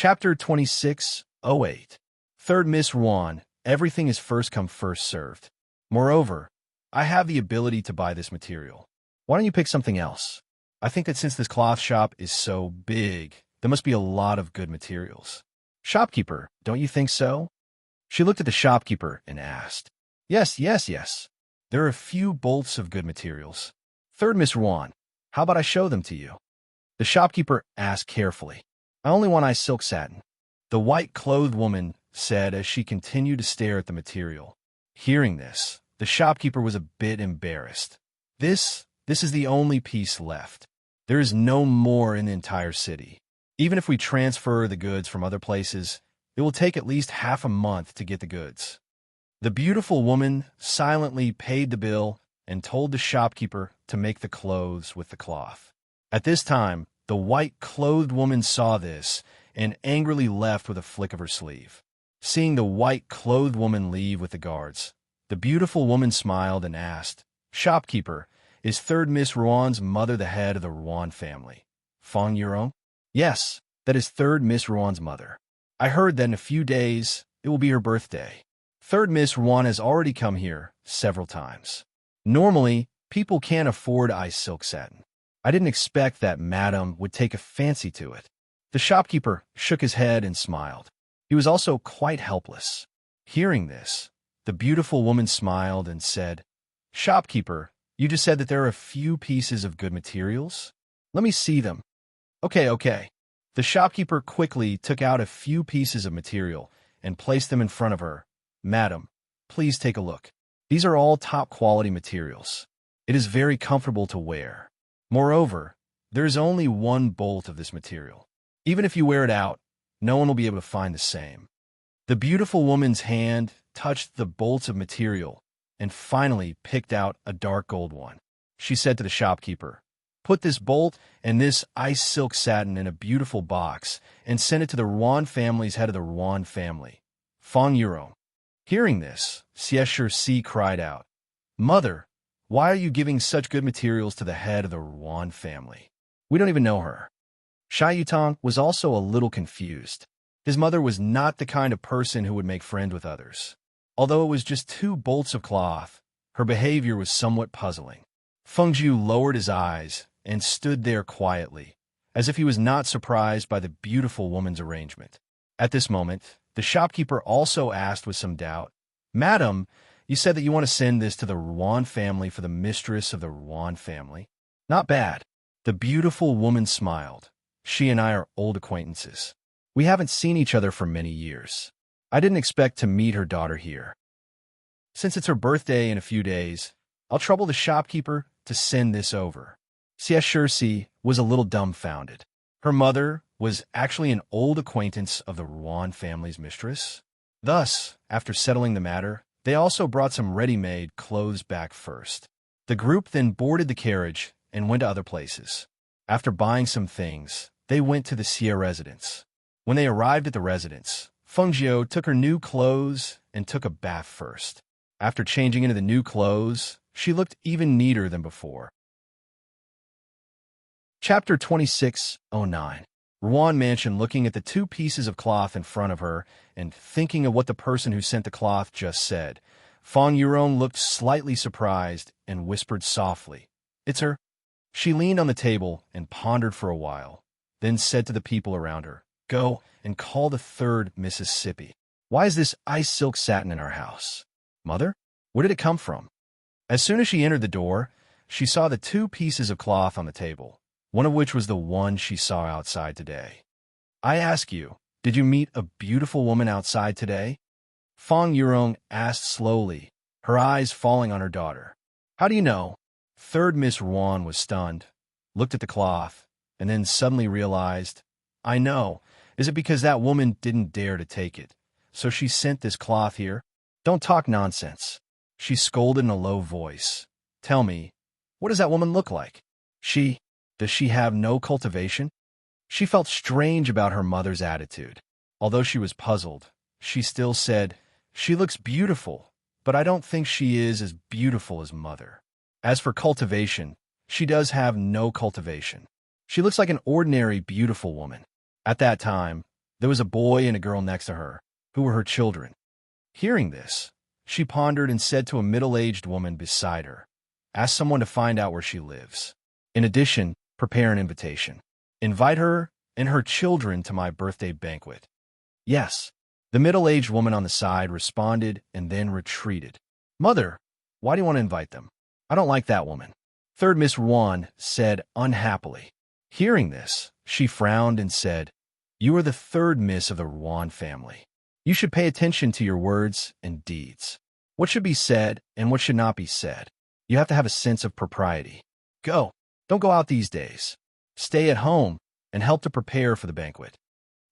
Chapter 26:08. Third Miss Ruan, everything is first come first served. Moreover, I have the ability to buy this material. Why don't you pick something else? I think that since this cloth shop is so big, there must be a lot of good materials. Shopkeeper, don't you think so? She looked at the shopkeeper and asked. Yes, yes, yes. There are a few bolts of good materials. Third Miss Ruan, how about I show them to you? The shopkeeper asked carefully. I only want silk satin. The white-clothed woman said as she continued to stare at the material. Hearing this, the shopkeeper was a bit embarrassed. This is the only piece left. There is no more in the entire city. Even if we transfer the goods from other places, it will take at least half a month to get the goods. The beautiful woman silently paid the bill and told the shopkeeper to make the clothes with the cloth. At this time, the white-clothed woman saw this and angrily left with a flick of her sleeve. Seeing the white-clothed woman leave with the guards, the beautiful woman smiled and asked, Shopkeeper, is Third Miss Ruan's mother the head of the Ruan family? Fong Yurong? Yes, that is Third Miss Ruan's mother. I heard that in a few days it will be her birthday. Third Miss Ruan has already come here several times. Normally, people can't afford silk satin. I didn't expect that Madame would take a fancy to it. The shopkeeper shook his head and smiled. He was also quite helpless. Hearing this, the beautiful woman smiled and said, Shopkeeper, you just said that there are a few pieces of good materials? Let me see them. Okay. The shopkeeper quickly took out a few pieces of material and placed them in front of her. Madam, please take a look. These are all top-quality materials. It is very comfortable to wear. Moreover, there is only one bolt of this material. Even if you wear it out, no one will be able to find the same. The beautiful woman's hand touched the bolts of material and finally picked out a dark gold one. She said to the shopkeeper, Put this bolt and this silk satin in a beautiful box and send it to the Ruan family's head of the Ruan family, Fong Yurong. Hearing this, Si cried out, Mother, why are you giving such good materials to the head of the Ruan family? We don't even know her. Shai Yutong was also a little confused. His mother was not the kind of person who would make friends with others. Although it was just 2 bolts of cloth, her behavior was somewhat puzzling. Fengzhu lowered his eyes and stood there quietly, as if he was not surprised by the beautiful woman's arrangement. At this moment, the shopkeeper also asked with some doubt, Madam, you said that you want to send this to the Ruan family for the mistress of the Ruan family? Not bad. The beautiful woman smiled. She and I are old acquaintances. We haven't seen each other for many years. I didn't expect to meet her daughter here. Since it's her birthday in a few days, I'll trouble the shopkeeper to send this over. Si was a little dumbfounded. Her mother was actually an old acquaintance of the Ruan family's mistress. Thus, after settling the matter, they also brought some ready-made clothes back first. The group then boarded the carriage and went to other places. After buying some things, they went to the Xie residence. When they arrived at the residence, Fengzhu took her new clothes and took a bath first. After changing into the new clothes, she looked even neater than before. Chapter 26:09. Ruan Mansion looking at the 2 pieces of cloth in front of her and thinking of what the person who sent the cloth just said, Fong Yurong looked slightly surprised and whispered softly, It's her. She leaned on the table and pondered for a while, then said to the people around her, Go and call the 3rd Mississippi. Why is this silk satin in our house? Mother, where did it come from? As soon as she entered the door, she saw the 2 pieces of cloth on the table, one of which was the one she saw outside today. I ask you, did you meet a beautiful woman outside today? Fong Yurong asked slowly, her eyes falling on her daughter. How do you know? Third Miss Ruan was stunned, looked at the cloth, and then suddenly realized, I know. Is it because that woman didn't dare to take it, so she sent this cloth here? Don't talk nonsense. She scolded in a low voice. Tell me, what does that woman look like? Does she have no cultivation? She felt strange about her mother's attitude. Although she was puzzled, she still said, She looks beautiful, but I don't think she is as beautiful as Mother. As for cultivation, she does have no cultivation. She looks like an ordinary beautiful woman. At that time, There was a boy and a girl next to her, who were her children. Hearing this, she pondered and said to a middle-aged woman beside her, "Ask someone to find out where she lives. In addition, prepare an invitation. Invite her and her children to my birthday banquet." "Yes," the middle-aged woman on the side responded and then retreated. "Mother, why do you want to invite them? I don't like that woman," third Miss Juan said unhappily. Hearing this, she frowned and said, "You are the third miss of the Juan family. You should pay attention to your words and deeds. What should be said and what should not be said. You have to have a sense of propriety. Go. Don't go out these days. Stay at home and help to prepare for the banquet."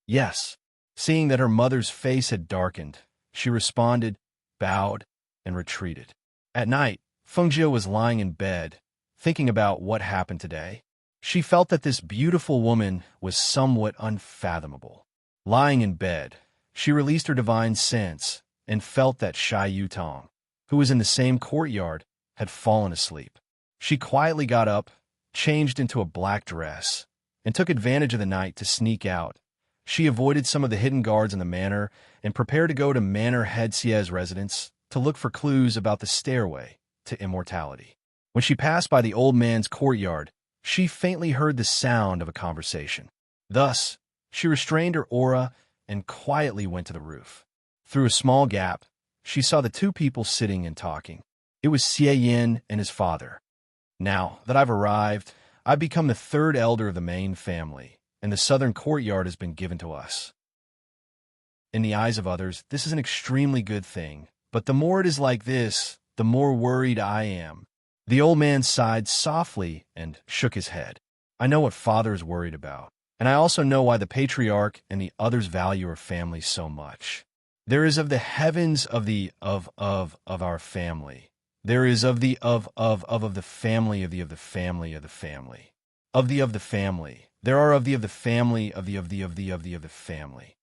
"Yes." Seeing that her mother's face had darkened, she responded, bowed, and retreated. At night, Fengjie was lying in bed, thinking about what happened today. She felt that this beautiful woman was somewhat unfathomable. Lying in bed, she released her divine sense and felt that Shai Yutong, who was in the same courtyard, had fallen asleep. She quietly got up, changed into a black dress, and took advantage of the night to sneak out. She avoided some of the hidden guards in the manor and prepared to go to Manor Head Xie's residence to look for clues about the stairway to immortality. When she passed by the old man's courtyard, she faintly heard the sound of a conversation. Thus, she restrained her aura and quietly went to the roof. Through a small gap, she saw the two people sitting and talking. It was Xie Yin and his father. "Now that I've arrived, I've become the third elder of the main family, and the southern courtyard has been given to us. In the eyes of others, this is an extremely good thing, but the more it is like this, the more worried I am." The old man sighed softly and shook his head. "I know what father is worried about, and I also know why the patriarch and the others value our family so much. There is of the heavens of our family. There is of the family of the family of the family of the family. Of the family. There are of the family of the family."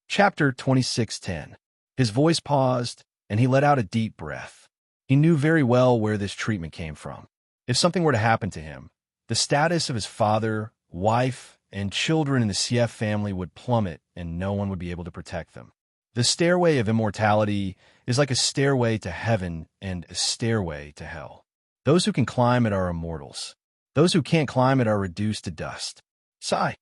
Chapter 26:10. His voice paused, and he let out a deep breath. He knew very well where this treatment came from. If something were to happen to him, the status of his father, wife, and children in the Xie family would plummet, and no one would be able to protect them. The stairway of immortality is like a stairway to heaven and a stairway to hell. Those who can climb it are immortals. Those who can't climb it are reduced to dust. Sigh.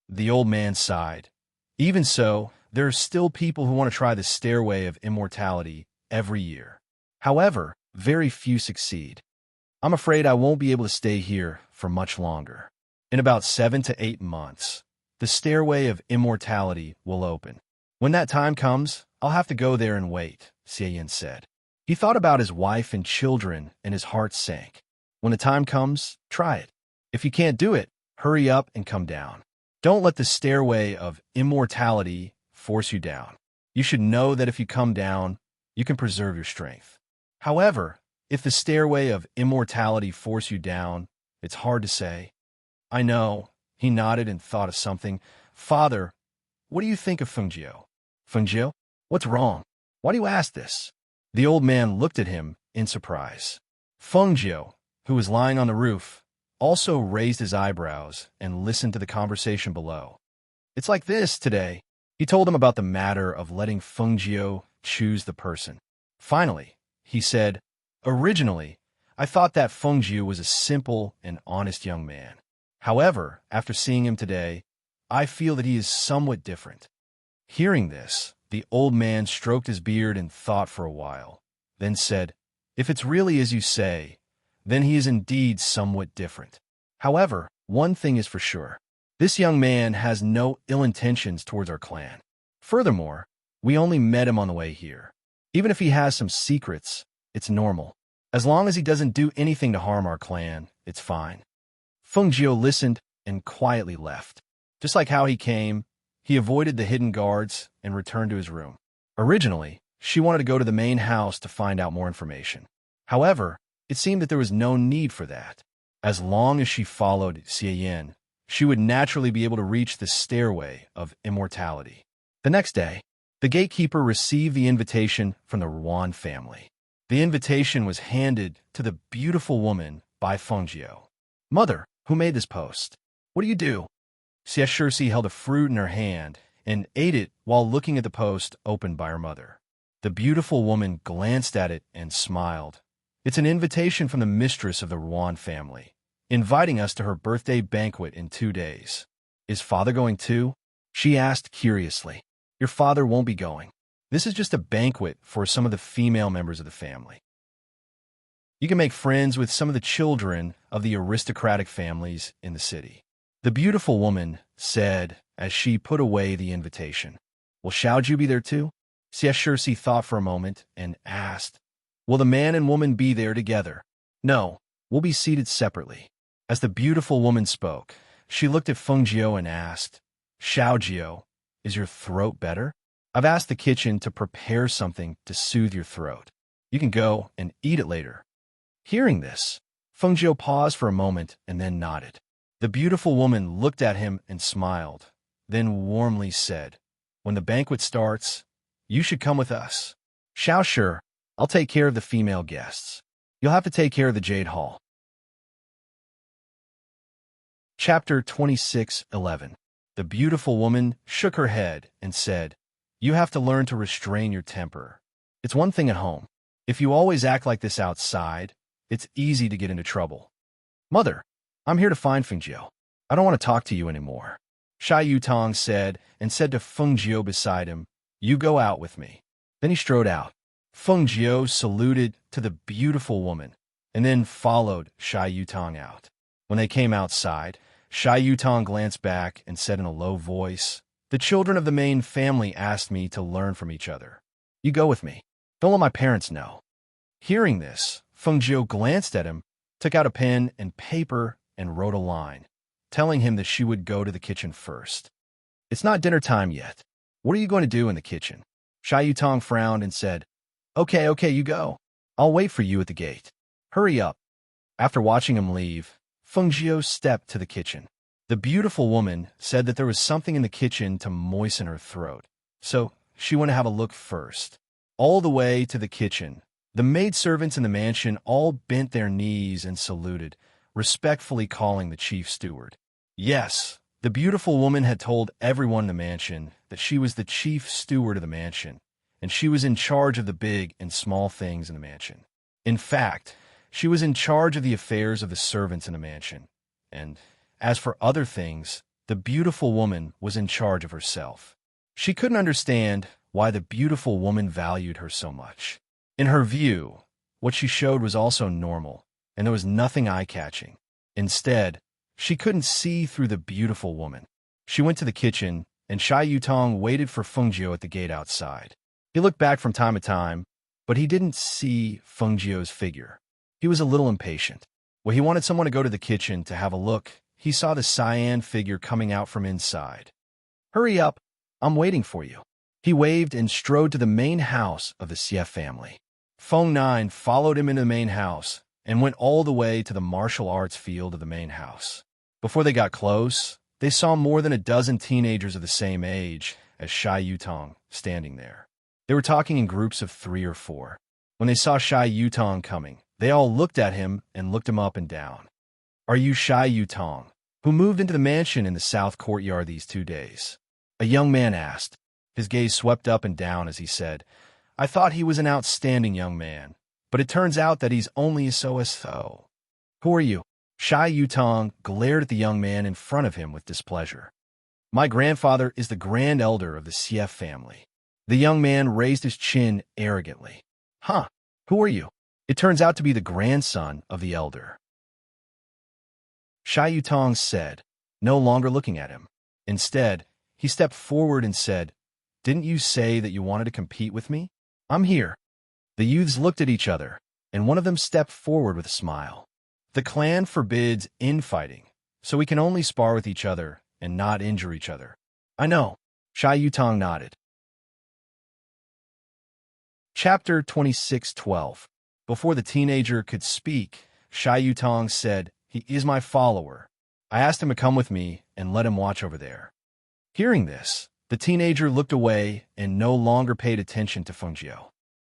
The old man sighed. Even so, there are still people who want to try the stairway of immortality every year. However, very few succeed. I'm afraid I won't be able to stay here for much longer. In about 7 to 8 months, the stairway of immortality will open. When that time comes, I'll have to go there and wait, Xie Yin said. He thought about his wife and children, and his heart sank. When the time comes, try it. If you can't do it, hurry up and come down. Don't let the stairway of immortality force you down. You should know that if you come down, you can preserve your strength. However, if the stairway of immortality force you down, it's hard to say. I know. He nodded and thought of something. Father, what do you think of Fengjie? Fengjie? What's wrong? Why do you ask this? The old man looked at him in surprise. Fengjie, who was lying on the roof, also raised his eyebrows and listened to the conversation below. It's like this today. He told him about the matter of letting Fengjie choose the person. Finally, he said, "Originally, I thought that Fengjie was a simple and honest young man. However, after seeing him today, I feel that he is somewhat different." Hearing this, the old man stroked his beard and thought for a while, then said, "If it's really as you say, then he is indeed somewhat different. However, one thing is for sure. This young man has no ill intentions towards our clan. Furthermore, we only met him on the way here. Even if he has some secrets, it's normal. As long as he doesn't do anything to harm our clan, it's fine." Fengjie listened and quietly left. Just like how he came, he avoided the hidden guards and returned to his room. Originally, she wanted to go to the main house to find out more information. However, it seemed that there was no need for that. As long as she followed Xie Yin, she would naturally be able to reach the stairway of immortality. The next day, the gatekeeper received the invitation from the Ruan family. The invitation was handed to the beautiful woman by Fengjie. "Mother, who made this post? What do you do?" Xie Shixi held a fruit in her hand and ate it while looking at the post opened by her mother. The beautiful woman glanced at it and smiled. It's an invitation from the mistress of the Ruan family, inviting us to her birthday banquet in 2 days. Is father going too? She asked curiously. Your father won't be going. This is just a banquet for some of the female members of the family. You can make friends with some of the children of the aristocratic families in the city. The beautiful woman said as she put away the invitation. Will Xiaoju be there too? Xie Shixi thought for a moment and asked, will the man and woman be there together? No, we'll be seated separately. As the beautiful woman spoke, she looked at Feng Jiu and asked, Xiaojiu, is your throat better? I've asked the kitchen to prepare something to soothe your throat. You can go and eat it later. Hearing this, Feng Jiu paused for a moment and then nodded. The beautiful woman looked at him and smiled, then warmly said, when the banquet starts, you should come with us. Xiao Shi, I'll take care of the female guests. You'll have to take care of the Jade Hall. Chapter 26:11. The beautiful woman shook her head and said, you have to learn to restrain your temper. It's one thing at home. If you always act like this outside, it's easy to get into trouble. Mother, I'm here to find Feng Jiu. I don't want to talk to you anymore. Shai Yutong said, and said to Feng Jiu beside him, you go out with me. Then he strode out. Feng Jiu saluted to the beautiful woman, and then followed Shai Yutong out. When they came outside, Shai Yutong glanced back and said in a low voice, the children of the main family asked me to learn from each other. You go with me. Don't let my parents know. Hearing this, Feng Jiu glanced at him, took out a pen and paper, and wrote a line, telling him that she would go to the kitchen first. It's not dinner time yet. What are you going to do in the kitchen? Shai Yutong frowned and said, Okay, you go. I'll wait for you at the gate. Hurry up. After watching him leave, Feng Jiu stepped to the kitchen. The beautiful woman said that there was something in the kitchen to moisten her throat, so she went to have a look first. All the way to the kitchen, the maidservants in the mansion all bent their knees and saluted, respectfully calling the chief steward. Yes, the beautiful woman had told everyone in the mansion that she was the chief steward of the mansion, and she was in charge of the big and small things in the mansion. In fact, she was in charge of the affairs of the servants in the mansion, and as for other things, the beautiful woman was in charge of herself. She couldn't understand why the beautiful woman valued her so much. In her view, what she showed was also normal, and there was nothing eye-catching. Instead, she couldn't see through the beautiful woman. She went to the kitchen, and Shai Yutong waited for Feng Jiu at the gate outside. He looked back from time to time, but he didn't see Feng Jiu's figure. He was a little impatient. When he wanted someone to go to the kitchen to have a look, he saw the cyan figure coming out from inside. Hurry up, I'm waiting for you. He waved and strode to the main house of the Xie family. Feng Nine followed him into the main house and went all the way to the martial arts field of the main house. Before they got close, they saw more than a dozen teenagers of the same age as Shai Yutong standing there. They were talking in groups of 3 or 4. When they saw Shai Yutong coming, they all looked at him and looked him up and down. Are you Shai Yutong, who moved into the mansion in the south courtyard these 2 days? A young man asked. His gaze swept up and down as he said, I thought he was an outstanding young man, but it turns out that he's only so. Who are you? Shai Yutong glared at the young man in front of him with displeasure. My grandfather is the grand elder of the Xie family. The young man raised his chin arrogantly. Huh, who are you? It turns out to be the grandson of the elder. Shai Yutong said, no longer looking at him. Instead, he stepped forward and said, Didn't you say that you wanted to compete with me? I'm here. The youths looked at each other, and one of them stepped forward with a smile. The clan forbids infighting, so we can only spar with each other and not injure each other. I know. Shai Yutong nodded. Chapter 26:12. Before the teenager could speak, Shai Yutong said, He is my follower. I asked him to come with me and let him watch over there. Hearing this, the teenager looked away and no longer paid attention to Feng Jiu.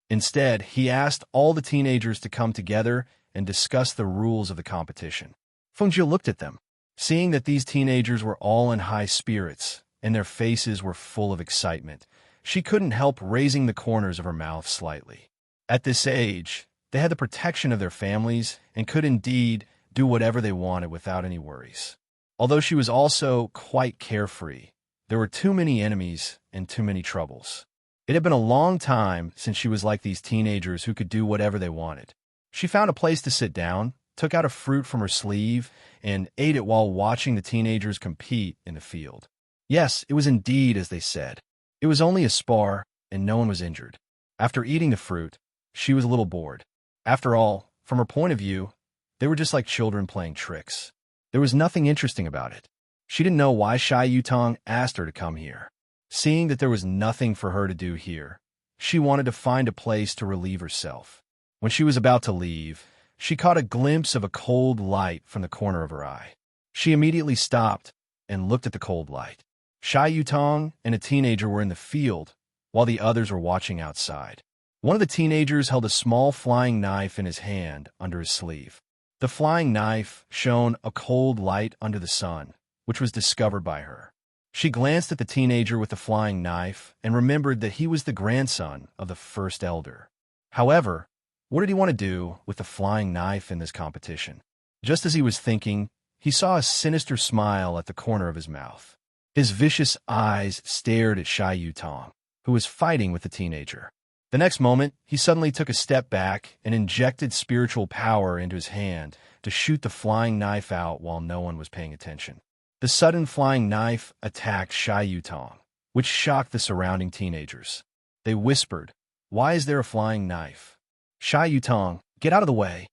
Instead, he asked all the teenagers to come together and discuss the rules of the competition. Feng Jiu looked at them. Seeing that these teenagers were all in high spirits and their faces were full of excitement, she couldn't help raising the corners of her mouth slightly. At this age, they had the protection of their families and could indeed do whatever they wanted without any worries. Although she was also quite carefree, there were too many enemies and too many troubles. It had been a long time since she was like these teenagers who could do whatever they wanted. She found a place to sit down, took out a fruit from her sleeve, and ate it while watching the teenagers compete in the field. Yes, it was indeed as they said. It was only a spar, and no one was injured. After eating the fruit, she was a little bored. After all, from her point of view, they were just like children playing tricks. There was nothing interesting about it. She didn't know why Shai Yutong asked her to come here. Seeing that there was nothing for her to do here, she wanted to find a place to relieve herself. When she was about to leave, she caught a glimpse of a cold light from the corner of her eye. She immediately stopped and looked at the cold light. Shai Yutong and a teenager were in the field, while the others were watching outside. One of the teenagers held a small flying knife in his hand under his sleeve. The flying knife shone a cold light under the sun, which was discovered by her. She glanced at the teenager with the flying knife and remembered that he was the grandson of the first elder. However, what did he want to do with the flying knife in this competition? Just as he was thinking, he saw a sinister smile at the corner of his mouth. His vicious eyes stared at Shai Yutong, who was fighting with the teenager. The next moment, he suddenly took a step back and injected spiritual power into his hand to shoot the flying knife out while no one was paying attention. The sudden flying knife attacked Shai Yutong, which shocked the surrounding teenagers. They whispered, "Why is there a flying knife?" "Shai Yutong, get out of the way."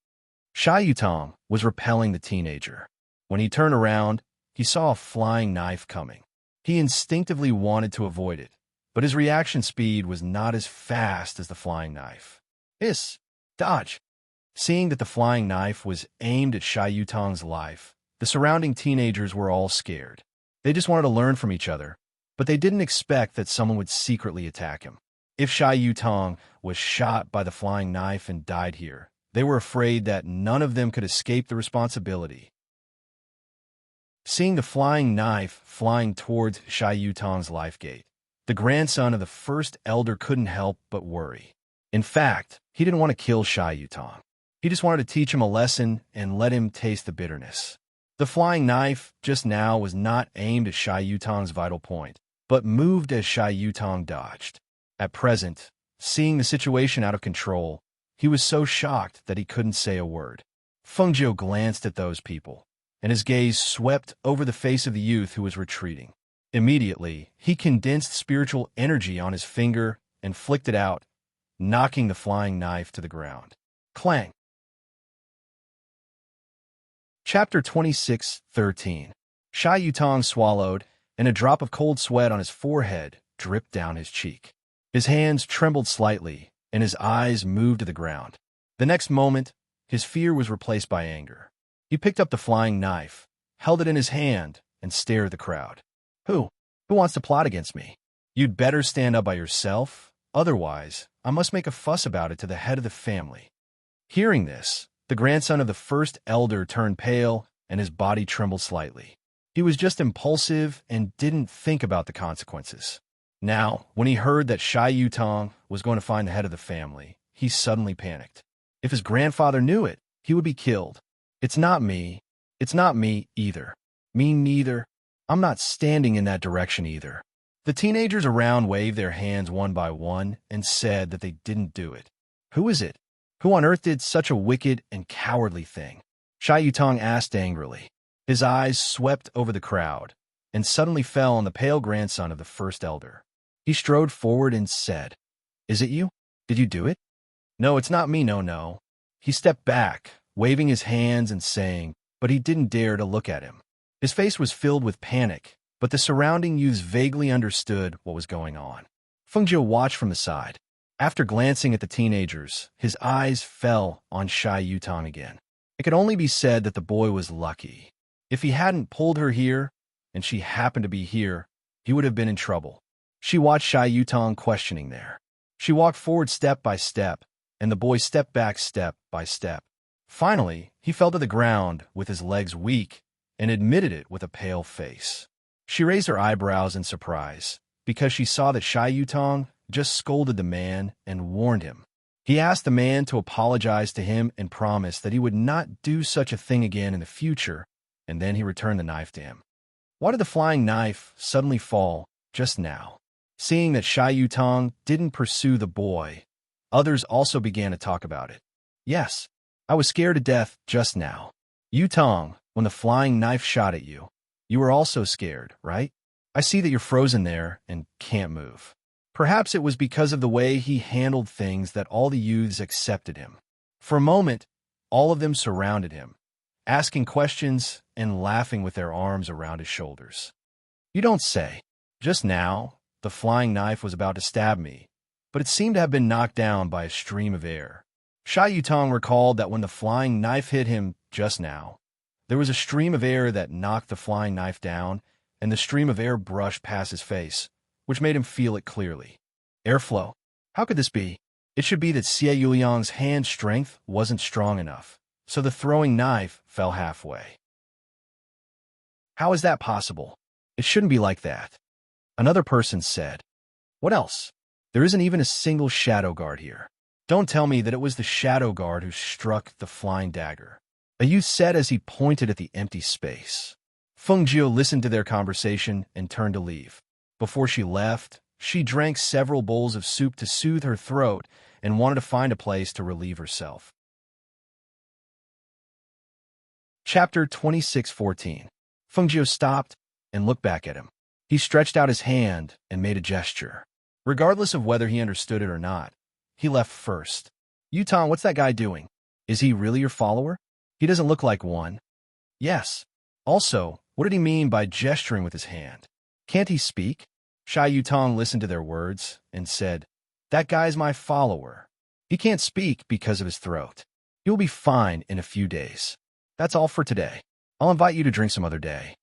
Shai Yutong was repelling the teenager. When he turned around, he saw a flying knife coming. He instinctively wanted to avoid it, but his reaction speed was not as fast as the flying knife. Dodge! Seeing that the flying knife was aimed at Shai Yutong's life, the surrounding teenagers were all scared. They just wanted to learn from each other, but they didn't expect that someone would secretly attack him. If Shai Yutong was shot by the flying knife and died here, they were afraid that none of them could escape the responsibility. Seeing the flying knife flying towards Shai Yutong's life gate, the grandson of the first elder couldn't help but worry. In fact, he didn't want to kill Shai Yutong. He just wanted to teach him a lesson and let him taste the bitterness. The flying knife just now was not aimed at Shai Yutong's vital point, but moved as Shai Yutong dodged. At present, seeing the situation out of control, he was so shocked that he couldn't say a word. Feng Jiu glanced at those people, and his gaze swept over the face of the youth who was retreating. Immediately, he condensed spiritual energy on his finger and flicked it out, knocking the flying knife to the ground. Clang! Chapter 26:13. Shai Yutong swallowed, and a drop of cold sweat on his forehead dripped down his cheek. His hands trembled slightly, and his eyes moved to the ground. The next moment, his fear was replaced by anger. He picked up the flying knife, held it in his hand, and stared at the crowd. Who wants to plot against me? You'd better stand up by yourself, otherwise I must make a fuss about it to the head of the family. Hearing this, the grandson of the first elder turned pale, and his body trembled slightly. He was just impulsive and didn't think about the consequences. Now, when he heard that Shai Yutong was going to find the head of the family, he suddenly panicked. If his grandfather knew it, he would be killed. It's not me. It's not me either. Me neither. I'm not standing in that direction either. The teenagers around waved their hands one by one and said that they didn't do it. Who is it? Who on earth did such a wicked and cowardly thing? Shai Yutong asked angrily. His eyes swept over the crowd and suddenly fell on the pale grandson of the first elder. He strode forward and said, "Is it you? Did you do it?" "No, it's not me, no." He stepped back, waving his hands and saying, but he didn't dare to look at him. His face was filled with panic, but the surrounding youths vaguely understood what was going on. Feng Jiu watched from the side. After glancing at the teenagers, his eyes fell on Shai Yutong again. It could only be said that the boy was lucky. If he hadn't pulled her here, and she happened to be here, he would have been in trouble. She watched Shai Yutong questioning there. She walked forward step by step, and the boy stepped back step by step. Finally, he fell to the ground with his legs weak and admitted it with a pale face. She raised her eyebrows in surprise, because she saw that Shai Yutong just scolded the man and warned him. He asked the man to apologize to him and promised that he would not do such a thing again in the future, and then he returned the knife to him. Why did the flying knife suddenly fall just now? Seeing that Shai Yutong didn't pursue the boy, others also began to talk about it. Yes, I was scared to death just now. Yutong, when the flying knife shot at you, you were also scared, right? I see that you're frozen there and can't move. Perhaps it was because of the way he handled things that all the youths accepted him. For a moment, all of them surrounded him, asking questions and laughing with their arms around his shoulders. You don't say. Just now, the flying knife was about to stab me, but it seemed to have been knocked down by a stream of air. Shai Yutong recalled that when the flying knife hit him just now, there was a stream of air that knocked the flying knife down, and the stream of air brushed past his face, which made him feel it clearly. Airflow. How could this be? It should be that Xie Yuliang's hand strength wasn't strong enough, so the throwing knife fell halfway. How is that possible? It shouldn't be like that. Another person said. What else? There isn't even a single shadow guard here. Don't tell me that it was the shadow guard who struck the flying dagger. A youth said as he pointed at the empty space. Feng Jiu listened to their conversation and turned to leave. Before she left, she drank several bowls of soup to soothe her throat and wanted to find a place to relieve herself. Chapter 26:14. Feng Jiu stopped and looked back at him. He stretched out his hand and made a gesture. Regardless of whether he understood it or not, he left first. Yutong, what's that guy doing? Is he really your follower? He doesn't look like one. Yes. Also, what did he mean by gesturing with his hand? Can't he speak? Shai Yutong listened to their words and said, That guy's my follower. He can't speak because of his throat. He will be fine in a few days. That's all for today. I'll invite you to drink some other day.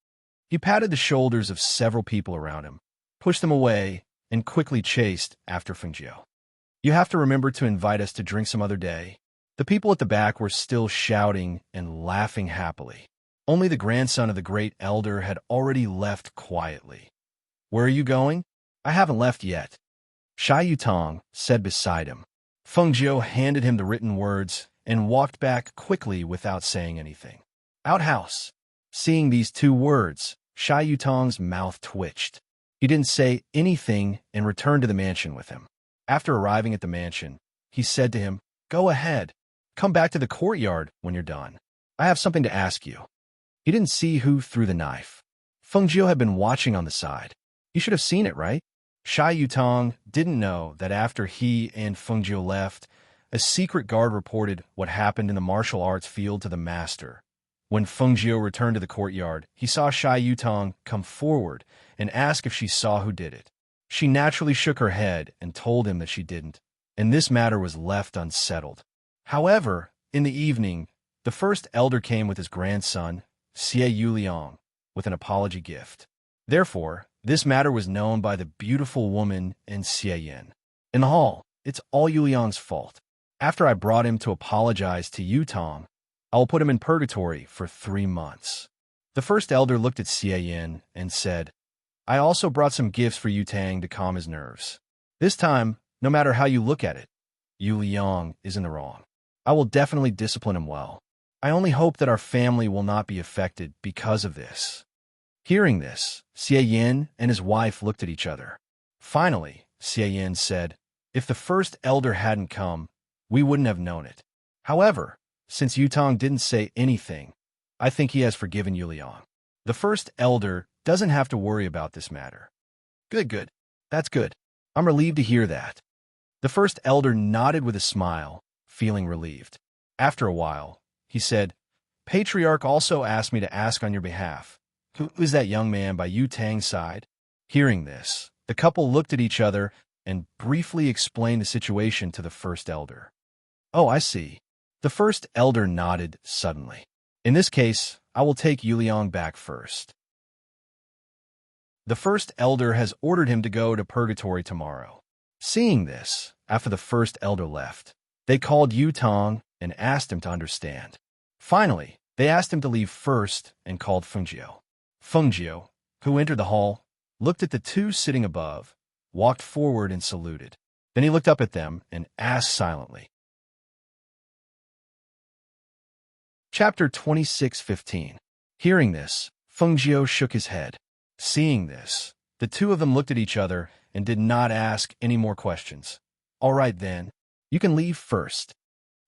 He patted the shoulders of several people around him, pushed them away, and quickly chased after Feng Jiu. You have to remember to invite us to drink some other day. The people at the back were still shouting and laughing happily. Only the grandson of the great elder had already left quietly. Where are you going? I haven't left yet. Shai Yutong said beside him. Feng Jiu handed him the written words and walked back quickly without saying anything. Outhouse. Seeing these two words, Shai Yutong's mouth twitched. He didn't say anything and returned to the mansion with him. After arriving at the mansion, he said to him, Go ahead. Come back to the courtyard when you're done. I have something to ask you. He didn't see who threw the knife. Feng Jiu had been watching on the side. You should have seen it, right? Shai Yutong didn't know that after he and Feng Jiu left, a secret guard reported what happened in the martial arts field to the master. When Feng Jiu returned to the courtyard, he saw Shai Yutong come forward and ask if she saw who did it. She naturally shook her head and told him that she didn't, and this matter was left unsettled. However, in the evening, the first elder came with his grandson, Xie Yuliang, with an apology gift. Therefore, this matter was known by the beautiful woman and Xie Yin. In the hall, it's all Yuliang's fault. After I brought him to apologize to Yutong, I will put him in purgatory for 3 months. The first elder looked at Xie Yin and said, I also brought some gifts for Yutang to calm his nerves. This time, no matter how you look at it, Yuliang is in the wrong. I will definitely discipline him well. I only hope that our family will not be affected because of this. Hearing this, Xie Yin and his wife looked at each other. Finally, Xie Yin said, If the first elder hadn't come, we wouldn't have known it. However, since Yutang didn't say anything, I think he has forgiven Yuliang. The first elder doesn't have to worry about this matter. Good. That's good. I'm relieved to hear that. The first elder nodded with a smile, feeling relieved. After a while, he said, Patriarch also asked me to ask on your behalf. Who is that young man by Yutang's side? Hearing this, the couple looked at each other and briefly explained the situation to the first elder. Oh, I see. The first elder nodded suddenly. In this case, I will take Yuliang back first. The first elder has ordered him to go to purgatory tomorrow. Seeing this, after the first elder left, they called Yutong and asked him to understand. Finally, They asked him to leave first and called Fengjiu. Fengjiu, who entered the hall, looked at the two sitting above, walked forward and saluted. Then he looked up at them and asked silently. Chapter 26:15. Hearing this, Fengjiu shook his head. Seeing this, the two of them looked at each other and did not ask any more questions. All right then, you can leave first.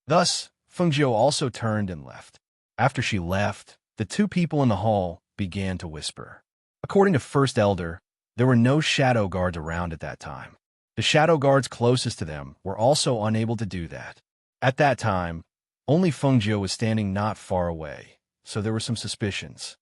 Thus, Fengjiu also turned and left. After she left, the two people in the hall began to whisper. According to First Elder, there were no shadow guards around at that time. The shadow guards closest to them were also unable to do that. At that time, only Fengjiu was standing not far away, so there were some suspicions.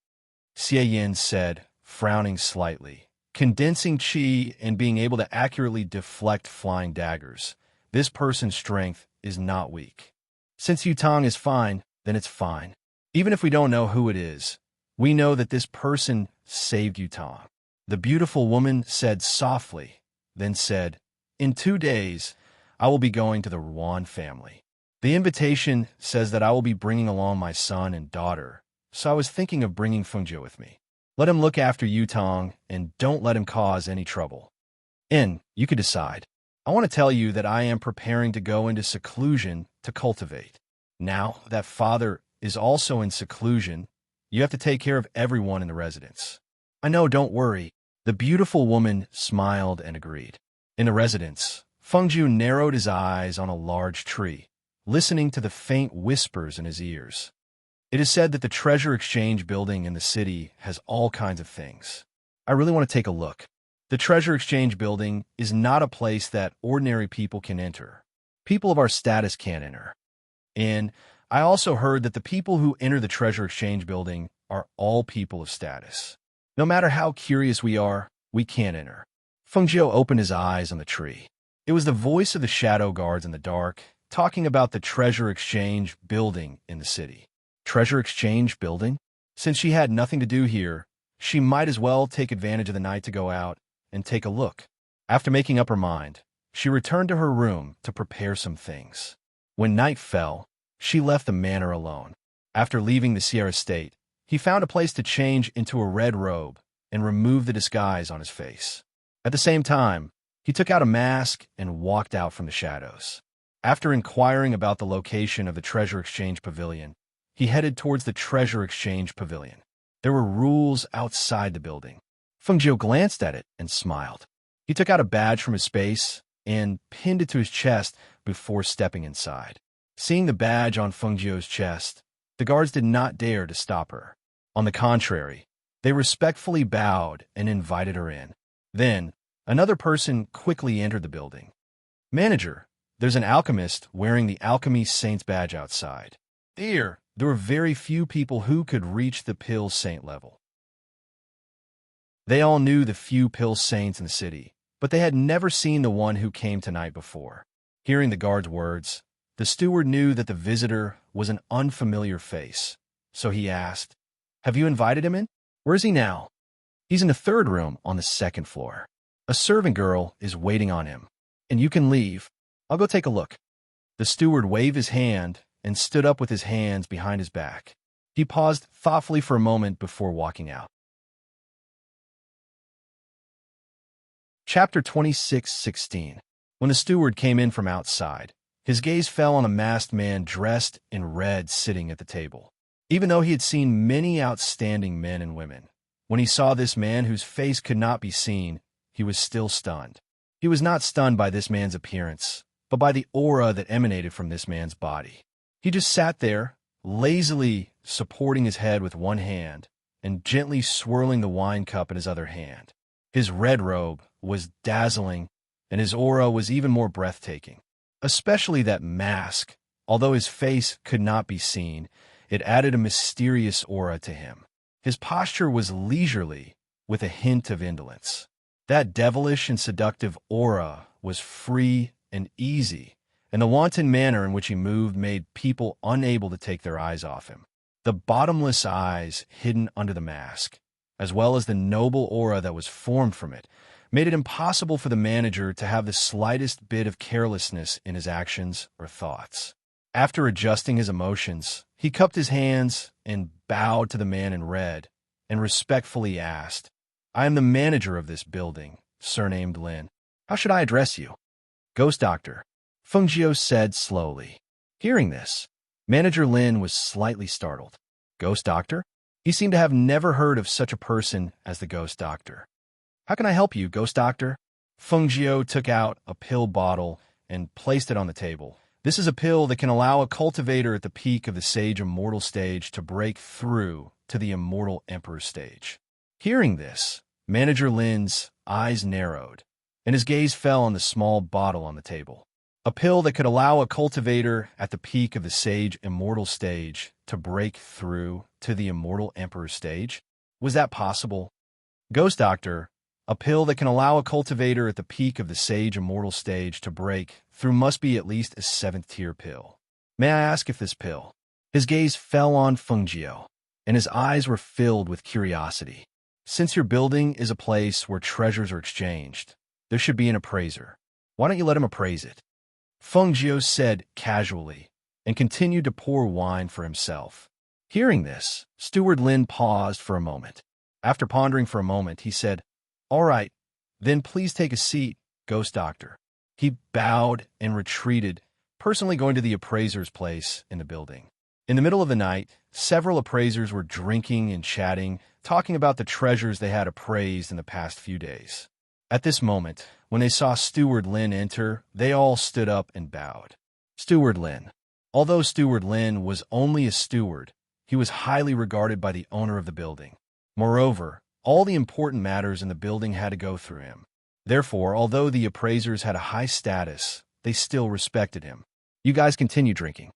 Xie Yin said, frowning slightly, condensing qi and being able to accurately deflect flying daggers. This person's strength is not weak. Since Yutong is fine, then it's fine. Even if we don't know who it is, we know that this person saved Yutong. The beautiful woman said softly, then said, in 2 days, I will be going to the Ruan family. The invitation says that I will be bringing along my son and daughter, so I was thinking of bringing Fengjiu with me. Let him look after Yutong and don't let him cause any trouble. And you could decide. I want to tell you that I am preparing to go into seclusion to cultivate. Now that father is also in seclusion, you have to take care of everyone in the residence. I know, don't worry. The beautiful woman smiled and agreed. In the residence, Fengjiu narrowed his eyes on a large tree, listening to the faint whispers in his ears. It is said that the Treasure Exchange building in the city has all kinds of things. I really want to take a look. The Treasure Exchange building is not a place that ordinary people can enter. People of our status can't enter. And I also heard that the people who enter the Treasure Exchange building are all people of status. No matter how curious we are, we can't enter. Fengjiu opened his eyes on the tree. It was the voice of the shadow guards in the dark, talking about the Treasure Exchange building in the city. Treasure Exchange building? Since she had nothing to do here, she might as well take advantage of the night to go out and take a look. After making up her mind, she returned to her room to prepare some things. When night fell, she left the manor alone. After leaving the Sierra State, he found a place to change into a red robe and remove the disguise on his face. At the same time, he took out a mask and walked out from the shadows. After inquiring about the location of the Treasure Exchange Pavilion, he headed towards the Treasure Exchange Pavilion. There were rules outside the building. Fengjiu glanced at it and smiled. He took out a badge from his space and pinned it to his chest before stepping inside. Seeing the badge on Fengjiu's chest, the guards did not dare to stop her. On the contrary, they respectfully bowed and invited her in. Then, another person quickly entered the building. Manager, there's an alchemist wearing the Alchemy Saint's badge outside. There were very few people who could reach the Pill Saint level. They all knew the few Pill Saints in the city, but they had never seen the one who came tonight before. Hearing the guard's words, the steward knew that the visitor was an unfamiliar face, so he asked, have you invited him in? Where is he now? He's in the third room on the second floor. A servant girl is waiting on him, and you can leave. I'll go take a look. The steward waved his hand and stood up with his hands behind his back. He paused thoughtfully for a moment before walking out. Chapter 26:16. When the steward came in from outside, his gaze fell on a masked man dressed in red sitting at the table. Even though he had seen many outstanding men and women, when he saw this man whose face could not be seen, he was still stunned. He was not stunned by this man's appearance, but by the aura that emanated from this man's body. He just sat there, lazily supporting his head with one hand and gently swirling the wine cup in his other hand. His red robe was dazzling, and his aura was even more breathtaking. Especially that mask. Although his face could not be seen, it added a mysterious aura to him. His posture was leisurely, with a hint of indolence. That devilish and seductive aura was free and easy, and the wanton manner in which he moved made people unable to take their eyes off him. The bottomless eyes hidden under the mask, as well as the noble aura that was formed from it, made it impossible for the manager to have the slightest bit of carelessness in his actions or thoughts. After adjusting his emotions, he cupped his hands and bowed to the man in red and respectfully asked, "I am the manager of this building, surnamed Lin. How should I address you?" "Ghost Doctor," Fengjiu said slowly. Hearing this, Manager Lin was slightly startled. Ghost Doctor? He seemed to have never heard of such a person as the Ghost Doctor. "How can I help you, Ghost Doctor?" Fengjiu took out a pill bottle and placed it on the table. "This is a pill that can allow a cultivator at the peak of the Sage Immortal stage to break through to the Immortal Emperor stage." Hearing this, Manager Lin's eyes narrowed, and his gaze fell on the small bottle on the table. A pill that could allow a cultivator at the peak of the Sage Immortal stage to break through to the Immortal Emperor stage? Was that possible? "Ghost Doctor, a pill that can allow a cultivator at the peak of the Sage Immortal stage to break through must be at least a 7th-tier pill. May I ask if this pill?" His gaze fell on Fengjiu, and his eyes were filled with curiosity. "Since your building is a place where treasures are exchanged, there should be an appraiser. Why don't you let him appraise it?" Fengjiu said casually, and continued to pour wine for himself. Hearing this, Steward Lin paused for a moment. After pondering for a moment, he said, "All right, then please take a seat, Ghost Doctor." He bowed and retreated, personally going to the appraiser's place in the building. In the middle of the night, several appraisers were drinking and chatting, talking about the treasures they had appraised in the past few days. At this moment, when they saw Steward Lin enter, they all stood up and bowed. Steward Lin. Although Steward Lin was only a steward, he was highly regarded by the owner of the building. Moreover, all the important matters in the building had to go through him. Therefore, although the appraisers had a high status, they still respected him. "You guys continue drinking.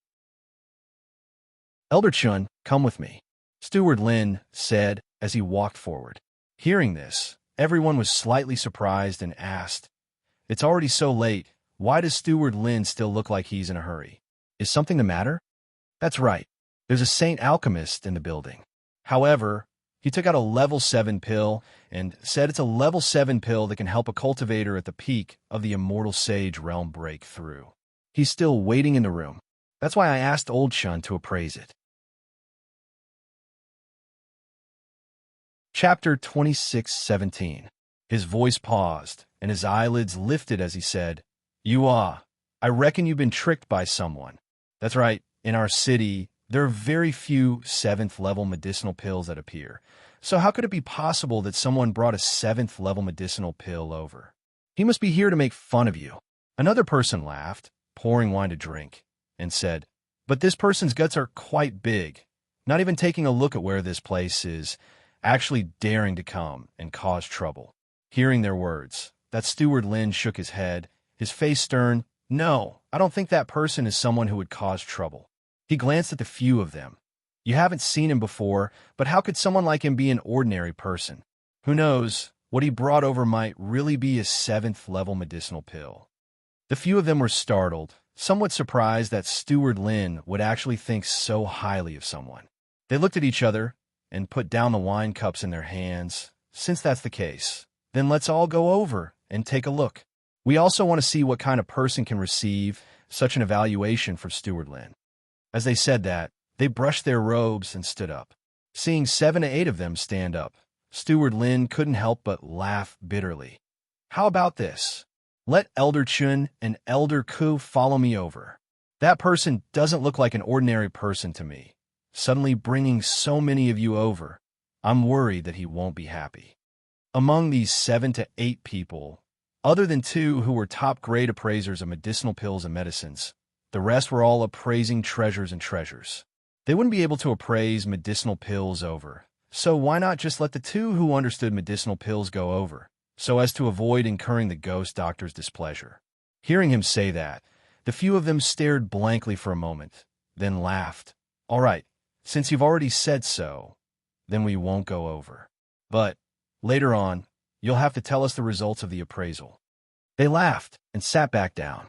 Elder Chun, come with me," Steward Lin said as he walked forward. Hearing this, everyone was slightly surprised and asked, "It's already so late. Why does Steward Lin still look like he's in a hurry? Is something the matter?" "That's right. There's a Saint Alchemist in the building. However, he took out a level 7 pill and said it's a level 7 pill that can help a cultivator at the peak of the Immortal Sage realm break through. He's still waiting in the room. That's why I asked Old Chun to appraise it." Chapter 26:17. His voice paused, and his eyelids lifted as he said, I reckon you've been tricked by someone. That's right, in our city, there are very few 7th-level medicinal pills that appear. So how could it be possible that someone brought a 7th-level medicinal pill over? He must be here to make fun of you." Another person laughed, pouring wine to drink, and said, "But this person's guts are quite big, not even taking a look at where this place is, actually daring to come and cause trouble." Hearing their words, that Steward Lin shook his head, his face stern. "No, I don't think that person is someone who would cause trouble." He glanced at the few of them. "You haven't seen him before, but how could someone like him be an ordinary person? Who knows, what he brought over might really be a 7th-level medicinal pill." The few of them were startled, somewhat surprised that Steward Lin would actually think so highly of someone. They looked at each other and put down the wine cups in their hands. "Since that's the case, then let's all go over and take a look. We also want to see what kind of person can receive such an evaluation for Steward Lin." As they said that, they brushed their robes and stood up. Seeing 7 to 8 of them stand up, Steward Lin couldn't help but laugh bitterly. "How about this? Let Elder Chun and Elder Ku follow me over. That person doesn't look like an ordinary person to me. Suddenly bringing so many of you over, I'm worried that he won't be happy." Among these 7 to 8 people, other than 2 who were top-grade appraisers of medicinal pills and medicines, the rest were all appraising treasures and treasures. They wouldn't be able to appraise medicinal pills over, so why not just let the 2 who understood medicinal pills go over, so as to avoid incurring the Ghost Doctor's displeasure? Hearing him say that, the few of them stared blankly for a moment, then laughed. "All right, since you've already said so, then we won't go over. But later on, you'll have to tell us the results of the appraisal." They laughed and sat back down.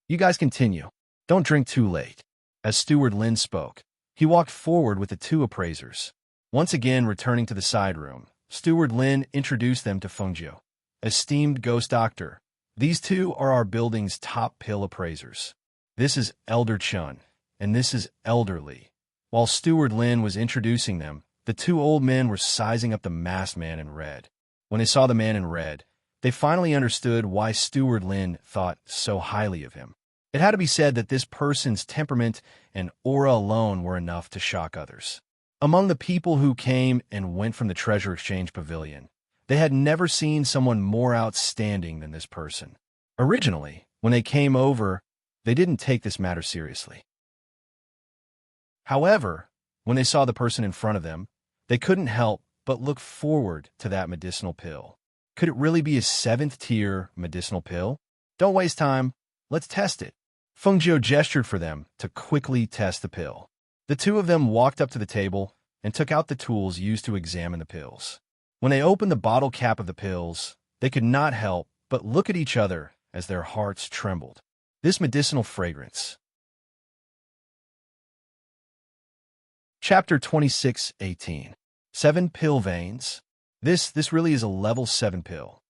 "You guys continue. Don't drink too late." As Steward Lin spoke, he walked forward with the 2 appraisers. Once again returning to the side room, Steward Lin introduced them to Fengjiu. "Esteemed Ghost Doctor, these 2 are our building's top pill appraisers. This is Elder Chun, and this is elderly. While Steward Lin was introducing them, the two old men were sizing up the masked man in red. When they saw the man in red, they finally understood why Steward Lin thought so highly of him. It had to be said that this person's temperament and aura alone were enough to shock others. Among the people who came and went from the Treasure Exchange Pavilion, they had never seen someone more outstanding than this person. Originally, when they came over, they didn't take this matter seriously. However, when they saw the person in front of them, they couldn't help but look forward to that medicinal pill. Could it really be a 7th-tier medicinal pill? Don't waste time. Let's test it. Feng Jiu gestured for them to quickly test the pill. The two of them walked up to the table and took out the tools used to examine the pills. When they opened the bottle cap of the pills, they could not help but look at each other as their hearts trembled. This medicinal fragrance. Chapter 26:18. 7 pill veins. This really is a level 7 pill.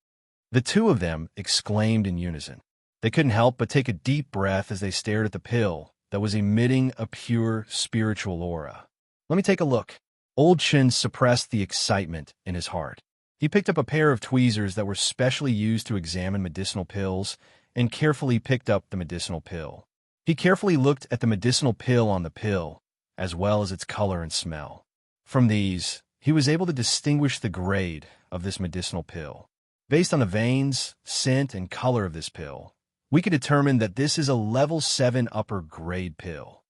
The two of them exclaimed in unison. They couldn't help but take a deep breath as they stared at the pill that was emitting a pure spiritual aura. Let me take a look. Old Chin suppressed the excitement in his heart. He picked up a pair of tweezers that were specially used to examine medicinal pills and carefully picked up the medicinal pill. He carefully looked at the medicinal pill on the pill, as well as its color and smell. From these, he was able to distinguish the grade of this medicinal pill. Based on the veins, scent, and color of this pill, we could determine that this is a level 7 upper grade pill.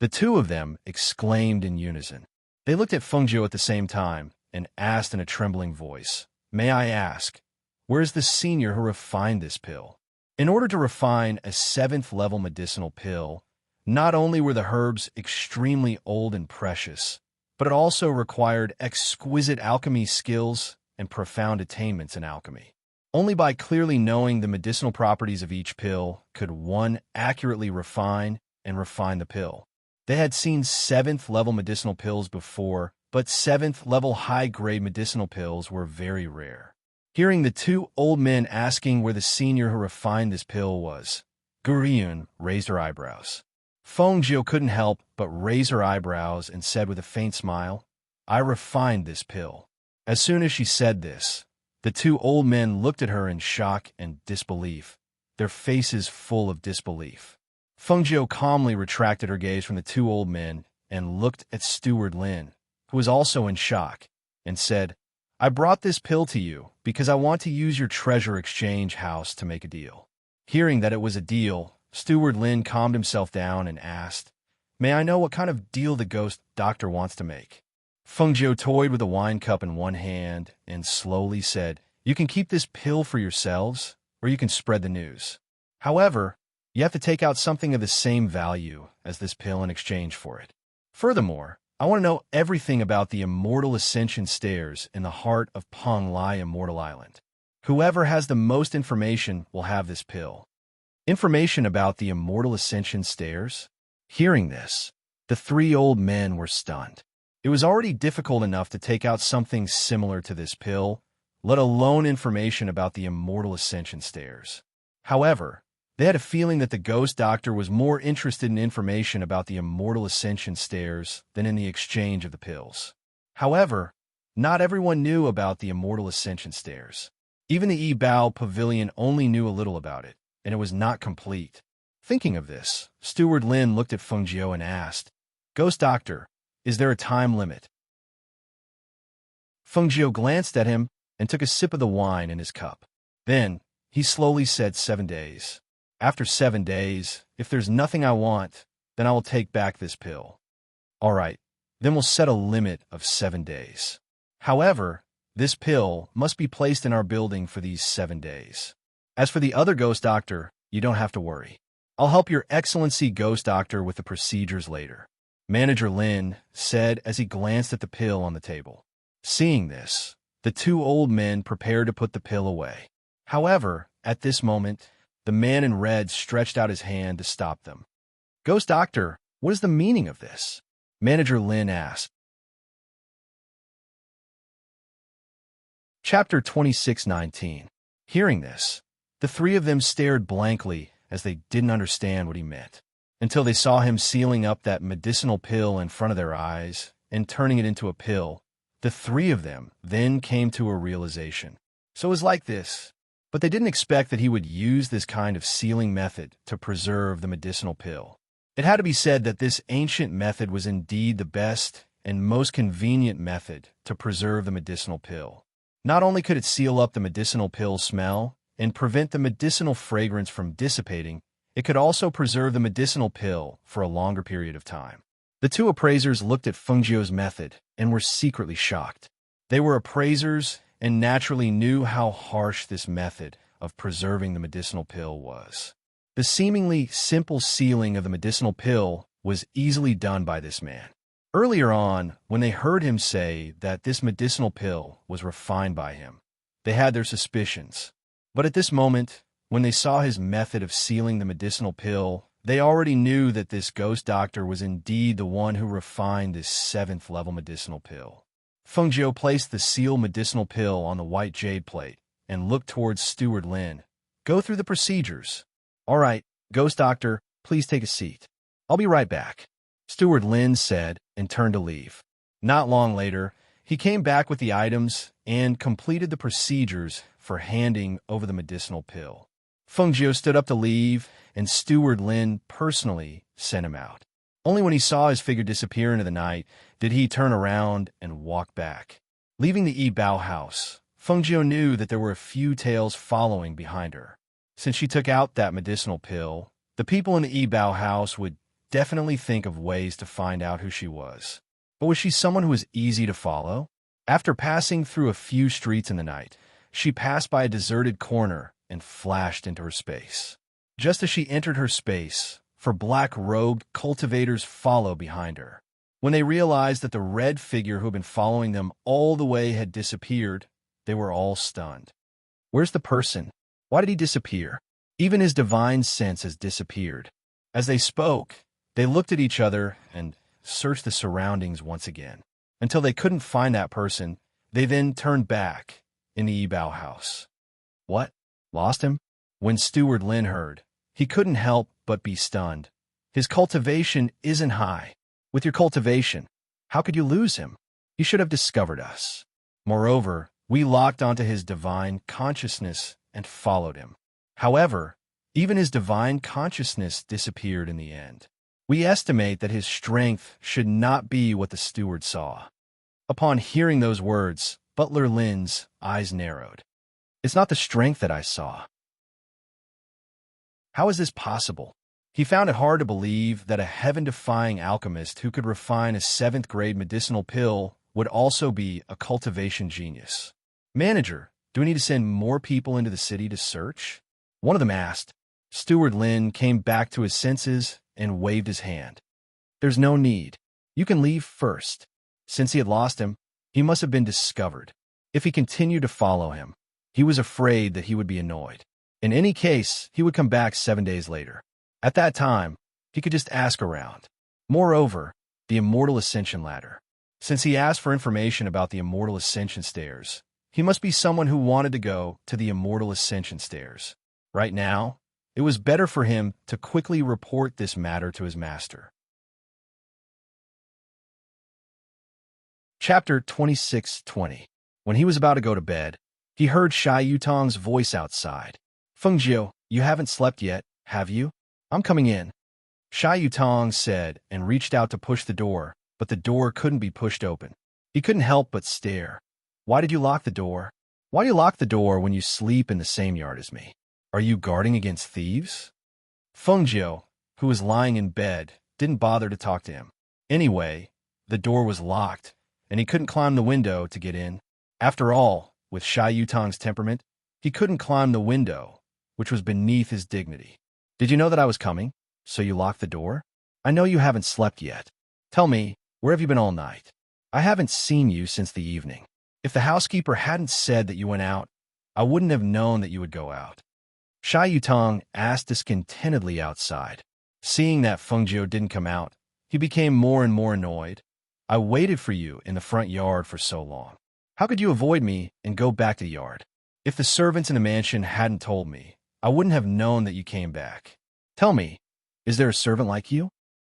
The two of them exclaimed in unison. They looked at Feng Jiu at the same time and asked in a trembling voice, "May I ask, where is the senior who refined this pill?" In order to refine a 7th level medicinal pill, not only were the herbs extremely old and precious, but it also required exquisite alchemy skills and profound attainments in alchemy. Only by clearly knowing the medicinal properties of each pill could one accurately refine the pill. They had seen 7th level medicinal pills before, but 7th level high-grade medicinal pills were very rare. Hearing the two old men asking where the senior who refined this pill was, Guryun raised her eyebrows. Feng Jiu couldn't help but raise her eyebrows and said with a faint smile, "I refined this pill." As soon as she said this, the two old men looked at her in shock and disbelief, their faces full of disbelief. Feng Jiu calmly retracted her gaze from the two old men and looked at Steward Lin, who was also in shock, and said, "I brought this pill to you because I want to use your treasure exchange house to make a deal." Hearing that it was a deal, Steward Lin calmed himself down and asked, "May I know what kind of deal the ghost doctor wants to make?" Feng Jiu toyed with a wine cup in one hand and slowly said, "You can keep this pill for yourselves, or you can spread the news. However, you have to take out something of the same value as this pill in exchange for it. Furthermore, I want to know everything about the Immortal Ascension Stairs in the heart of Peng Lai Immortal Island. Whoever has the most information will have this pill." Information about the Immortal Ascension Stairs? Hearing this, the three old men were stunned. It was already difficult enough to take out something similar to this pill, let alone information about the Immortal Ascension Stairs. However, they had a feeling that the ghost doctor was more interested in information about the Immortal Ascension Stairs than in the exchange of the pills. However, not everyone knew about the Immortal Ascension Stairs. Even the Yi-Bao Pavilion only knew a little about it, and it was not complete. Thinking of this, Steward Lin looked at Feng Jiu and asked, "Ghost Doctor, is there a time limit?" Feng Jiu glanced at him and took a sip of the wine in his cup. Then, he slowly said 7 days. After 7 days, if there's nothing I want, then I will take back this pill. All right, then we'll set a limit of 7 days. However, this pill must be placed in our building for these 7 days. As for the other ghost doctor, you don't have to worry. I'll help your Excellency Ghost Doctor with the procedures later," Manager Lin said as he glanced at the pill on the table. Seeing this, the two old men prepared to put the pill away. However, at this moment, the man in red stretched out his hand to stop them. "Ghost Doctor, what is the meaning of this?" Manager Lin asked. Chapter 26:19. Hearing this, the three of them stared blankly as they didn't understand what he meant. until they saw him sealing up that medicinal pill in front of their eyes and turning it into a pill. The three of them then came to a realization. So it was like this. But they didn't expect that he would use this kind of sealing method to preserve the medicinal pill. It had to be said that this ancient method was indeed the best and most convenient method to preserve the medicinal pill. Not only could it seal up the medicinal pill smell and prevent the medicinal fragrance from dissipating, it could also preserve the medicinal pill for a longer period of time. The two appraisers looked at Fengjiu's method and were secretly shocked. They were appraisers and naturally knew how harsh this method of preserving the medicinal pill was. The seemingly simple sealing of the medicinal pill was easily done by this man. Earlier on, when they heard him say that this medicinal pill was refined by him, they had their suspicions. But at this moment, when they saw his method of sealing the medicinal pill, they already knew that this ghost doctor was indeed the one who refined this 7th-level medicinal pill. Fengjiu placed the sealed medicinal pill on the white jade plate and looked towards Steward Lin. Go through the procedures. All right, ghost doctor, please take a seat. I'll be right back. Steward Lin said and turned to leave. Not long later, he came back with the items and completed the procedures for handing over the medicinal pill. Fengjiu stood up to leave, and Steward Lin personally sent him out. Only when he saw his figure disappear into the night did he turn around and walk back. Leaving the Yi-Bao house, Fengjiu knew that there were a few tales following behind her. Since she took out that medicinal pill, the people in the Yi-Bao house would definitely think of ways to find out who she was. But was she someone who was easy to follow? After passing through a few streets in the night, she passed by a deserted corner and flashed into her space. Just as she entered her space, four black-robed cultivators followed behind her. When they realized that the red figure who had been following them all the way had disappeared, they were all stunned. Where's the person? Why did he disappear? Even his divine sense has disappeared. As they spoke, they looked at each other and searched the surroundings once again. Until they couldn't find that person, they then turned back in the Yi-Bao house. What? Lost him? When Steward Lin heard, he couldn't help but be stunned. His cultivation isn't high. With your cultivation, how could you lose him? You should have discovered us. Moreover, we locked onto his divine consciousness and followed him. However, even his divine consciousness disappeared in the end. We estimate that his strength should not be what the steward saw. Upon hearing those words, Butler Lin's eyes narrowed. It's not the strength that I saw. How is this possible? He found it hard to believe that a heaven-defying alchemist who could refine a 7th-grade medicinal pill would also be a cultivation genius. Manager, do we need to send more people into the city to search? One of them asked. Steward Lin came back to his senses and waved his hand. There's no need. You can leave first. Since he had lost him, he must have been discovered. If he continued to follow him, he was afraid that he would be annoyed. In any case, he would come back 7 days later. At that time, he could just ask around. Moreover, the Immortal Ascension Ladder. Since he asked for information about the Immortal Ascension Stairs, he must be someone who wanted to go to the Immortal Ascension Stairs. Right now, it was better for him to quickly report this matter to his master. Chapter 26:20. When he was about to go to bed, he heard Shai Yutong's voice outside. Fengjiu, you haven't slept yet, have you? I'm coming in. Shai Yutong said and reached out to push the door, but the door couldn't be pushed open. He couldn't help but stare. Why did you lock the door? Why do you lock the door when you sleep in the same yard as me? Are you guarding against thieves? Fengjiu, who was lying in bed, didn't bother to talk to him. Anyway, the door was locked, and he couldn't climb the window to get in. After all, with Shai Yutong's temperament, he couldn't climb the window, which was beneath his dignity. Did you know that I was coming? So you locked the door? I know you haven't slept yet. Tell me, where have you been all night? I haven't seen you since the evening. If the housekeeper hadn't said that you went out, I wouldn't have known that you would go out. Shai Yutong asked discontentedly outside. Seeing that Fengjiu didn't come out, he became more and more annoyed. I waited for you in the front yard for so long. How could you avoid me and go back to the yard? If the servants in the mansion hadn't told me, I wouldn't have known that you came back. Tell me, Is there a servant like you?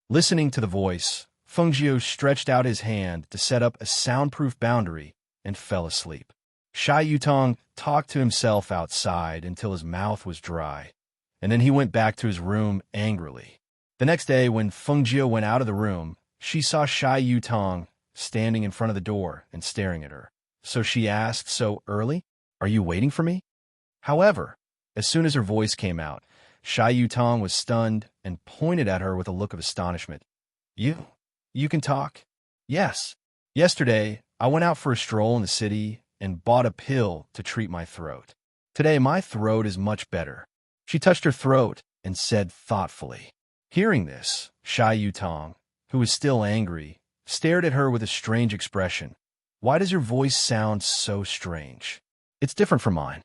Listening to the voice, Fengjiu stretched out his hand to set up a soundproof boundary and fell asleep. Shy Yutong talked to himself outside until his mouth was dry, and then he went back to his room angrily. The next day, when Fengjiu went out of the room, she saw Shy Yutong standing in front of the door and staring at her. So she asked, "So early? Are you waiting for me?" However, as soon as her voice came out, Shy Yutong was stunned and pointed at her with a look of astonishment. You can talk?" "Yes. Yesterday, I went out for a stroll in the city and bought a pill to treat my throat. Today, my throat is much better." She touched her throat and said thoughtfully. Hearing this, Shy Yutong, who was still angry, stared at her with a strange expression. "Why does your voice sound so strange?" "It's different from mine."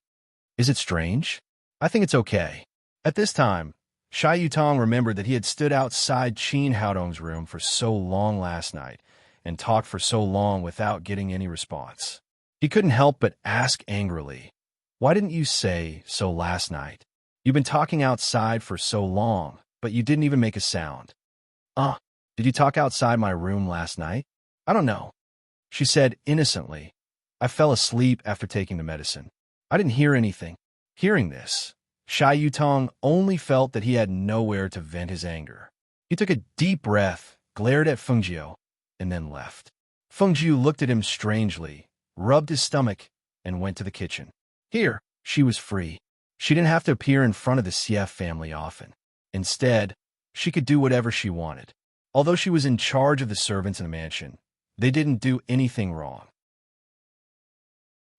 "Is it strange?" "I think it's okay." At this time, Shy Yutong remembered that he had stood outside Qin Haodong's room for so long last night and talked for so long without getting any response. He couldn't help but ask angrily, "Why didn't you say so last night? You've been talking outside for so long, but you didn't even make a sound." Did you talk outside my room last night?" "I don't know," she said innocently. "I fell asleep after taking the medicine. I didn't hear anything." Hearing this, Shy Yutong only felt that he had nowhere to vent his anger. He took a deep breath, glared at Fengjiu, and then left. Fengjiu looked at him strangely, rubbed his stomach, and went to the kitchen. Here, she was free. She didn't have to appear in front of the Sief family often. Instead, she could do whatever she wanted. Although she was in charge of the servants in the mansion, they didn't do anything wrong.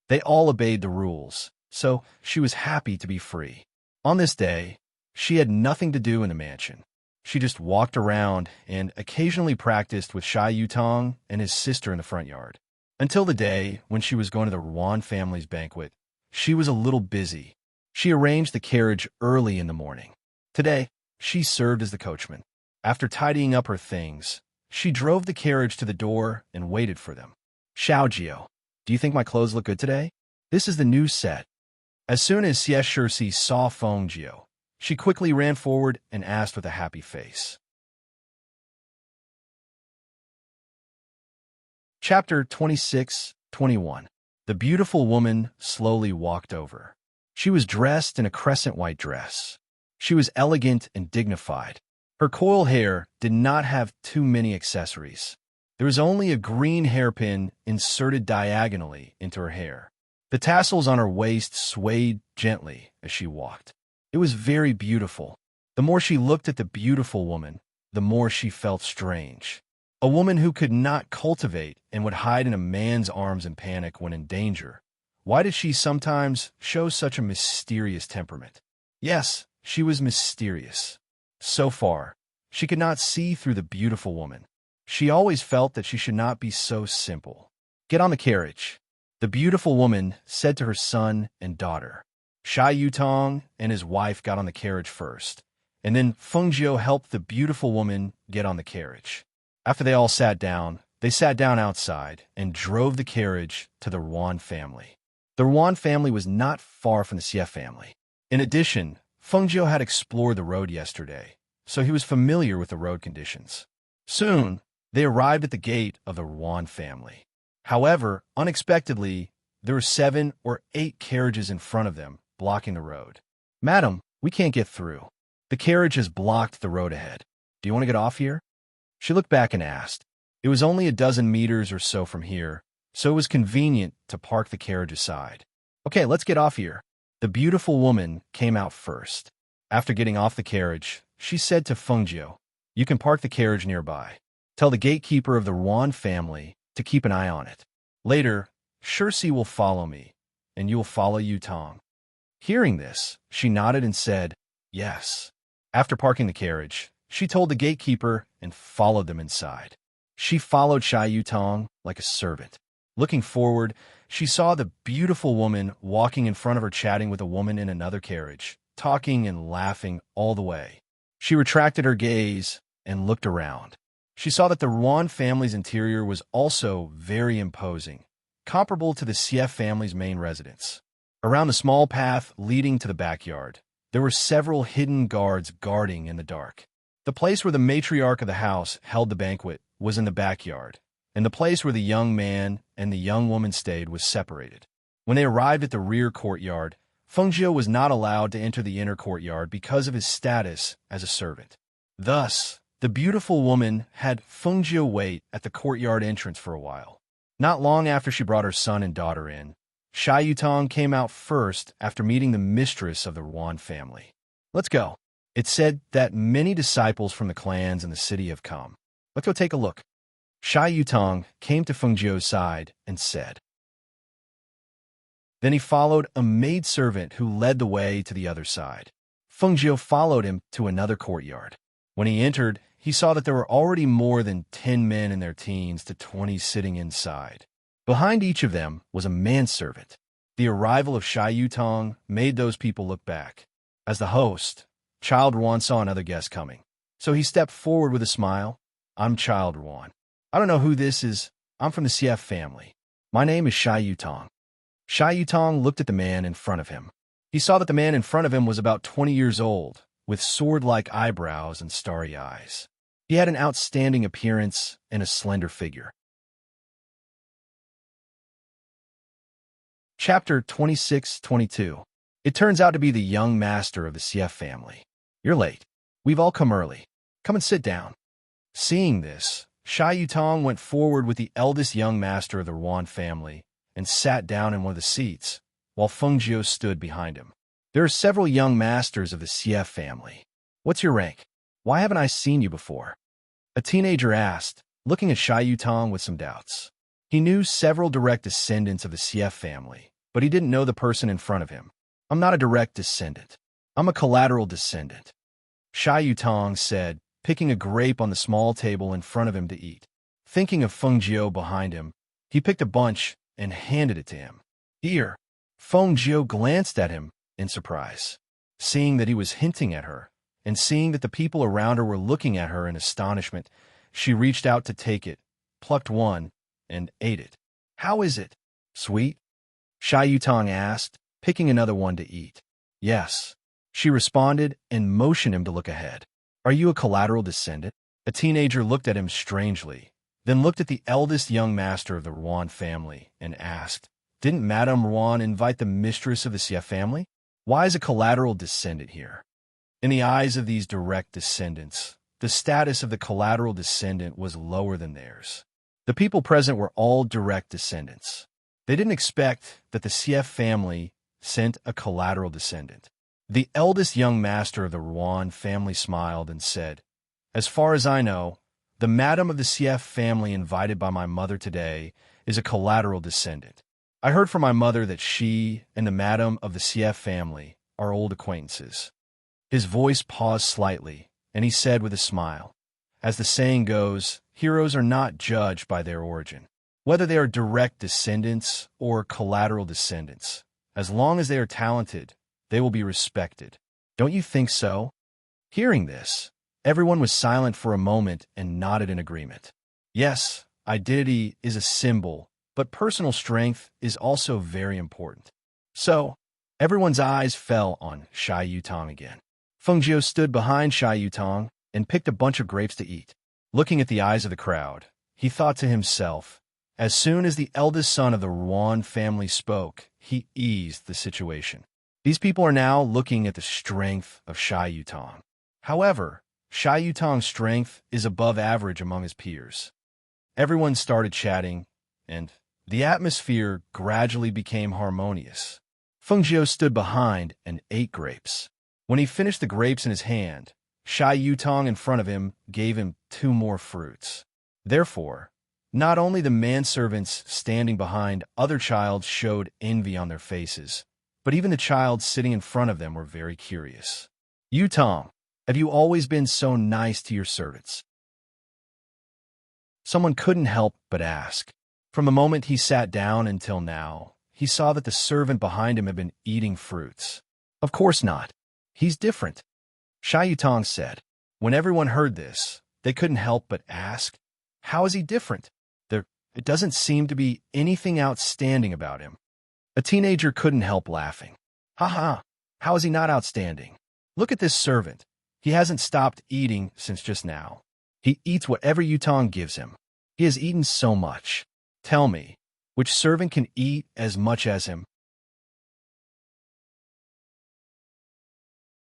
They all obeyed the rules, so she was happy to be free. On this day, she had nothing to do in the mansion. She just walked around and occasionally practiced with Shy Yutong and his sister in the front yard. Until the day when she was going to the Ruan family's banquet, she was a little busy. She arranged the carriage early in the morning. Today, she served as the coachman. After tidying up her things, she drove the carriage to the door and waited for them. "Xiaojio, do you think my clothes look good today? This is the new set." As soon as Xie Shixi saw Fengjiu, she quickly ran forward and asked with a happy face. Chapter 26-21. The beautiful woman slowly walked over. She was dressed in a crescent white dress. She was elegant and dignified. Her coil hair did not have too many accessories. There was only a green hairpin inserted diagonally into her hair. The tassels on her waist swayed gently as she walked. It was very beautiful. The more she looked at the beautiful woman, the more she felt strange. A woman who could not cultivate and would hide in a man's arms in panic when in danger. Why did she sometimes show such a mysterious temperament? Yes, she was mysterious. So far, she could not see through the beautiful woman. She always felt that she should not be so simple. "Get on the carriage," the beautiful woman said to her son and daughter. Shy Yutong and his wife got on the carriage first, and then Fengjiu helped the beautiful woman get on the carriage. After they all sat down, they sat down outside and drove the carriage to the Ruan family. The Ruan family was not far from the Xie family. In addition, Fengjiu had explored the road yesterday, so he was familiar with the road conditions. Soon, they arrived at the gate of the Ruan family. However, unexpectedly, there were 7 or 8 carriages in front of them, blocking the road. "Madam, we can't get through. The carriage has blocked the road ahead. Do you want to get off here?" She looked back and asked. It was only a dozen meters or so from here, so it was convenient to park the carriage aside. "Okay, let's get off here." The beautiful woman came out first. After getting off the carriage, she said to Fengjiu, "You can park the carriage nearby. Tell the gatekeeper of the Ruan family to keep an eye on it. Later, Shixi will follow me, and you will follow Yutong." Hearing this, she nodded and said, "Yes." After parking the carriage, she told the gatekeeper and followed them inside. She followed Shy Yutong like a servant. Looking forward, she saw the beautiful woman walking in front of her chatting with a woman in another carriage, talking and laughing all the way. She retracted her gaze and looked around. She saw that the Ruan family's interior was also very imposing, comparable to the Xie family's main residence. Around the small path leading to the backyard, there were several hidden guards guarding in the dark. The place where the matriarch of the house held the banquet was in the backyard, and the place where the young man and the young woman stayed was separated. When they arrived at the rear courtyard, Fengjiu was not allowed to enter the inner courtyard because of his status as a servant. Thus, the beautiful woman had Fengjiu wait at the courtyard entrance for a while. Not long after she brought her son and daughter in, Xia Yutong came out first after meeting the mistress of the Yuan family. Let's go. It said that many disciples from the clans in the city have come. Let's go take a look. Xia Yutong came to Fengjiu's side and said. Then he followed a maidservant who led the way to the other side. Fengjiu followed him to another courtyard. When he entered, he saw that there were already more than 10 men in their teens to 20 sitting inside. Behind each of them was a manservant. The arrival of Xia Yutong made those people look back. As the host, Child Ruan saw another guest coming. So he stepped forward with a smile. I'm Child Ruan. I don't know who this is. I'm from the CF family. My name is Xia Yutong. Xia Yutong looked at the man in front of him. He saw that the man in front of him was about 20 years old, with sword-like eyebrows and starry eyes. He had an outstanding appearance and a slender figure. Chapter 26-22. It turns out to be the young master of the CF family. You're late. We've all come early. Come and sit down. Seeing this, Xia Yutong went forward with the eldest young master of the Yuan family and sat down in one of the seats, while Fengjiu stood behind him. There are several young masters of the CF family. What's your rank? Why haven't I seen you before? A teenager asked, looking at Xia Yutong with some doubts. He knew several direct descendants of the CF family, but he didn't know the person in front of him. I'm not a direct descendant. I'm a collateral descendant. Xia Yutong said, picking a grape on the small table in front of him to eat. Thinking of Fengjiu behind him, he picked a bunch and handed it to him. Here, Fengjiu glanced at him in surprise. Seeing that he was hinting at her, and seeing that the people around her were looking at her in astonishment, she reached out to take it, plucked one, and ate it. How is it? Sweet? Xia Yutong asked, picking another one to eat. Yes, she responded and motioned him to look ahead. Are you a collateral descendant? A teenager looked at him strangely, then looked at the eldest young master of the Yuan family and asked, Didn't Madame Yuan invite the mistress of the CF family? Why is a collateral descendant here? In the eyes of these direct descendants, the status of the collateral descendant was lower than theirs. The people present were all direct descendants. They didn't expect that the CF family sent a collateral descendant. The eldest young master of the Yuan family smiled and said, As far as I know, the madam of the CF family invited by my mother today is a collateral descendant. I heard from my mother that she and the madam of the CF family are old acquaintances. His voice paused slightly, and he said with a smile, As the saying goes, heroes are not judged by their origin, whether they are direct descendants or collateral descendants. As long as they are talented, they will be respected. Don't you think so? Hearing this, everyone was silent for a moment and nodded in agreement. Yes, identity is a symbol, but personal strength is also very important. So, everyone's eyes fell on Xia Yutong again. Fengjiu stood behind Xia Yutong and picked a bunch of grapes to eat. Looking at the eyes of the crowd, he thought to himself, as soon as the eldest son of the Yuan family spoke, he eased the situation. These people are now looking at the strength of Xia Yutong. However, Xia Yutong's strength is above average among his peers. Everyone started chatting, and the atmosphere gradually became harmonious. Fengjiu stood behind and ate grapes. When he finished the grapes in his hand, Xia Yutong in front of him gave him 2 more fruits. Therefore, not only the manservants standing behind other childs showed envy on their faces, but even the child sitting in front of them were very curious. Yutong, have you always been so nice to your servants? Someone couldn't help but ask. From the moment he sat down until now, he saw that the servant behind him had been eating fruits. Of course not. He's different. Xia Yutong said. When everyone heard this, they couldn't help but ask, how is he different? It doesn't seem to be anything outstanding about him. A teenager couldn't help laughing. Ha ha, how is he not outstanding? Look at this servant. He hasn't stopped eating since just now. He eats whatever Yutong gives him. He has eaten so much. Tell me, which servant can eat as much as him?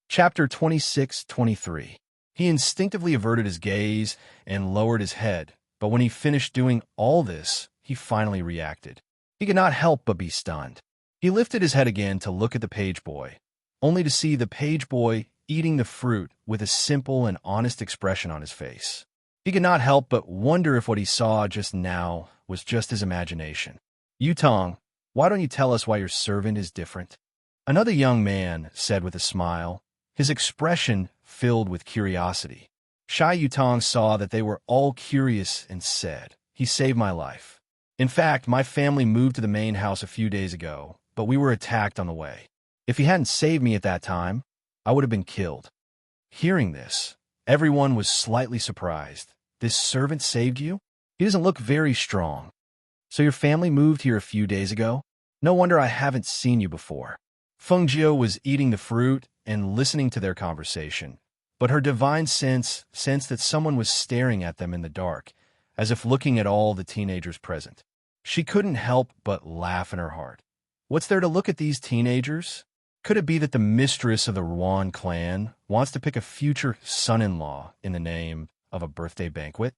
Chapter 26-23. He instinctively averted his gaze and lowered his head, but when he finished doing all this, he finally reacted. He could not help but be stunned. He lifted his head again to look at the page boy, only to see the page boy eating the fruit with a simple and honest expression on his face. He could not help but wonder if what he saw just now was just his imagination. Yutong, why don't you tell us why your servant is different? Another young man said with a smile, his expression filled with curiosity. Shy Yutong saw that they were all curious and said, he saved my life. In fact, my family moved to the main house a few days ago, but we were attacked on the way. If he hadn't saved me at that time, I would have been killed. Hearing this, everyone was slightly surprised. This servant saved you? He doesn't look very strong. So your family moved here a few days ago? No wonder I haven't seen you before. Feng Jiu was eating the fruit and listening to their conversation, but her divine sense sensed that someone was staring at them in the dark, as if looking at all the teenagers present. She couldn't help but laugh in her heart. What's there to look at these teenagers? Could it be that the mistress of the Ruan clan wants to pick a future son-in-law in the name of a birthday banquet?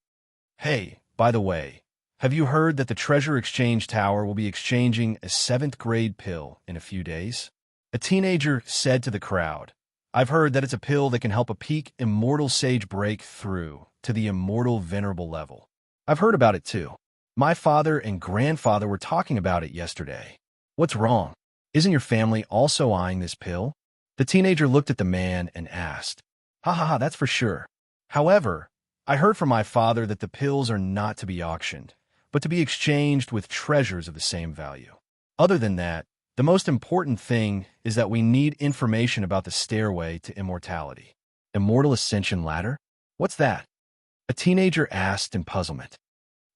Hey, by the way, have you heard that the Treasure Exchange Tower will be exchanging a 7th grade pill in a few days? A teenager said to the crowd, I've heard that it's a pill that can help a peak immortal sage break through to the immortal venerable level. I've heard about it too. My father and grandfather were talking about it yesterday. What's wrong? Isn't your family also eyeing this pill? The teenager looked at the man and asked, Ha ha ha, that's for sure. However, I heard from my father that the pills are not to be auctioned, but to be exchanged with treasures of the same value. Other than that, the most important thing is that we need information about the stairway to immortality. Immortal Ascension Ladder? What's that? A teenager asked in puzzlement.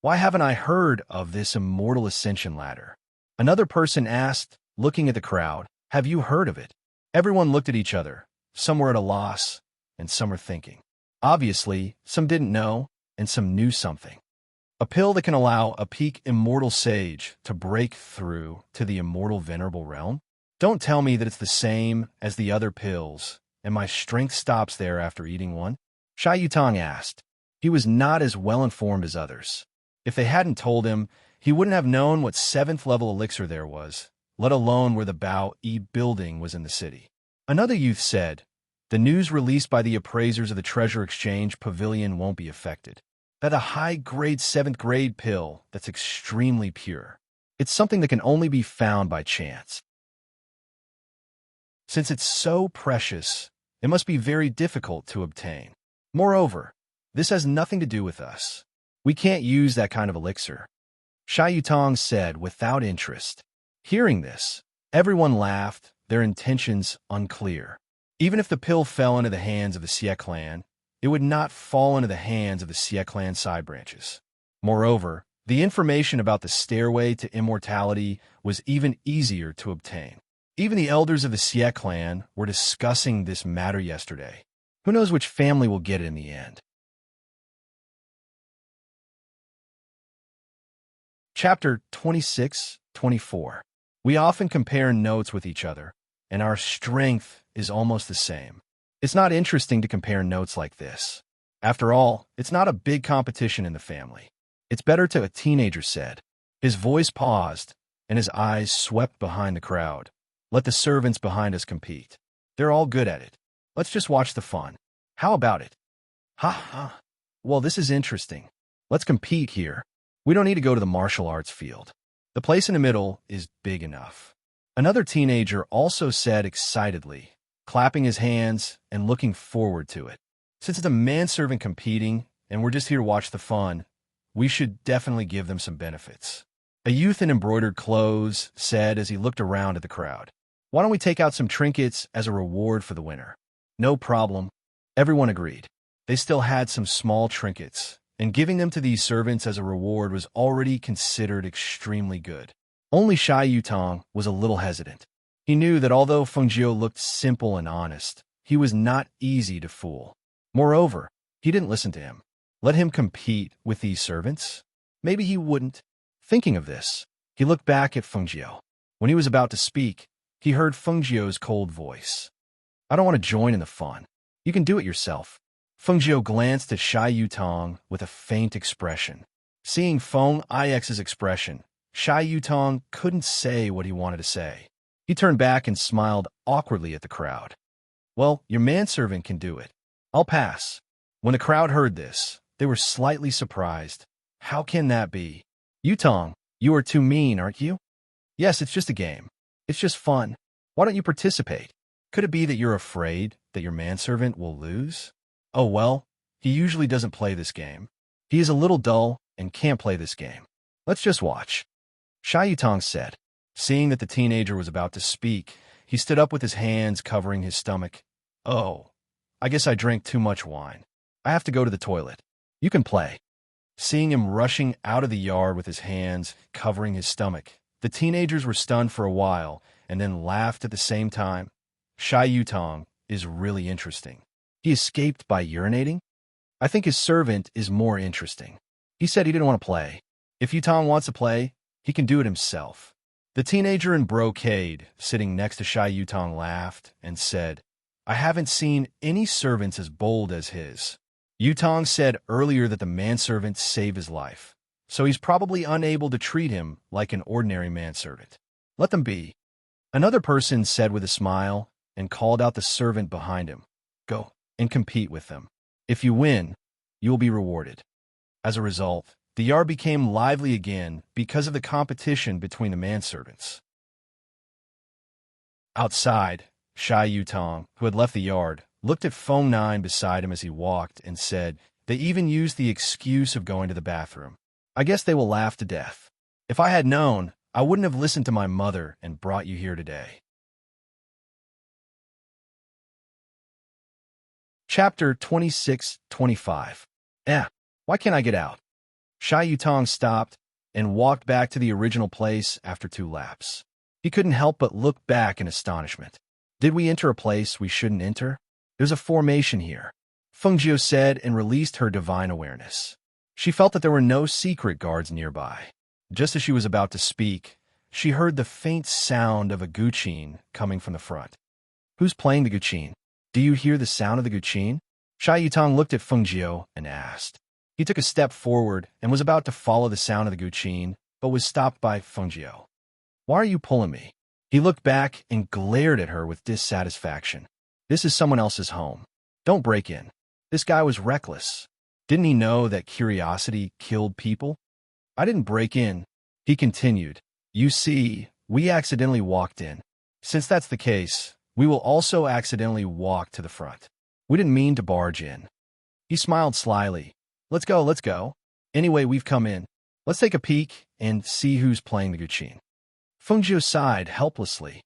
Why haven't I heard of this Immortal Ascension Ladder? Another person asked, looking at the crowd, have you heard of it? Everyone looked at each other. Some were at a loss, and some were thinking. Obviously, some didn't know, and some knew something. A pill that can allow a peak immortal sage to break through to the immortal venerable realm? Don't tell me that it's the same as the other pills, and my strength stops there after eating one? Shy Yutong asked. He was not as well informed as others. If they hadn't told him, he wouldn't have known what 7th level elixir there was, let alone where the Bao E building was in the city. Another youth said, the news released by the appraisers of the Treasure Exchange Pavilion won't be affected. That a high-grade 7th grade pill that's extremely pure. It's something that can only be found by chance. Since it's so precious, it must be very difficult to obtain. Moreover, this has nothing to do with us. We can't use that kind of elixir. Shy Yutong said without interest. Hearing this, everyone laughed, their intentions unclear. Even if the pill fell into the hands of the Xie clan, it would not fall into the hands of the Xie clan side branches. Moreover, the information about the stairway to immortality was even easier to obtain. Even the elders of the Xie clan were discussing this matter yesterday. Who knows which family will get it in the end? Chapter 26-24. We often compare notes with each other, and our strength is almost the same. It's not interesting to compare notes like this. After all, it's not a big competition in the family. It's better to, a teenager said. His voice paused, and his eyes swept behind the crowd. Let the servants behind us compete. They're all good at it. Let's just watch the fun. How about it? Ha ha. Well, this is interesting. Let's compete here. We don't need to go to the martial arts field. The place in the middle is big enough. Another teenager also said excitedly, clapping his hands and looking forward to it. Since it's a manservant competing and we're just here to watch the fun, we should definitely give them some benefits. A youth in embroidered clothes said as he looked around at the crowd. Why don't we take out some trinkets as a reward for the winner? No problem. Everyone agreed. They still had some small trinkets, and giving them to these servants as a reward was already considered extremely good. Only Shy Yutong was a little hesitant. He knew that although Feng Jiu looked simple and honest, he was not easy to fool. Moreover, he didn't listen to him. Let him compete with these servants? Maybe he wouldn't. Thinking of this, he looked back at Fengjiu. When he was about to speak, he heard Fengjiu's cold voice. I don't want to join in the fun. You can do it yourself. Fengjiu glanced at Shy Yutong with a faint expression. Seeing Feng Ix's expression, Shy Yutong couldn't say what he wanted to say. He turned back and smiled awkwardly at the crowd. Well, your manservant can do it. I'll pass. When the crowd heard this, they were slightly surprised. How can that be? Yutong, you are too mean, aren't you? Yes, it's just a game. It's just fun. Why don't you participate? Could it be that you're afraid that your manservant will lose? Oh well, he usually doesn't play this game. He is a little dull and can't play this game. Let's just watch. Shy Yutong said. Seeing that the teenager was about to speak, he stood up with his hands covering his stomach. Oh, I guess I drank too much wine. I have to go to the toilet. You can play. Seeing him rushing out of the yard with his hands covering his stomach, the teenagers were stunned for a while and then laughed at the same time. Shy Yutong is really interesting. He escaped by urinating? I think his servant is more interesting. He said he didn't want to play. If Yutong wants to play, he can do it himself. The teenager in brocade, sitting next to Shy Yutong, laughed and said, I haven't seen any servants as bold as his. Yutong said earlier that the manservant saved his life, so he's probably unable to treat him like an ordinary manservant. Let them be. Another person said with a smile and called out the servant behind him. Go and compete with them. If you win, you will be rewarded. As a result, the yard became lively again because of the competition between the manservants. Outside, Shy Yutong, who had left the yard, looked at Feng Nine beside him as he walked and said, they even used the excuse of going to the bathroom. I guess they will laugh to death. If I had known, I wouldn't have listened to my mother and brought you here today. Chapter 26-25. Why can't I get out? Shy Yutong stopped and walked back to the original place after 2 laps. He couldn't help but look back in astonishment. Did we enter a place we shouldn't enter? There's a formation here, Fengjiu said and released her divine awareness. She felt that there were no secret guards nearby. Just as she was about to speak, she heard the faint sound of a guqin coming from the front. Who's playing the guqin? Do you hear the sound of the guqin? Shy Yutong looked at Fengjiu and asked. He took a step forward and was about to follow the sound of the guqin, but was stopped by Fengjiu. Why are you pulling me? He looked back and glared at her with dissatisfaction. This is someone else's home. Don't break in. This guy was reckless. Didn't he know that curiosity killed people? I didn't break in, he continued. You see, we accidentally walked in. Since that's the case, we will also accidentally walk to the front. We didn't mean to barge in. He smiled slyly. Let's go, let's go. Anyway, we've come in. Let's take a peek and see who's playing the guqin. Fengjiu sighed helplessly.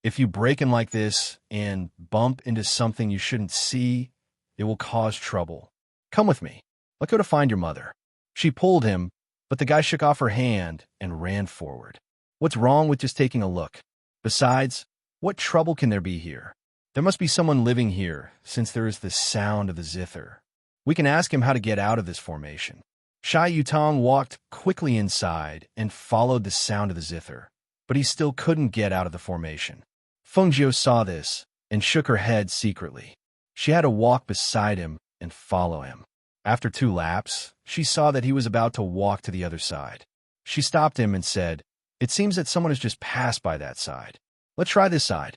If you break in like this and bump into something you shouldn't see, it will cause trouble. Come with me. Let's go to find your mother. She pulled him, but the guy shook off her hand and ran forward. What's wrong with just taking a look? Besides, what trouble can there be here? There must be someone living here, since there is the sound of the zither. We can ask him how to get out of this formation. Shy Yutong walked quickly inside and followed the sound of the zither, but he still couldn't get out of the formation. Fengjiu saw this and shook her head secretly. She had to walk beside him and follow him. After 2 laps, she saw that he was about to walk to the other side. She stopped him and said, It seems that someone has just passed by that side. Let's try this side.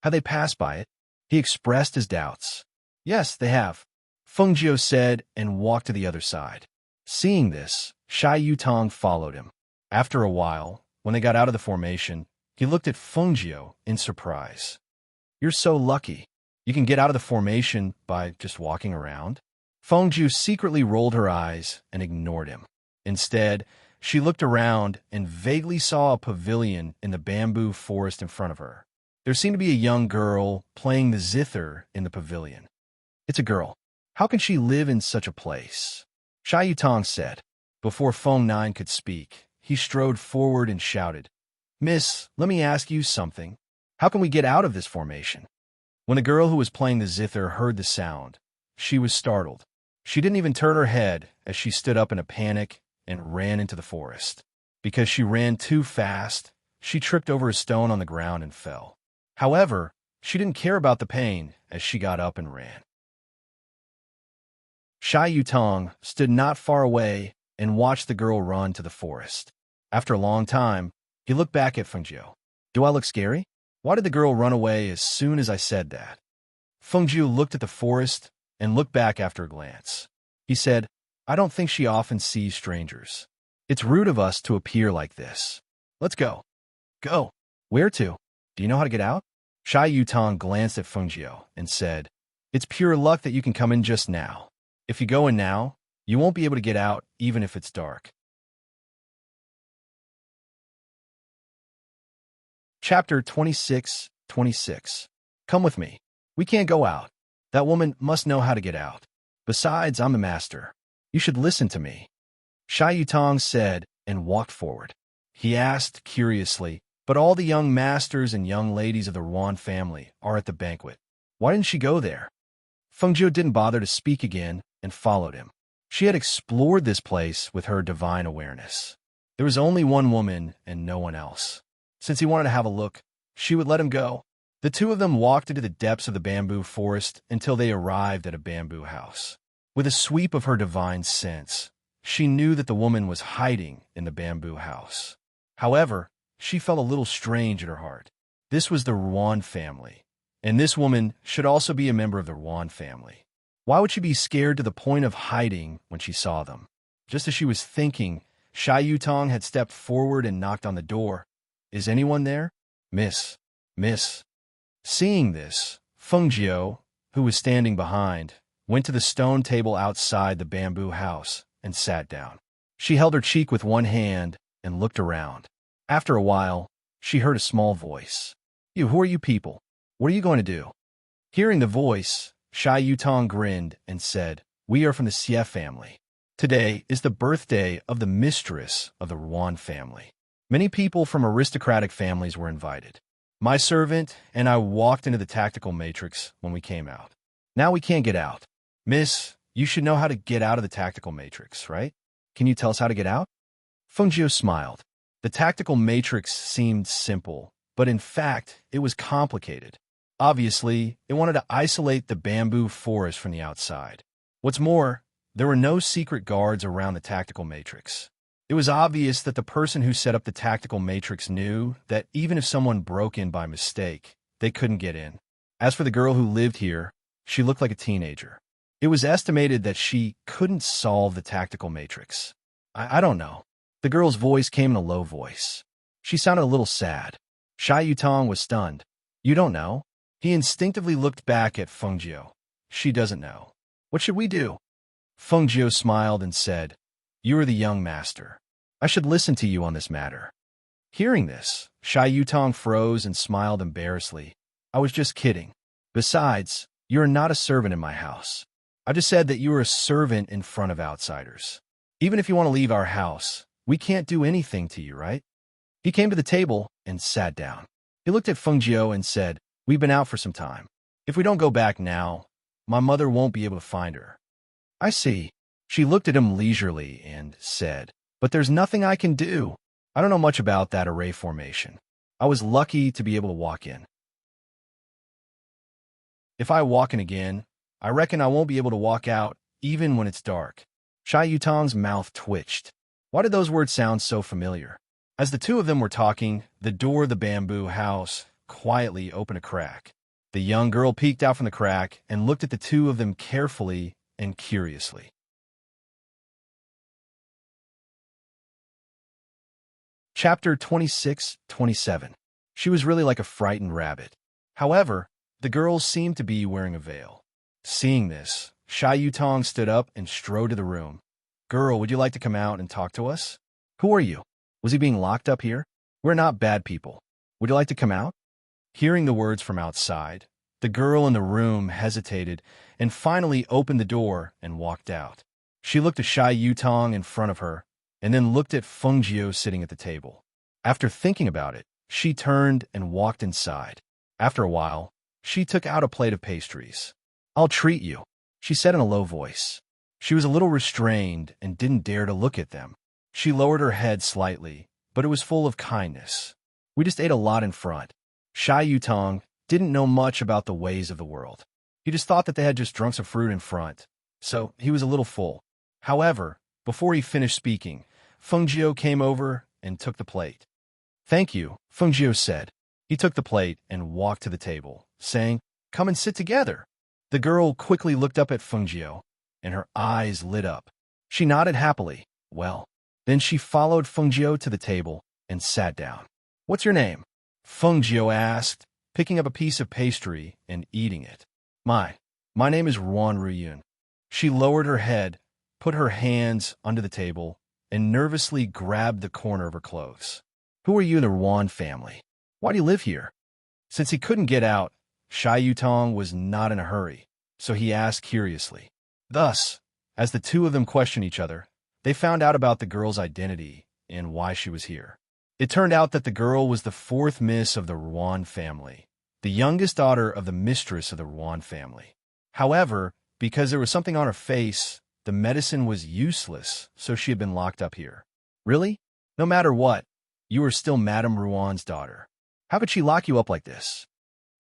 Have they passed by it? He expressed his doubts. Yes, they have, Fengjiu said and walked to the other side. Seeing this, Shy Yutong followed him. After a while, when they got out of the formation, he looked at Fengjiu in surprise. You're so lucky. You can get out of the formation by just walking around? Fengjiu secretly rolled her eyes and ignored him. Instead, she looked around and vaguely saw a pavilion in the bamboo forest in front of her. There seemed to be a young girl playing the zither in the pavilion. It's a girl. How can she live in such a place? Shy Yutong said. Before Feng Nine could speak, he strode forward and shouted, Miss, let me ask you something. How can we get out of this formation? When the girl who was playing the zither heard the sound, she was startled. She didn't even turn her head as she stood up in a panic and ran into the forest. Because she ran too fast, she tripped over a stone on the ground and fell. However, she didn't care about the pain as she got up and ran. Shy Yutong stood not far away and watched the girl run to the forest. After a long time, he looked back at Fengjiu. Do I look scary? Why did the girl run away as soon as I said that? Fengjiu looked at the forest and looked back after a glance. He said, I don't think she often sees strangers. It's rude of us to appear like this. Let's go. Go. Where to? Do you know how to get out? Shy Yutong glanced at Fengjiu and said, It's pure luck that you can come in just now. If you go in now, you won't be able to get out even if it's dark. Chapter 26:26. Come with me. We can't go out. That woman must know how to get out. Besides, I'm the master. You should listen to me. Shy Yutong said and walked forward. He asked curiously, but all the young masters and young ladies of the Ruan family are at the banquet. Why didn't she go there? Fengjiu didn't bother to speak again and followed him. She had explored this place with her divine awareness. There was only one woman and no one else. Since he wanted to have a look, she would let him go. The two of them walked into the depths of the bamboo forest until they arrived at a bamboo house. With a sweep of her divine sense, she knew that the woman was hiding in the bamboo house. However, she felt a little strange in her heart. This was the Ruan family, and this woman should also be a member of the Ruan family. Why would she be scared to the point of hiding when she saw them? Just as she was thinking, Shy Yutong had stepped forward and knocked on the door. Is anyone there? Miss. Seeing this, Fengjiu, who was standing behind, went to the stone table outside the bamboo house and sat down. She held her cheek with one hand and looked around. After a while, she heard a small voice. Who are you people? What are you going to do? Hearing the voice, Shy Yutong grinned and said, We are from the Xie family. Today is the birthday of the mistress of the Ruan family. Many people from aristocratic families were invited. My servant and I walked into the tactical matrix when we came out. Now we can't get out. Miss, you should know how to get out of the tactical matrix, right? Can you tell us how to get out? Fengjiu smiled. The tactical matrix seemed simple, but in fact, it was complicated. Obviously, it wanted to isolate the bamboo forest from the outside. What's more, there were no secret guards around the tactical matrix. It was obvious that the person who set up the tactical matrix knew that even if someone broke in by mistake, they couldn't get in. As for the girl who lived here, she looked like a teenager. It was estimated that she couldn't solve the tactical matrix. I don't know. The girl's voice came in a low voice. She sounded a little sad. Shy Yutong was stunned. You don't know? He instinctively looked back at Fengjiu. She doesn't know. What should we do? Fengjiu smiled and said, You are the young master. I should listen to you on this matter. Hearing this, Shy Yutong froze and smiled embarrassedly. I was just kidding. Besides, you are not a servant in my house. I just said that you are a servant in front of outsiders. Even if you want to leave our house, we can't do anything to you, right? He came to the table and sat down. He looked at Fengjiu and said, We've been out for some time. If we don't go back now, my mother won't be able to find her. I see. She looked at him leisurely and said, But there's nothing I can do. I don't know much about that array formation. I was lucky to be able to walk in. If I walk in again, I reckon I won't be able to walk out, even when it's dark. Shy Yutong's mouth twitched. Why did those words sound so familiar? As the two of them were talking, the door of the bamboo house quietly opened a crack. The young girl peeked out from the crack and looked at the two of them carefully and curiously. Chapter 26:27. She was really like a frightened rabbit. However, the girls seemed to be wearing a veil. Seeing this, Shy Yutong stood up and strode to the room. Girl, would you like to come out and talk to us? Who are you? Was he being locked up here? We're not bad people. Would you like to come out? Hearing the words from outside, the girl in the room hesitated and finally opened the door and walked out. She looked at Shy Yutong in front of her and then looked at Fengjiu sitting at the table. After thinking about it, she turned and walked inside. After a while, She took out a plate of pastries. "I'll treat you," she said in a low voice. She was a little restrained and didn't dare to look at them. She lowered her head slightly, but it was full of kindness. "We just ate a lot in front." Shai Yutong didn't know much about the ways of the world. He just thought that they had just drunk some fruit in front, so he was a little full. However, before he finished speaking, Feng Jiu came over and took the plate. "Thank you," Feng Jiu said. He took the plate and walked to the table, saying, "Come and sit together." The girl quickly looked up at Feng Jiu, and her eyes lit up. She nodded happily. "Well." Then she followed Feng Jiu to the table and sat down. "What's your name?" Feng Jiu asked, picking up a piece of pastry and eating it. My name is Ruan Ruyun." She lowered her head, put her hands under the table, and nervously grabbed the corner of her clothes. "Who are you in the Ruan family? Why do you live here?" Since he couldn't get out, Shai Yutong was not in a hurry, so he asked curiously. Thus, as the two of them questioned each other, they found out about the girl's identity and why she was here. It turned out that the girl was the fourth miss of the Ruan family, the youngest daughter of the mistress of the Ruan family. However, because there was something on her face, the medicine was useless, so she had been locked up here. "Really? No matter what, you are still Madame Ruan's daughter. How could she lock you up like this?"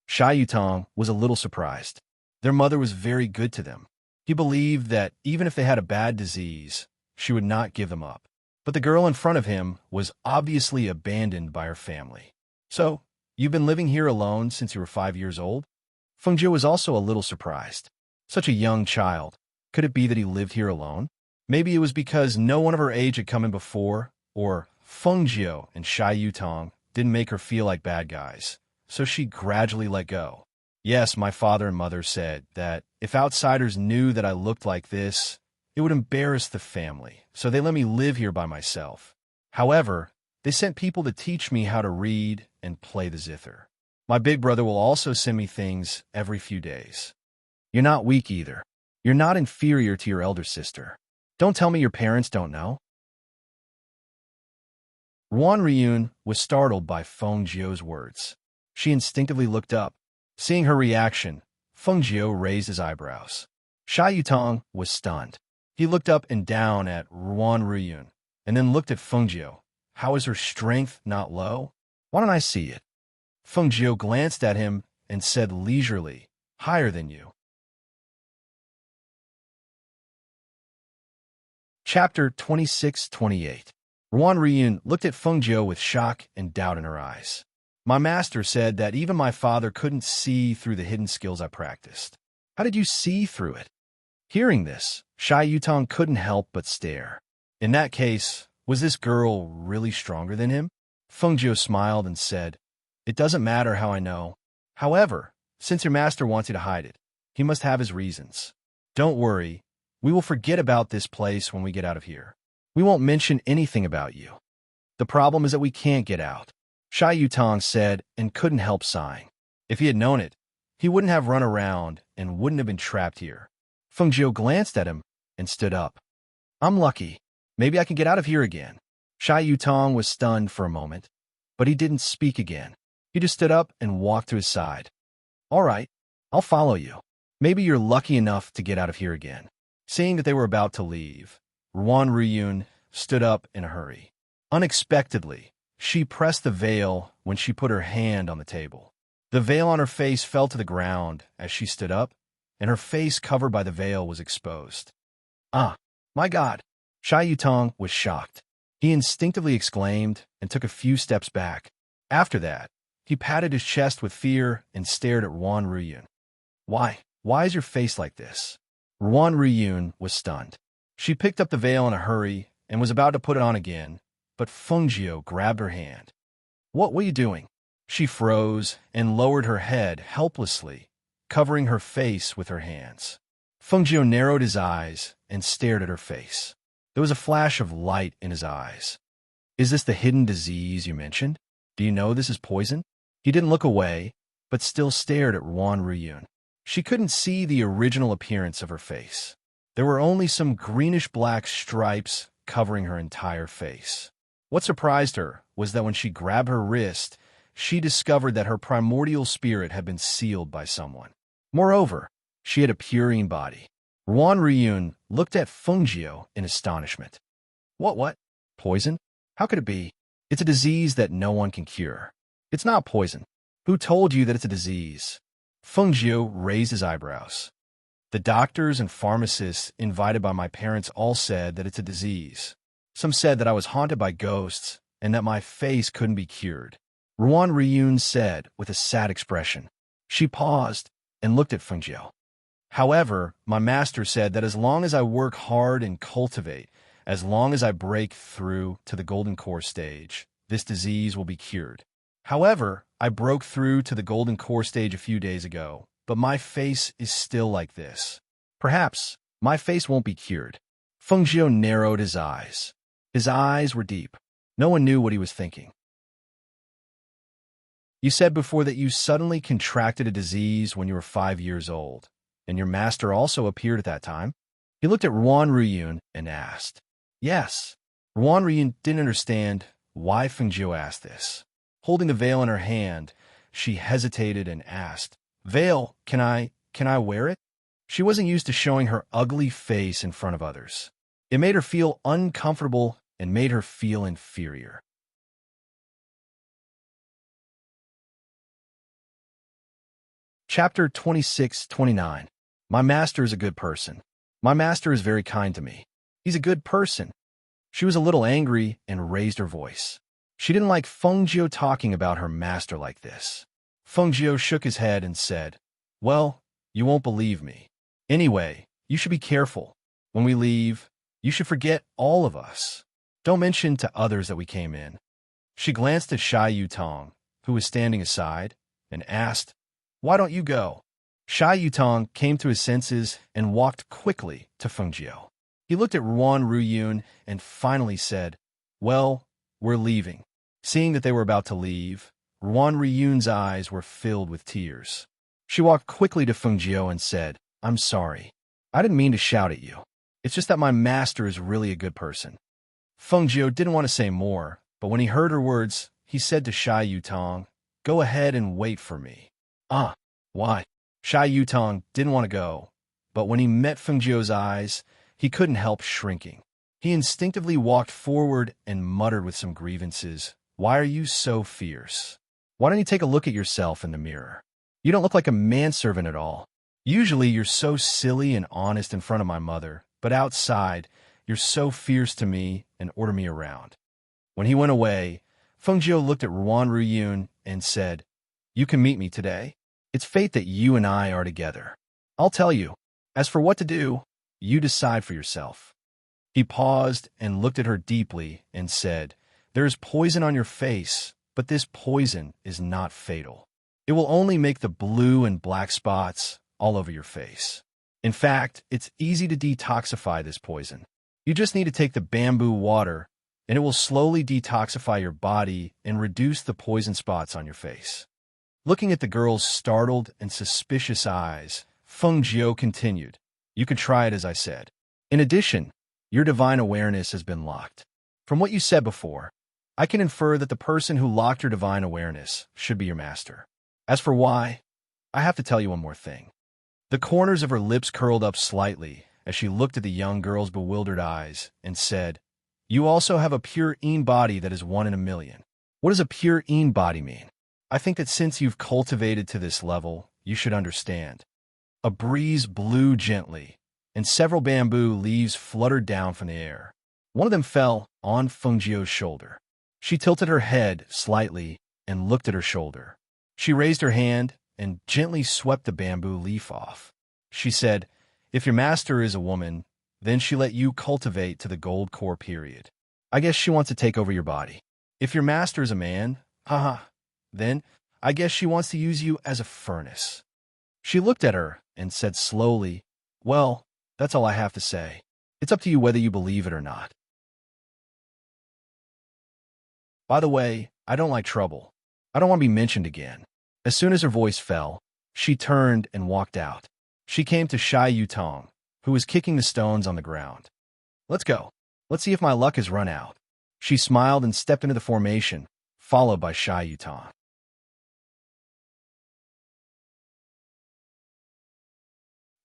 Shai Yutong was a little surprised. Their mother was very good to them. He believed that even if they had a bad disease, she would not give them up. But the girl in front of him was obviously abandoned by her family. "So, you've been living here alone since you were 5 years old?" Feng Jiu was also a little surprised. Such a young child. Could it be that he lived here alone? Maybe it was because no one of her age had come in before, or Feng Jiu and Shai Yutong didn't make her feel like bad guys, so she gradually let go. "Yes, my father and mother said that if outsiders knew that I looked like this, it would embarrass the family, so they let me live here by myself. However, they sent people to teach me how to read and play the zither. My big brother will also send me things every few days." "You're not weak either. You're not inferior to your elder sister. Don't tell me your parents don't know." Ruan Riyun was startled by Feng Jiu's words. She instinctively looked up. Seeing her reaction, Feng Jiu raised his eyebrows. Shai Yutong was stunned. He looked up and down at Ruan Riyun, and then looked at Feng Jiu. How is her strength not low? Why don't I see it? Feng Jiu glanced at him and said leisurely, "Higher than you." Chapter 26-28. Ruan Riyun looked at Feng Jiu with shock and doubt in her eyes. "My master said that even my father couldn't see through the hidden skills I practiced. How did you see through it?" Hearing this, Shai Yutong couldn't help but stare. In that case, was this girl really stronger than him? Feng Jiu smiled and said, "It doesn't matter how I know. However, since your master wants you to hide it, he must have his reasons. Don't worry, we will forget about this place when we get out of here. We won't mention anything about you. The problem is that we can't get out," Shai Yutong said and couldn't help sighing. If he had known it, he wouldn't have run around and wouldn't have been trapped here. Feng Jiu glanced at him and stood up. "I'm lucky. Maybe I can get out of here again." Shai Yutong was stunned for a moment, but he didn't speak again. He just stood up and walked to his side. "All right, I'll follow you. Maybe you're lucky enough to get out of here again." Seeing that they were about to leave, Ruan Riyun stood up in a hurry. Unexpectedly, she pressed the veil when she put her hand on the table. The veil on her face fell to the ground as she stood up, and her face covered by the veil was exposed. "Ah, my God!" Shai Yutong was shocked. He instinctively exclaimed and took a few steps back. After that, he patted his chest with fear and stared at Ruan Riyun. Why is your face like this?" Ruan Riyun was stunned. She picked up the veil in a hurry and was about to put it on again, but Feng Jiu grabbed her hand. What were you doing?" She froze and lowered her head helplessly, covering her face with her hands. Feng Jiu narrowed his eyes and stared at her face. There was a flash of light in his eyes. "Is this the hidden disease you mentioned? Do you know this is poison?" He didn't look away, but still stared at Ruan Riyun. She couldn't see the original appearance of her face. There were only some greenish-black stripes covering her entire face. What surprised her was that when she grabbed her wrist, she discovered that her primordial spirit had been sealed by someone. Moreover, she had a purine body. Ruan Ryun looked at Fengjiu in astonishment. What? Poison? How could it be? It's a disease that no one can cure. It's not poison. Who told you that it's a disease? Fengjiu raised his eyebrows. The doctors and pharmacists invited by my parents all said that it's a disease. Some said that I was haunted by ghosts and that my face couldn't be cured. Ruan Ryun said with a sad expression. She paused and looked at Fengjiu. However, my master said that as long as I work hard and cultivate, as long as I break through to the golden core stage, this disease will be cured. However, I broke through to the golden core stage a few days ago, but my face is still like this. Perhaps my face won't be cured. Fengjiu narrowed his eyes. His eyes were deep. No one knew what he was thinking. You said before that you suddenly contracted a disease when you were 5 years old, and your master also appeared at that time? He looked at Ruan Ryun and asked. Yes. Ruan Ryun didn't understand why Fengjiu asked this. Holding the veil in her hand, she hesitated and asked, Veil, can I wear it? She wasn't used to showing her ugly face in front of others. It made her feel uncomfortable and made her feel inferior. Chapter 26-29. My master is a good person. My master is very kind to me. He's a good person. She was a little angry and raised her voice. She didn't like Fengjiu talking about her master like this. Fengjiu shook his head and said, Well, you won't believe me. Anyway, you should be careful. When we leave, you should forget all of us. Don't mention to others that we came in. She glanced at Shai Yutong, who was standing aside, and asked, Why don't you go? Shai Yutong came to his senses and walked quickly to Fengjiu. He looked at Ruan Ryun and finally said, Well, we're leaving. Seeing that they were about to leave, Ruan Ryun's eyes were filled with tears. She walked quickly to Fengjiu and said, I'm sorry. I didn't mean to shout at you. It's just that my master is really a good person. Fengjiu didn't want to say more, but when he heard her words, he said to Shai Yutong, Go ahead and wait for me. Why? Shai Yutong didn't want to go, but when he met Fengjiu's eyes, he couldn't help shrinking. He instinctively walked forward and muttered with some grievances, Why are you so fierce? Why don't you take a look at yourself in the mirror? You don't look like a manservant at all. Usually you're so silly and honest in front of my mother, but outside, you're so fierce to me and order me around. When he went away, Fengjiu looked at Ruan Ryun and said, You can meet me today. It's fate that you and I are together. I'll tell you. As for what to do, you decide for yourself. He paused and looked at her deeply and said, There is poison on your face, but this poison is not fatal. It will only make the blue and black spots all over your face. In fact, it's easy to detoxify this poison. You just need to take the bamboo water, and it will slowly detoxify your body and reduce the poison spots on your face. Looking at the girl's startled and suspicious eyes, Fengjiu continued, You can try it as I said. In addition, your divine awareness has been locked. From what you said before, I can infer that the person who locked your divine awareness should be your master. As for why, I have to tell you one more thing. The corners of her lips curled up slightly as she looked at the young girl's bewildered eyes and said, You also have a pure Een body that is 1 in a million. What does a pure Een body mean? I think that since you've cultivated to this level, you should understand. A breeze blew gently, and several bamboo leaves fluttered down from the air. One of them fell on Fengjiu's shoulder. She tilted her head slightly and looked at her shoulder. She raised her hand and gently swept the bamboo leaf off. She said, If your master is a woman, then she let you cultivate to the gold core period. I guess she wants to take over your body. If your master is a man, then I guess she wants to use you as a furnace. She looked at her and said slowly, Well, that's all I have to say. It's up to you whether you believe it or not. By the way, I don't like trouble. I don't want to be mentioned again. As soon as her voice fell, she turned and walked out. She came to Shai Yutong, who was kicking the stones on the ground. Let's go. Let's see if my luck has run out. She smiled and stepped into the formation, followed by Shai Yutong.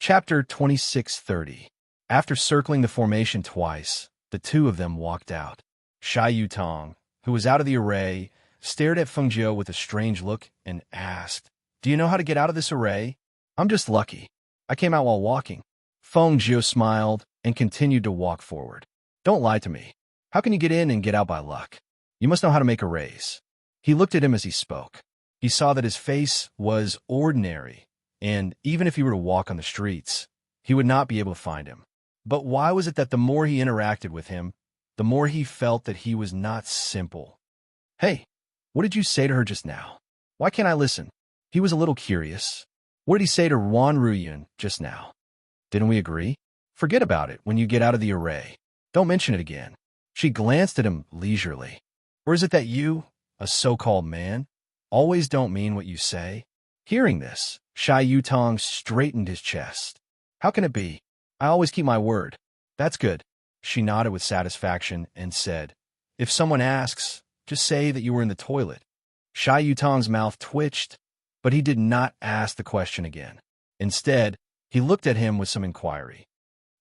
Chapter 2630. After circling the formation twice, the two of them walked out. Shy Yutong, who was out of the array, stared at Feng Jiu with a strange look and asked, "Do you know how to get out of this array?" "I'm just lucky. I came out while walking." Feng Jiu smiled and continued to walk forward. "Don't lie to me. How can you get in and get out by luck? You must know how to make arrays." He looked at him as he spoke. He saw that his face was ordinary, and even if he were to walk on the streets, he would not be able to find him. But why was it that the more he interacted with him, the more he felt that he was not simple? "Hey, what did you say to her just now? Why can't I listen?" He was a little curious. "What did he say to Wan Ruyun just now? Didn't we agree? Forget about it when you get out of the array. Don't mention it again." She glanced at him leisurely. "Or is it that you, a so-called man, always don't mean what you say?" Hearing this, Shy Yutong straightened his chest. "How can it be? I always keep my word." "That's good." She nodded with satisfaction and said, "If someone asks, just say that you were in the toilet." Shy Yutong's mouth twitched, but he did not ask the question again. Instead, he looked at him with some inquiry.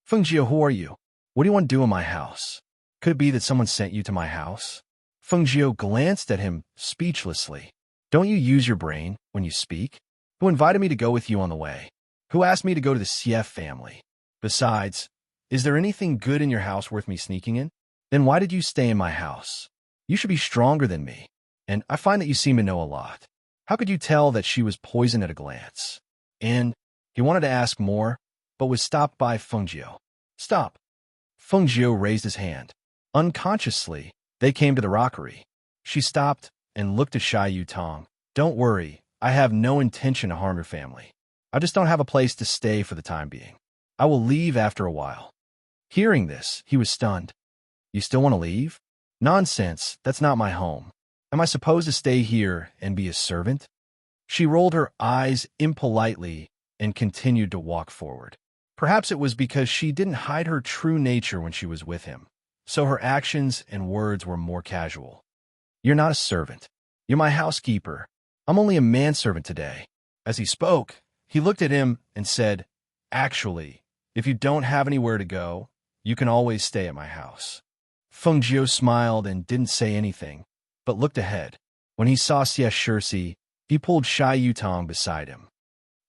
"Feng Jiu, who are you? What do you want to do in my house? Could it be that someone sent you to my house?" Feng Jiu glanced at him speechlessly. "Don't you use your brain when you speak? Who invited me to go with you on the way? Who asked me to go to the Sief family? Besides, is there anything good in your house worth me sneaking in? Then why did you stay in my house? You should be stronger than me, and I find that you seem to know a lot. How could you tell that she was poisoned at a glance?" And he wanted to ask more, but was stopped by Feng Jiu. "Stop." Feng Jiu raised his hand. Unconsciously, they came to the rockery. She stopped and looked at Shy Yutong. "Don't worry, I have no intention to harm your family. I just don't have a place to stay for the time being. I will leave after a while." Hearing this, he was stunned. "You still want to leave? Nonsense, that's not my home. Am I supposed to stay here and be a servant?" She rolled her eyes impolitely and continued to walk forward. Perhaps it was because she didn't hide her true nature when she was with him, so her actions and words were more casual. "You're not a servant. You're my housekeeper. I'm only a manservant today." As he spoke, he looked at him and said, "Actually, if you don't have anywhere to go, you can always stay at my house." Feng Jiu smiled and didn't say anything, but looked ahead. When he saw Xie Shirsi, he pulled Shy Yutong beside him.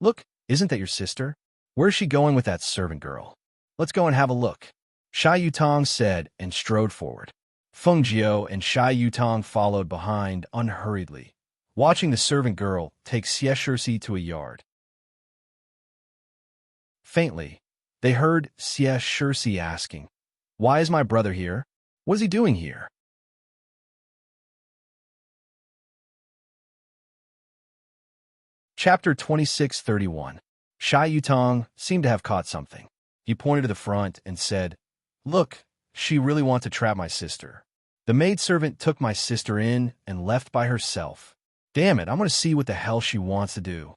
"Look, isn't that your sister? Where's she going with that servant girl? Let's go and have a look." Shy Yutong said and strode forward. Feng Jiu and Shy Yutong followed behind unhurriedly, watching the servant girl take Xie Shirsi to a yard. Faintly, they heard Xie Shirsi asking, "Why is my brother here? What is he doing here?" Chapter 2631. Shy Yutong seemed to have caught something. He pointed to the front and said, "Look, she really wants to trap my sister. The maidservant took my sister in and left by herself. Damn it, I'm going to see what the hell she wants to do."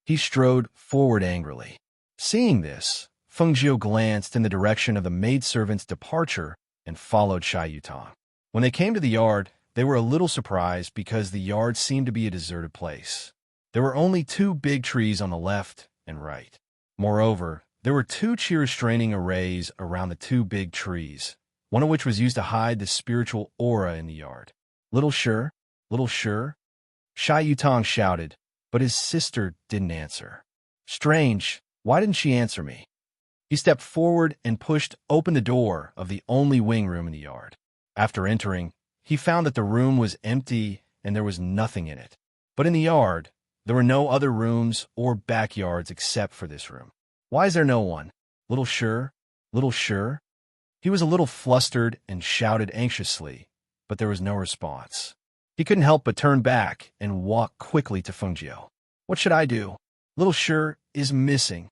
He strode forward angrily. Seeing this, Feng Jiu glanced in the direction of the maidservant's departure and followed Shy Yutong. When they came to the yard, they were a little surprised because the yard seemed to be a deserted place. There were only two big trees on the left and right. Moreover, there were two cheer-restraining arrays around the two big trees, one of which was used to hide the spiritual aura in the yard. "Little sure? Little sure?" Shy Yutong shouted, but his sister didn't answer. "Strange, why didn't she answer me?" He stepped forward and pushed open the door of the only wing room in the yard. After entering, he found that the room was empty and there was nothing in it. But in the yard, there were no other rooms or backyards except for this room. "Why is there no one? Little sure? Little sure?" He was a little flustered and shouted anxiously, but there was no response. He couldn't help but turn back and walk quickly to Feng Jiu. "What should I do? Little sure is missing."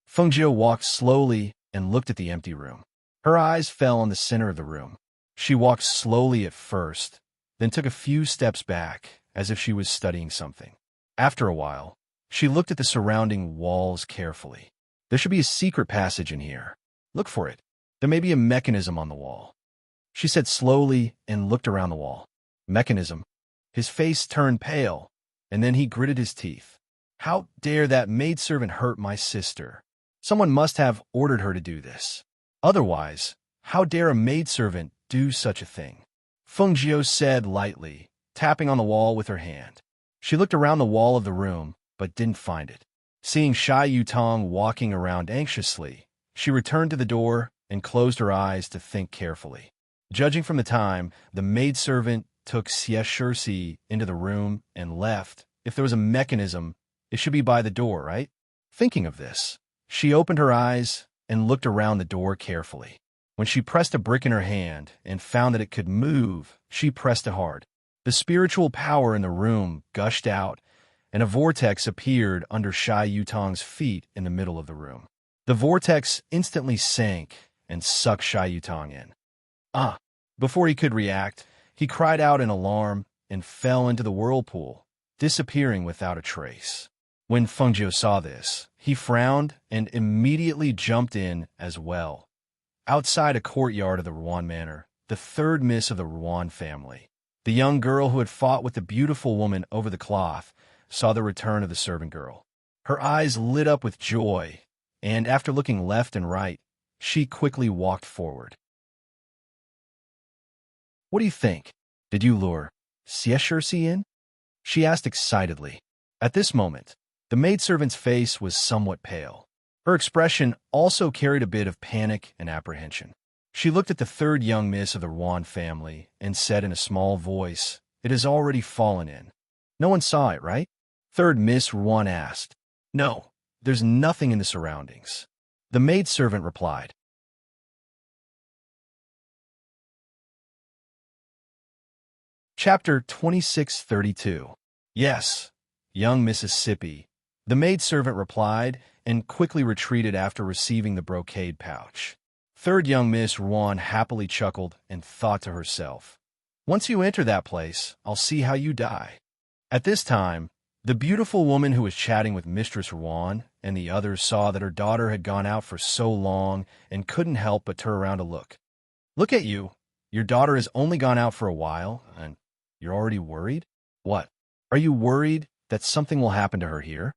Feng Jiu walked slowly and looked at the empty room. Her eyes fell on the center of the room. She walked slowly at first, then took a few steps back, as if she was studying something. After a while, she looked at the surrounding walls carefully. "There should be a secret passage in here. Look for it. There may be a mechanism on the wall." She said slowly and looked around the wall. "Mechanism?" His face turned pale, and then he gritted his teeth. "How dare that maidservant hurt my sister? Someone must have ordered her to do this. Otherwise, how dare a maidservant do such a thing? Feng Jiu said lightly, tapping on the wall with her hand. She looked around the wall of the room, but didn't find it. Seeing Shai Yutong walking around anxiously, she returned to the door and closed her eyes to think carefully. Judging from the time, the maidservant took Xie Shirsi into the room and left. If there was a mechanism, it should be by the door, right? Thinking of this, she opened her eyes and looked around the door carefully. When she pressed a brick in her hand and found that it could move, she pressed it hard. The spiritual power in the room gushed out, and a vortex appeared under Shai Yutong's feet in the middle of the room. The vortex instantly sank and sucked Shai Yutong in. Ah! Before he could react, he cried out in alarm and fell into the whirlpool, disappearing without a trace. When Feng Jiu saw this, he frowned and immediately jumped in as well. Outside a courtyard of the Ruan Manor, the third miss of the Ruan family, the young girl who had fought with the beautiful woman over the cloth, saw the return of the servant girl. Her eyes lit up with joy, and after looking left and right, she quickly walked forward. "What do you think? Did you lure Xie Shirsi in?" she asked excitedly. At this moment, the maidservant's face was somewhat pale. Her expression also carried a bit of panic and apprehension. She looked at the third young miss of the Ruan family and said in a small voice, "It has already fallen in." "No one saw it, right?" Third Miss Ruan asked. "No, there's nothing in the surroundings," the maidservant replied. Chapter 2632. "Yes, young Mississippi," the maidservant replied and quickly retreated after receiving the brocade pouch. Third young Miss Ruan happily chuckled and thought to herself, "Once you enter that place, I'll see how you die." At this time, the beautiful woman who was chatting with Mistress Ruan and the others saw that her daughter had gone out for so long and couldn't help but turn around to look. "Look at you. Your daughter has only gone out for a while, and you're already worried? What? Are you worried that something will happen to her here?"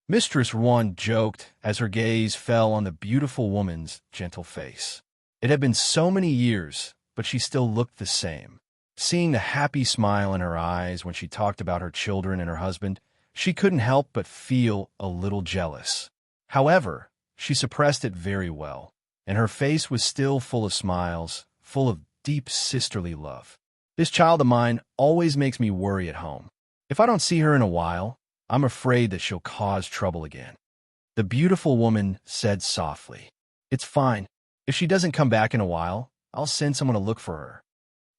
Mistress Ruan joked as her gaze fell on the beautiful woman's gentle face. It had been so many years, but she still looked the same. Seeing the happy smile in her eyes when she talked about her children and her husband, she couldn't help but feel a little jealous. However, she suppressed it very well, and her face was still full of smiles, full of deep sisterly love. "This child of mine always makes me worry at home. If I don't see her in a while, I'm afraid that she'll cause trouble again," the beautiful woman said softly. "It's fine. If she doesn't come back in a while, I'll send someone to look for her,"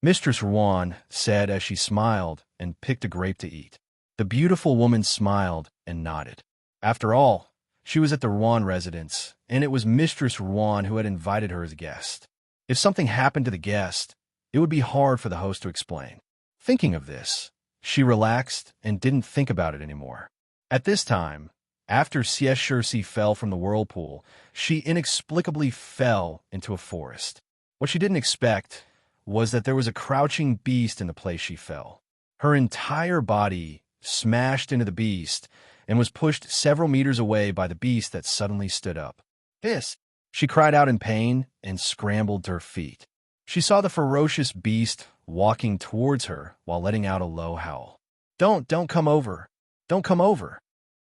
Mistress Ruan said as she smiled and picked a grape to eat. The beautiful woman smiled and nodded. After all, she was at the Ruan residence, and it was Mistress Ruan who had invited her as a guest. If something happened to the guest, it would be hard for the host to explain. Thinking of this, she relaxed and didn't think about it anymore. At this time, after Xie Shirsi fell from the whirlpool, she inexplicably fell into a forest. What she didn't expect was that there was a crouching beast in the place she fell. Her entire body smashed into the beast and was pushed several meters away by the beast that suddenly stood up. "This!" she cried out in pain and scrambled to her feet. She saw the ferocious beast walking towards her while letting out a low howl. Don't come over. Don't come over."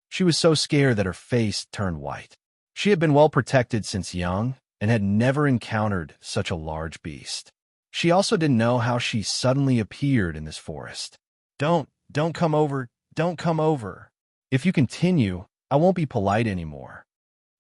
She was so scared that her face turned white. She had been well protected since young and had never encountered such a large beast. She also didn't know how she suddenly appeared in this forest. Don't come over. Don't come over. If you continue, I won't be polite anymore."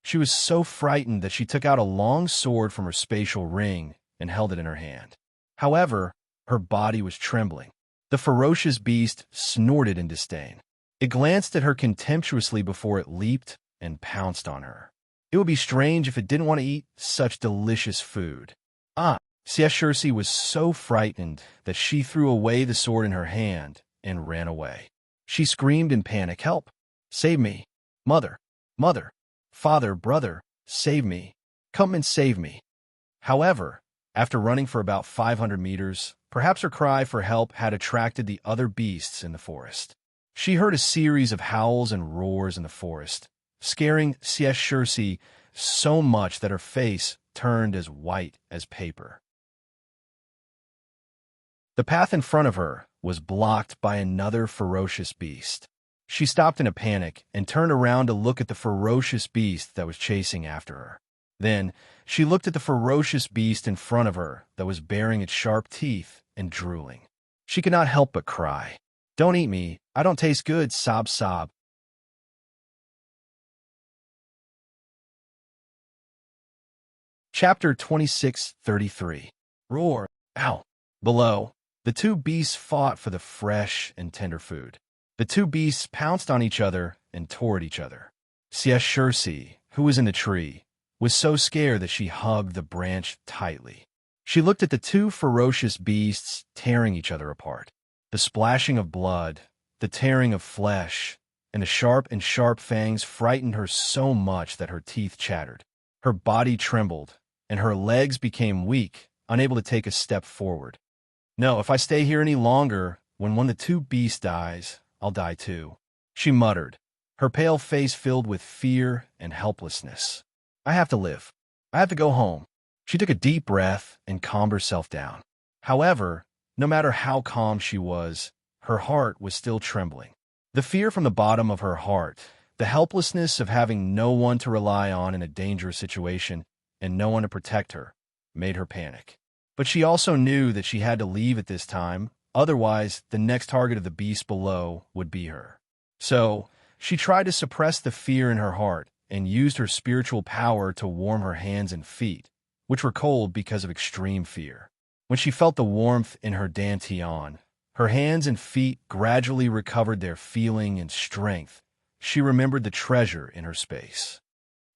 She was so frightened that she took out a long sword from her spatial ring and held it in her hand. However, her body was trembling. The ferocious beast snorted in disdain. It glanced at her contemptuously before it leaped and pounced on her. It would be strange if it didn't want to eat such delicious food. Xie Shirsi was so frightened that she threw away the sword in her hand and ran away. She screamed in panic, "Help! Save me! Mother! Mother! Father! Brother! Save me! Come and save me!" However, after running for about 500 meters, perhaps her cry for help had attracted the other beasts in the forest. She heard a series of howls and roars in the forest, scaring Xie Shirsi so much that her face turned as white as paper. The path in front of her was blocked by another ferocious beast. She stopped in a panic and turned around to look at the ferocious beast that was chasing after her. Then, she looked at the ferocious beast in front of her that was baring its sharp teeth and drooling. She could not help but cry. "Don't eat me. I don't taste good," sob, sob. Chapter 26:33. Roar. Ow. Below, the two beasts fought for the fresh and tender food. The two beasts pounced on each other and tore at each other. Serene, who was in the tree, was so scared that she hugged the branch tightly. She looked at the two ferocious beasts tearing each other apart. The splashing of blood, the tearing of flesh, and the sharp fangs frightened her so much that her teeth chattered. Her body trembled, and her legs became weak, unable to take a step forward. "No, if I stay here any longer, when one of the two beasts dies, I'll die too," she muttered, her pale face filled with fear and helplessness. "I have to live. I have to go home." She took a deep breath and calmed herself down. However, no matter how calm she was, her heart was still trembling. The fear from the bottom of her heart, the helplessness of having no one to rely on in a dangerous situation and no one to protect her, made her panic. But she also knew that she had to leave at this time, otherwise the next target of the beast below would be her. So, she tried to suppress the fear in her heart and used her spiritual power to warm her hands and feet, which were cold because of extreme fear. When she felt the warmth in her dantian, her hands and feet gradually recovered their feeling and strength. She remembered the treasure in her space.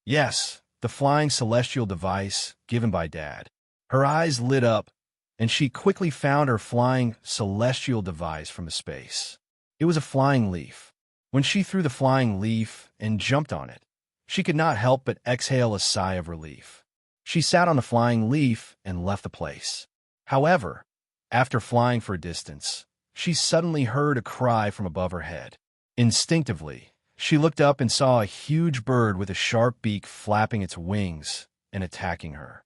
Yes, the flying celestial device given by Dad. Her eyes lit up, and she quickly found her flying celestial device from the space. It was a flying leaf. When she threw the flying leaf and jumped on it, she could not help but exhale a sigh of relief. She sat on the flying leaf and left the place. However, after flying for a distance, she suddenly heard a cry from above her head. Instinctively, she looked up and saw a huge bird with a sharp beak flapping its wings and attacking her.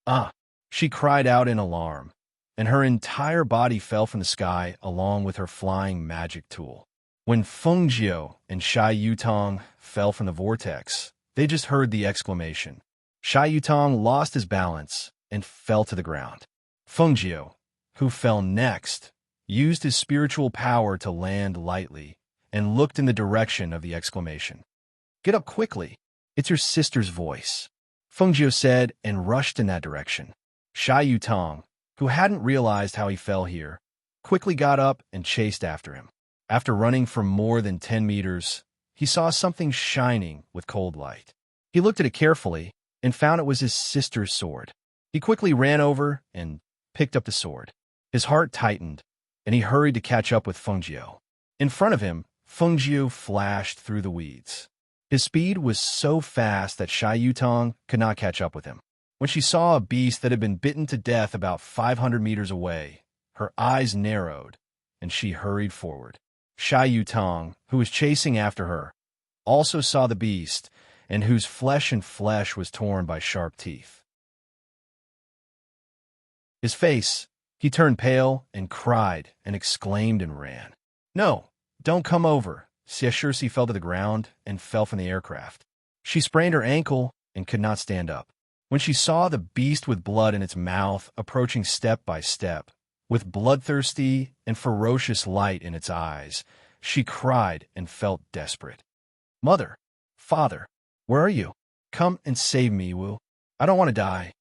"Ah!" She cried out in alarm, and her entire body fell from the sky along with her flying magic tool. When Fengjiu and Shai Yutong fell from the vortex, they just heard the exclamation. Shai Yutong lost his balance and fell to the ground. Fengjiu, who fell next, used his spiritual power to land lightly and looked in the direction of the exclamation. "Get up quickly. It's your sister's voice," Fengjiu said and rushed in that direction. Shai Yutong, who hadn't realized how he fell here, quickly got up and chased after him. After running for more than 10 meters, he saw something shining with cold light. He looked at it carefully and found it was his sister's sword. He quickly ran over and picked up the sword. His heart tightened, and he hurried to catch up with Fengjiu. In front of him, Fengjiu flashed through the weeds. His speed was so fast that Shai Yutong could not catch up with him. When she saw a beast that had been bitten to death about 500 meters away, her eyes narrowed, and she hurried forward. Shai Yutong, who was chasing after her, also saw the beast, and whose flesh was torn by sharp teeth. His face, he turned pale and cried and exclaimed and ran. "No, don't come over." Serene fell to the ground and fell from the aircraft. She sprained her ankle and could not stand up. When she saw the beast with blood in its mouth approaching step by step, with bloodthirsty and ferocious light in its eyes, she cried and felt desperate. "Mother, Father, where are you? Come and save me, Wu. I don't want to die."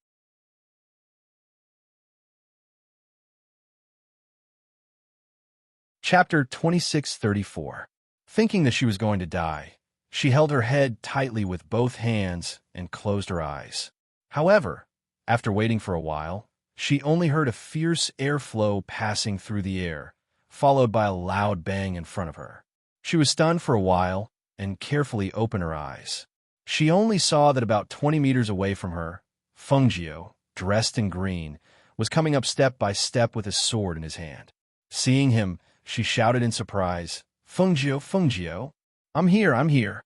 Chapter 26:34. Thinking that she was going to die, she held her head tightly with both hands and closed her eyes. However, after waiting for a while, she only heard a fierce airflow passing through the air, followed by a loud bang in front of her. She was stunned for a while and carefully opened her eyes. She only saw that about 20 meters away from her, Fengjiu, dressed in green, was coming up step by step with a sword in his hand. Seeing him, she shouted in surprise, "Fengjiu, Fengjiu, I'm here, I'm here."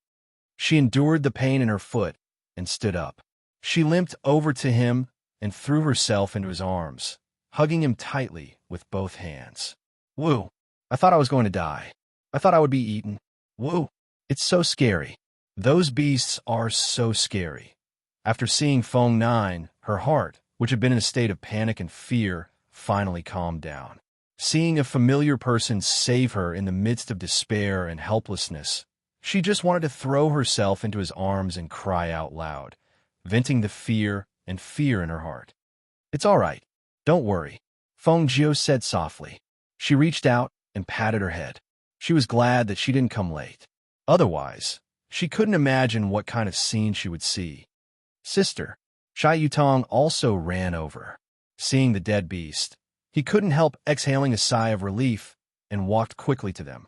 She endured the pain in her foot and stood up. She limped over to him and threw herself into his arms, hugging him tightly with both hands. Woo! I thought I was going to die. I thought I would be eaten. Woo! It's so scary. Those beasts are so scary. After seeing Feng Nine, her heart, which had been in a state of panic and fear, finally calmed down. Seeing a familiar person save her in the midst of despair and helplessness, she just wanted to throw herself into his arms and cry out loud, venting the fear in her heart. It's all right. Don't worry, Feng Jiu said softly. She reached out and patted her head. She was glad that she didn't come late. Otherwise, she couldn't imagine what kind of scene she would see. Sister, Shai Yutong also ran over. Seeing the dead beast, he couldn't help exhaling a sigh of relief and walked quickly to them.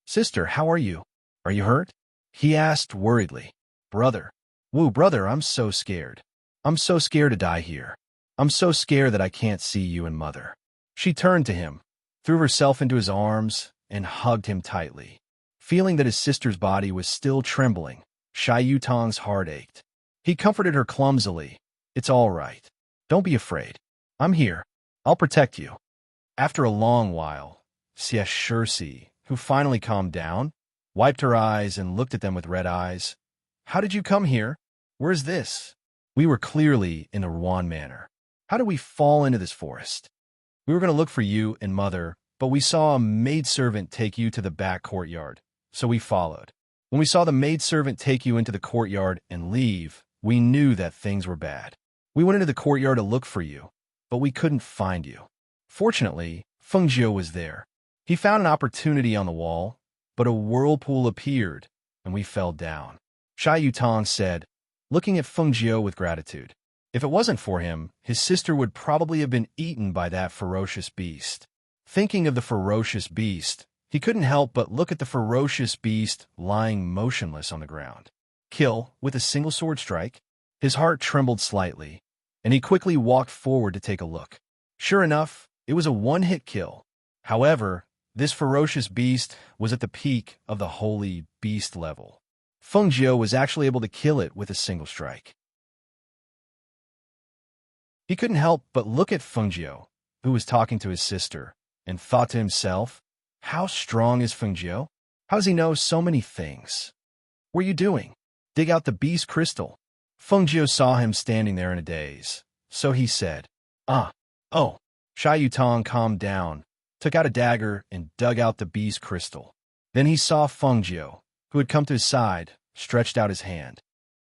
Sister, how are you? Are you hurt? He asked worriedly. Brother. Woo, brother, I'm so scared. I'm so scared to die here. I'm so scared that I can't see you and mother. She turned to him, threw herself into his arms, and hugged him tightly. Feeling that his sister's body was still trembling, Shai Yutong's heart ached. He comforted her clumsily. It's all right. Don't be afraid. I'm here. I'll protect you. After a long while, Xie Shirsi, who finally calmed down, wiped her eyes and looked at them with red eyes. How did you come here? Where's this? We were clearly in the Ruan Manor. How did we fall into this forest? We were going to look for you and mother, but we saw a maidservant take you to the back courtyard, so we followed. When we saw the maidservant take you into the courtyard and leave, we knew that things were bad. We went into the courtyard to look for you, but we couldn't find you. Fortunately, Feng Jiu was there. He found an opportunity on the wall, but a whirlpool appeared, and we fell down. Shai Yutong said, looking at Feng Jiu with gratitude. If it wasn't for him, his sister would probably have been eaten by that ferocious beast. Thinking of the ferocious beast, he couldn't help but look at the ferocious beast lying motionless on the ground. Kill with a single sword strike? His heart trembled slightly, and he quickly walked forward to take a look. Sure enough, it was a one-hit kill. However, this ferocious beast was at the peak of the holy beast level. Feng Jiu was actually able to kill it with a single strike. He couldn't help but look at Feng Jiu, who was talking to his sister, and thought to himself, how strong is Feng Jiu? How does he know so many things? What are you doing? Dig out the beast crystal. Feng Jiu saw him standing there in a daze, so he said, oh. Shai Yutong calmed down, took out a dagger, and dug out the beast crystal. Then he saw Feng Jiu, who had come to his side, stretched out his hand.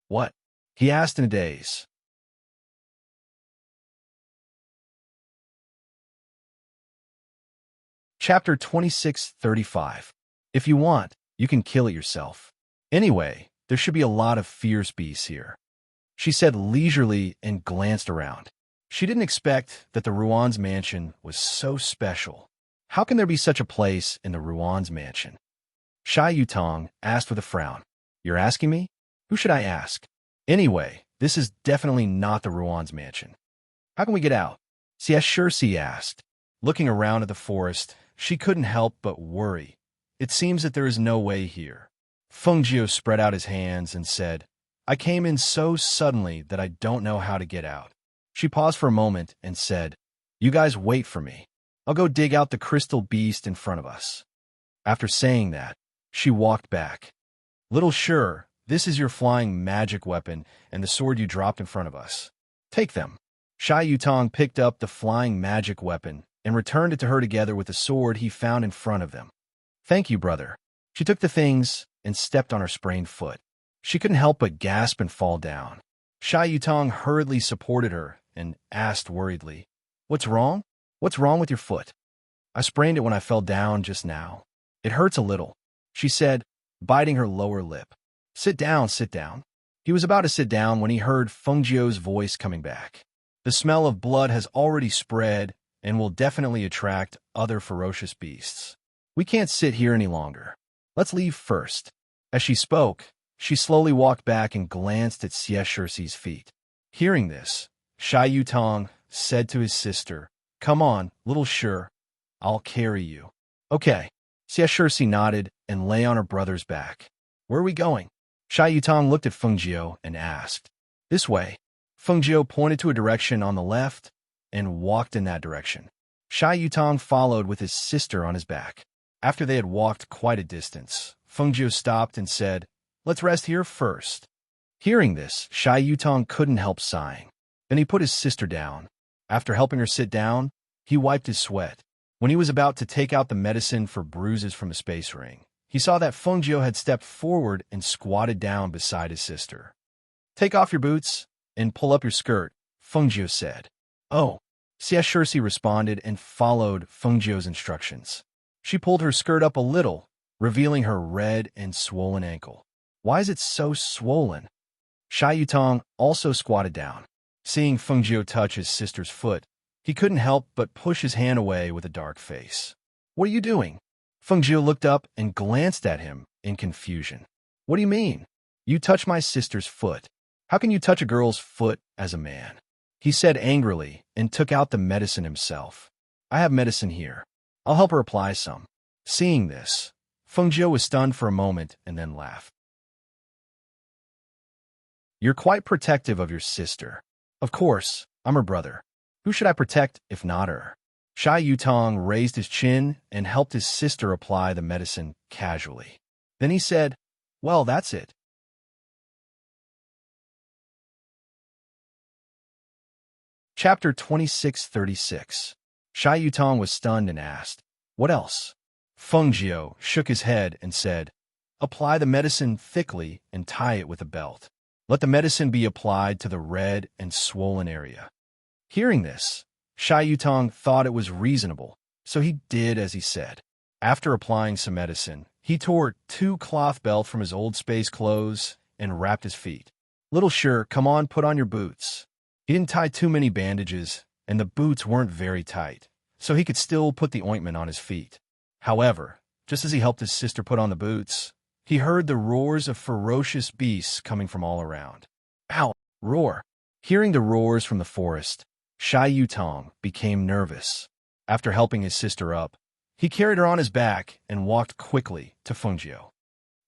What? He asked in a daze. Chapter 26:35. If you want, you can kill it yourself. Anyway, there should be a lot of fierce beasts here. She said leisurely and glanced around. She didn't expect that the Ruan's mansion was so special. How can there be such a place in the Ruan's mansion? Shai Yutong asked with a frown. You're asking me? Who should I ask? Anyway, this is definitely not the Ruan's mansion. How can we get out? Xie Shirsi asked. Looking around at the forest, she couldn't help but worry. It seems that there is no way here. Feng Jiu spread out his hands and said, I came in so suddenly that I don't know how to get out. She paused for a moment and said, You guys wait for me. I'll go dig out the crystal beast in front of us. After saying that, she walked back. Little Sure, this is your flying magic weapon and the sword you dropped in front of us. Take them. Shai Yutong picked up the flying magic weapon and returned it to her together with the sword he found in front of them. Thank you, brother. She took the things and stepped on her sprained foot. She couldn't help but gasp and fall down. Shai Yutong hurriedly supported her and asked worriedly, What's wrong? What's wrong with your foot? I sprained it when I fell down just now. It hurts a little, she said, biting her lower lip. Sit down, sit down. He was about to sit down when he heard Feng Jiu's voice coming back. The smell of blood has already spread and will definitely attract other ferocious beasts. We can't sit here any longer. Let's leave first. As she spoke, she slowly walked back and glanced at Xie Shirsi's feet. Hearing this, Shai Yutong said to his sister, Come on, little Sure, I'll carry you. Okay. Xie Shirsi nodded and lay on her brother's back. Where are we going? Shai Yutong looked at Feng Jiu and asked. This way. Feng Jiu pointed to a direction on the left and walked in that direction. Shai Yutong followed with his sister on his back. After they had walked quite a distance, Feng Jiu stopped and said, "Let's rest here first." Hearing this, Shai Yutong couldn't help sighing. Then he put his sister down. After helping her sit down, he wiped his sweat. When he was about to take out the medicine for bruises from the space ring, he saw that Feng Jiu had stepped forward and squatted down beside his sister. "Take off your boots and pull up your skirt," Feng Jiu said. "Oh." Xie Shirsi responded and followed Feng Jiu's instructions. She pulled her skirt up a little, revealing her red and swollen ankle. "Why is it so swollen?" Shai Yutong also squatted down. Seeing Feng Jiu touch his sister's foot, he couldn't help but push his hand away with a dark face. "What are you doing?" Feng Jiu looked up and glanced at him in confusion. "What do you mean? You touched my sister's foot. How can you touch a girl's foot as a man?" He said angrily and took out the medicine himself. "I have medicine here. I'll help her apply some." Seeing this, Feng Jiu was stunned for a moment and then laughed. "You're quite protective of your sister." "Of course, I'm her brother. Who should I protect if not her?" Shai Yutong raised his chin and helped his sister apply the medicine casually. Then he said, "Well, that's it." Chapter 2636. Shai Yutong was stunned and asked, "What else?" Feng Jiu shook his head and said, "Apply the medicine thickly and tie it with a belt. Let the medicine be applied to the red and swollen area." Hearing this, Shai Yutong thought it was reasonable, so he did as he said. After applying some medicine, he tore 2 cloth belts from his old space clothes and wrapped his feet. "Little Sure, come on, put on your boots." He didn't tie too many bandages, and the boots weren't very tight, so he could still put the ointment on his feet. However, just as he helped his sister put on the boots, he heard the roars of ferocious beasts coming from all around. "Ow!" Roar. Hearing the roars from the forest, Shai Yutong became nervous. After helping his sister up, he carried her on his back and walked quickly to Feng Jiu.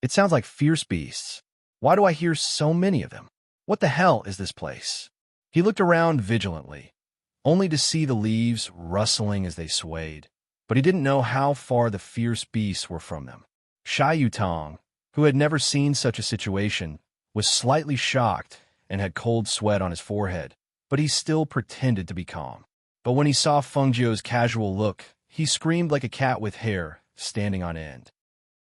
"It sounds like fierce beasts. Why do I hear so many of them? What the hell is this place?" He looked around vigilantly, only to see the leaves rustling as they swayed, but he didn't know how far the fierce beasts were from them. Shai Yutong, who had never seen such a situation, was slightly shocked and had cold sweat on his forehead, but he still pretended to be calm. But when he saw Feng Jiu's casual look, he screamed like a cat with hair standing on end.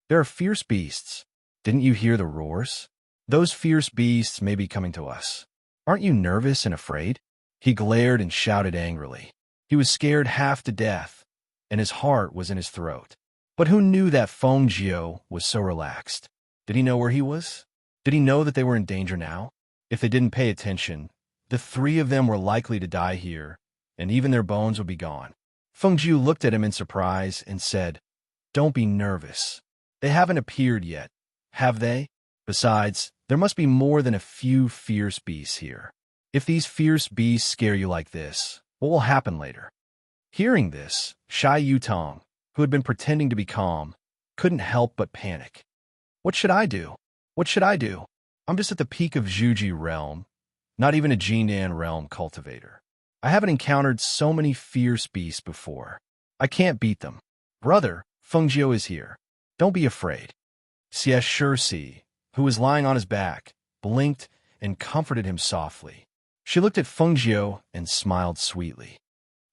"There are fierce beasts. Didn't you hear the roars? Those fierce beasts may be coming to us. Aren't you nervous and afraid?" He glared and shouted angrily. He was scared half to death, and his heart was in his throat. But who knew that Feng Jiu was so relaxed? Did he know where he was? Did he know that they were in danger now? If they didn't pay attention, the 3 of them were likely to die here, and even their bones would be gone. Feng Jiu looked at him in surprise and said, "Don't be nervous. They haven't appeared yet, have they? Besides, there must be more than a few fierce beasts here. If these fierce beasts scare you like this, what will happen later?" Hearing this, Shai Yutong, who had been pretending to be calm, couldn't help but panic. "What should I do? What should I do? I'm just at the peak of Zhuji realm, not even a Jinan realm cultivator. I haven't encountered so many fierce beasts before. I can't beat them. Brother, Feng Jiu is here. Don't be afraid." Xie Shirsi, who was lying on his back, blinked and comforted him softly. She looked at Feng Jiu and smiled sweetly.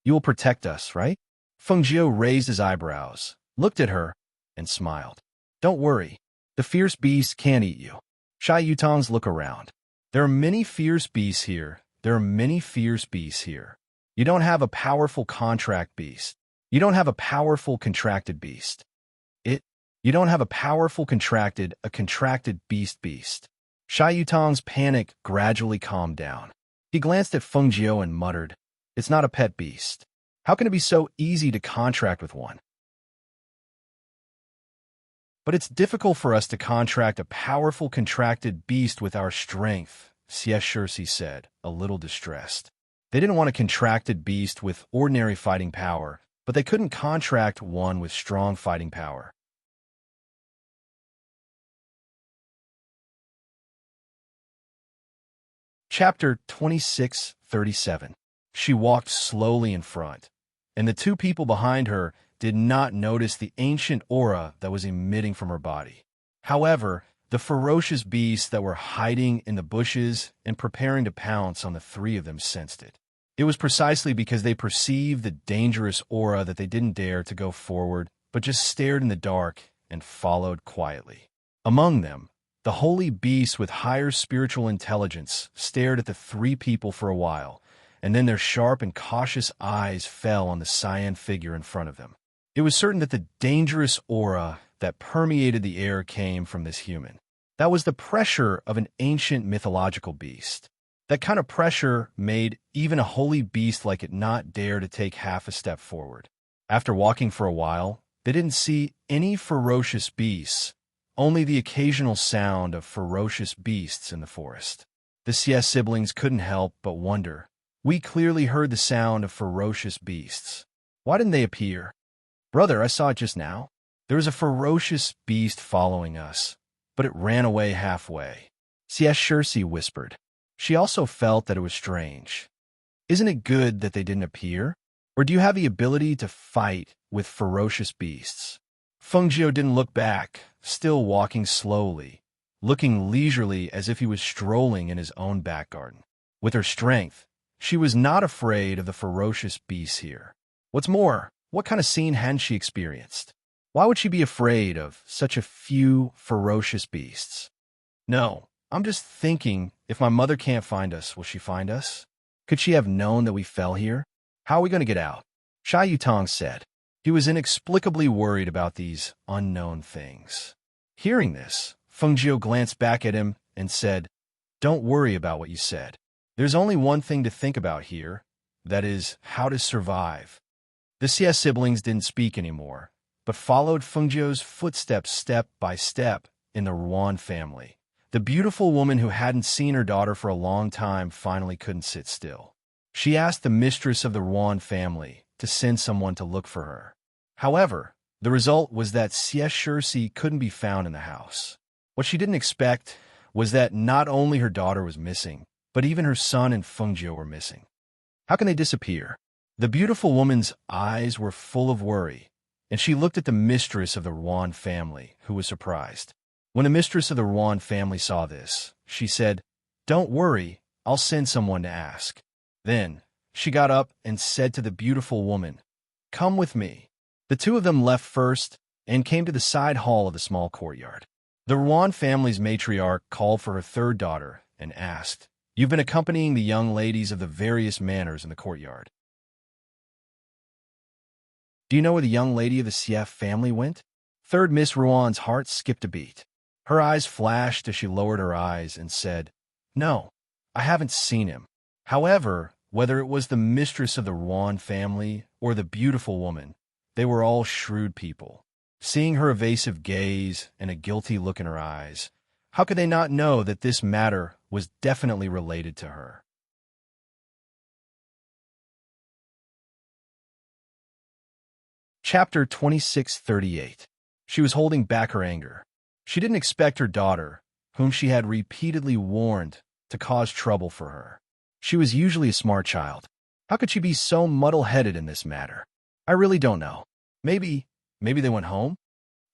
"You will protect us, right?" Feng Jiu raised his eyebrows, looked at her, and smiled. "Don't worry. The fierce beasts can't eat you." Shai Yutong's look around. "There are many fierce beasts here. There are many fierce beasts here. You don't have a powerful contract beast. You don't have a powerful contracted beast. You don't have a powerful a contracted beast. Shai Yutong's panic gradually calmed down. He glanced at Feng Jiu and muttered, "It's not a pet beast. How can it be so easy to contract with one?" "But it's difficult for us to contract a powerful contracted beast with our strength," Xie Shirsi said, a little distressed. They didn't want a contracted beast with ordinary fighting power, but they couldn't contract one with strong fighting power. Chapter 26:37. She walked slowly in front, and the two people behind her did not notice the ancient aura that was emitting from her body. However, the ferocious beasts that were hiding in the bushes and preparing to pounce on the three of them sensed it. It was precisely because they perceived the dangerous aura that they didn't dare to go forward, but just stared in the dark and followed quietly. Among them, the holy beasts with higher spiritual intelligence stared at the three people for a while, and then their sharp and cautious eyes fell on the cyan figure in front of them. It was certain that the dangerous aura that permeated the air came from this human. That was the pressure of an ancient mythological beast. That kind of pressure made even a holy beast like it not dare to take half a step forward. After walking for a while, they didn't see any ferocious beasts, only the occasional sound of ferocious beasts in the forest. The Siest siblings couldn't help but wonder. We clearly heard the sound of ferocious beasts. Why didn't they appear? Brother, I saw it just now. There was a ferocious beast following us, but it ran away halfway. Siest Shirsi whispered. She also felt that it was strange. Isn't it good that they didn't appear? Or do you have the ability to fight with ferocious beasts? Fengjiu didn't look back, still walking slowly, looking leisurely as if he was strolling in his own back garden. With her strength, she was not afraid of the ferocious beasts here. What's more, what kind of scene hadn't she experienced? Why would she be afraid of such a few ferocious beasts? No, I'm just thinking, if my mother can't find us, will she find us? Could she have known that we fell here? How are we going to get out? Shai Yutong said. He was inexplicably worried about these unknown things. Hearing this, Fengjiu glanced back at him and said, Don't worry about what you said. There's only one thing to think about here, that is, how to survive. The Siest siblings didn't speak anymore, but followed Fengjiu's footsteps step by step in the Ruan family. The beautiful woman who hadn't seen her daughter for a long time finally couldn't sit still. She asked the mistress of the Ruan family to send someone to look for her. However, the result was that Siest Shirsi couldn't be found in the house. What she didn't expect was that not only her daughter was missing, but even her son and Fengjiu were missing. How can they disappear? The beautiful woman's eyes were full of worry, and she looked at the mistress of the Ruan family, who was surprised. When the mistress of the Ruan family saw this, she said, Don't worry, I'll send someone to ask. Then, she got up and said to the beautiful woman, Come with me. The two of them left first and came to the side hall of the small courtyard. The Ruan family's matriarch called for her third daughter and asked, You've been accompanying the young ladies of the various manors in the courtyard. Do you know where the young lady of the Siest family went? Third Miss Ruan's heart skipped a beat. Her eyes flashed as she lowered her eyes and said, No, I haven't seen him. However, whether it was the mistress of the Ruan family or the beautiful woman, they were all shrewd people. Seeing her evasive gaze and a guilty look in her eyes, how could they not know that this matter was definitely related to her? Chapter 26:38. She was holding back her anger. She didn't expect her daughter, whom she had repeatedly warned, to cause trouble for her. She was usually a smart child. How could she be so muddle-headed in this matter? I really don't know. Maybe they went home?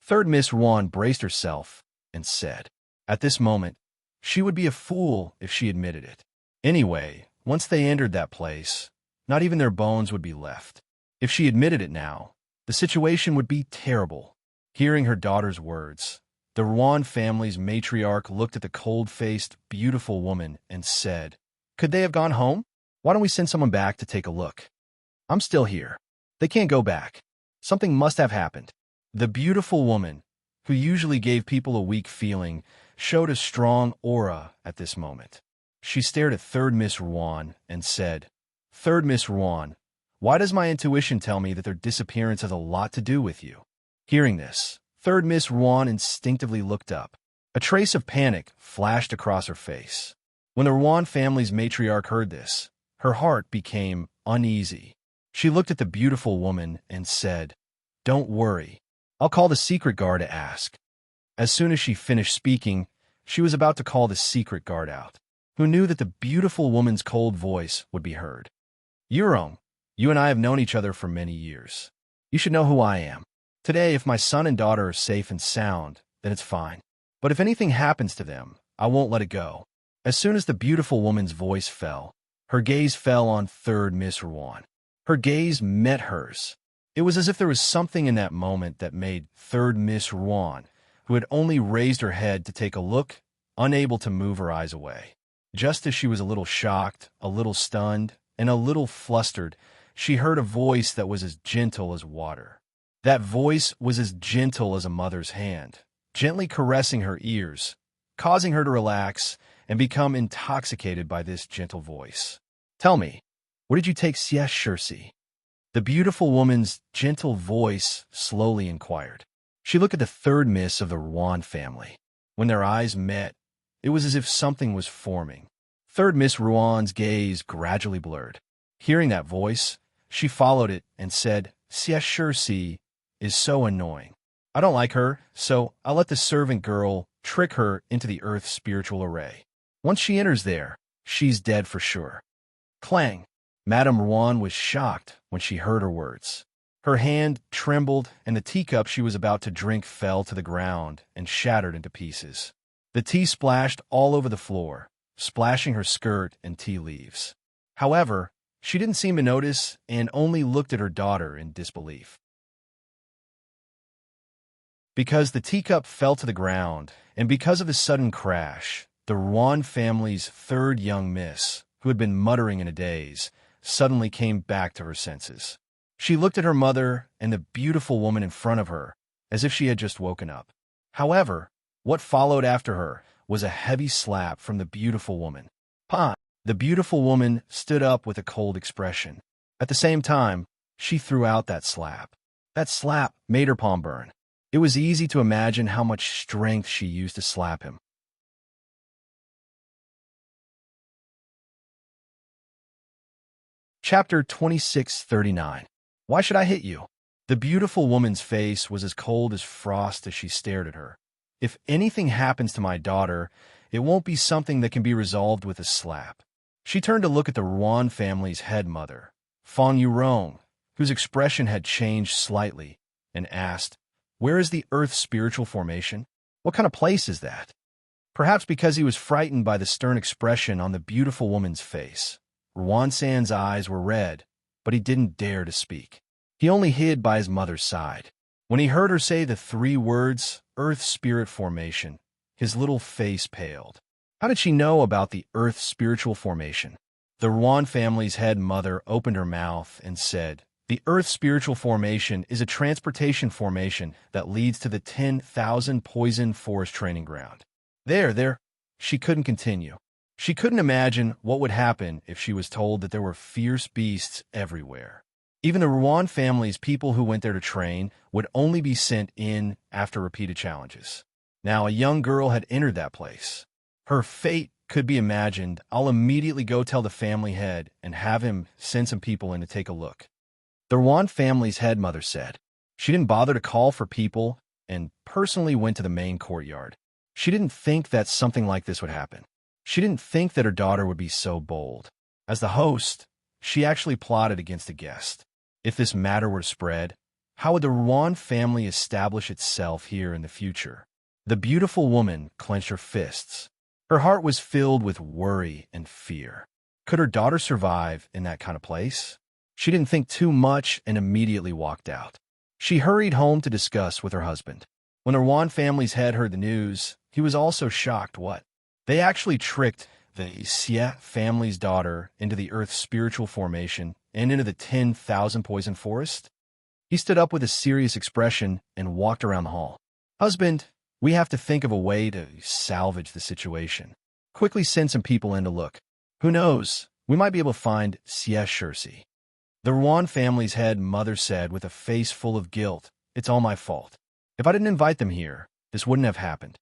Third Miss Ruan braced herself and said, at this moment, she would be a fool if she admitted it. Anyway, once they entered that place, not even their bones would be left. If she admitted it now, the situation would be terrible. Hearing her daughter's words, the Ruan family's matriarch looked at the cold-faced, beautiful woman and said, Could they have gone home? Why don't we send someone back to take a look? I'm still here. They can't go back. Something must have happened. The beautiful woman, who usually gave people a weak feeling, showed a strong aura at this moment. She stared at Third Miss Ruan and said, Third Miss Ruan, why does my intuition tell me that their disappearance has a lot to do with you? Hearing this, Third Miss Ruan instinctively looked up. A trace of panic flashed across her face. When the Ruan family's matriarch heard this, her heart became uneasy. She looked at the beautiful woman and said, Don't worry. I'll call the secret guard to ask. As soon as she finished speaking, she was about to call the secret guard out. who knew that the beautiful woman's cold voice would be heard. Alluring, you and I have known each other for many years. You should know who I am. Today, if my son and daughter are safe and sound, then it's fine. But if anything happens to them, I won't let it go. As soon as the beautiful woman's voice fell, her gaze fell on third Miss Rouen. Her gaze met hers. It was as if there was something in that moment that made third Miss Rouen, who had only raised her head to take a look, unable to move her eyes away. Just as she was a little shocked, a little stunned, and a little flustered, she heard a voice that was as gentle as water. That voice was as gentle as a mother's hand, gently caressing her ears, causing her to relax and become intoxicated by this gentle voice. Tell me, what did you take sieste, Circe? The beautiful woman's gentle voice slowly inquired. She looked at the third miss of the Rouen family. When their eyes met, it was as if something was forming. Third Miss Rouen's gaze gradually blurred. Hearing that voice, she followed it and said, sieste, Circe is so annoying. I don't like her, so I'll let the servant girl trick her into the Earth's spiritual array. Once she enters there, she's dead for sure. Clang! Madame Rouen was shocked when she heard her words. Her hand trembled, and the teacup she was about to drink fell to the ground and shattered into pieces. The tea splashed all over the floor, splashing her skirt and tea leaves. However, she didn't seem to notice and only looked at her daughter in disbelief. Because the teacup fell to the ground, and because of the sudden crash, the Rouen family's third young miss, who had been muttering in a daze, suddenly came back to her senses. She looked at her mother and the beautiful woman in front of her, as if she had just woken up. However, what followed after her was a heavy slap from the beautiful woman. "Pa!" The beautiful woman stood up with a cold expression. At the same time, she threw out that slap. That slap made her palm burn. It was easy to imagine how much strength she used to slap him. Chapter 2639. Why should I hit you? The beautiful woman's face was as cold as frost as she stared at her. If anything happens to my daughter, it won't be something that can be resolved with a slap. She turned to look at the Rouen family's head mother, Alluring, whose expression had changed slightly, and asked, "Where is the Earth's spiritual formation? What kind of place is that?" Perhaps because he was frightened by the stern expression on the beautiful woman's face, Rouen's eyes were red, but he didn't dare to speak. He only hid by his mother's side. When he heard her say the three words, Earth Spirit Formation, his little face paled. How did she know about the Earth Spiritual Formation? The Rouen family's head mother opened her mouth and said, "The Earth Spiritual Formation is a transportation formation that leads to the 10,000 poison forest training ground." There. She couldn't continue. She couldn't imagine what would happen if she was told that there were fierce beasts everywhere. Even the Rouen family's people who went there to train would only be sent in after repeated challenges. Now a young girl had entered that place. Her fate could be imagined. I'll immediately go tell the family head and have him send some people in to take a look. The Rouen family's head mother said. She didn't bother to call for people and personally went to the main courtyard. She didn't think that something like this would happen. She didn't think that her daughter would be so bold. As the host, she actually plotted against a guest. If this matter were to spread, how would the Rouen family establish itself here in the future? The beautiful woman clenched her fists. Her heart was filled with worry and fear. Could her daughter survive in that kind of place? She didn't think too much and immediately walked out. She hurried home to discuss with her husband. When the Rouen family's head heard the news, he was also shocked. What? They actually tricked the Xie family's daughter into the Earth's spiritual formation and into the 10,000 poison forest? He stood up with a serious expression and walked around the hall. "Husband, we have to think of a way to salvage the situation. Quickly send some people in to look. Who knows, we might be able to find sieste, Circe." The Rouen family's head mother said with a face full of guilt, "It's all my fault. If I didn't invite them here, this wouldn't have happened."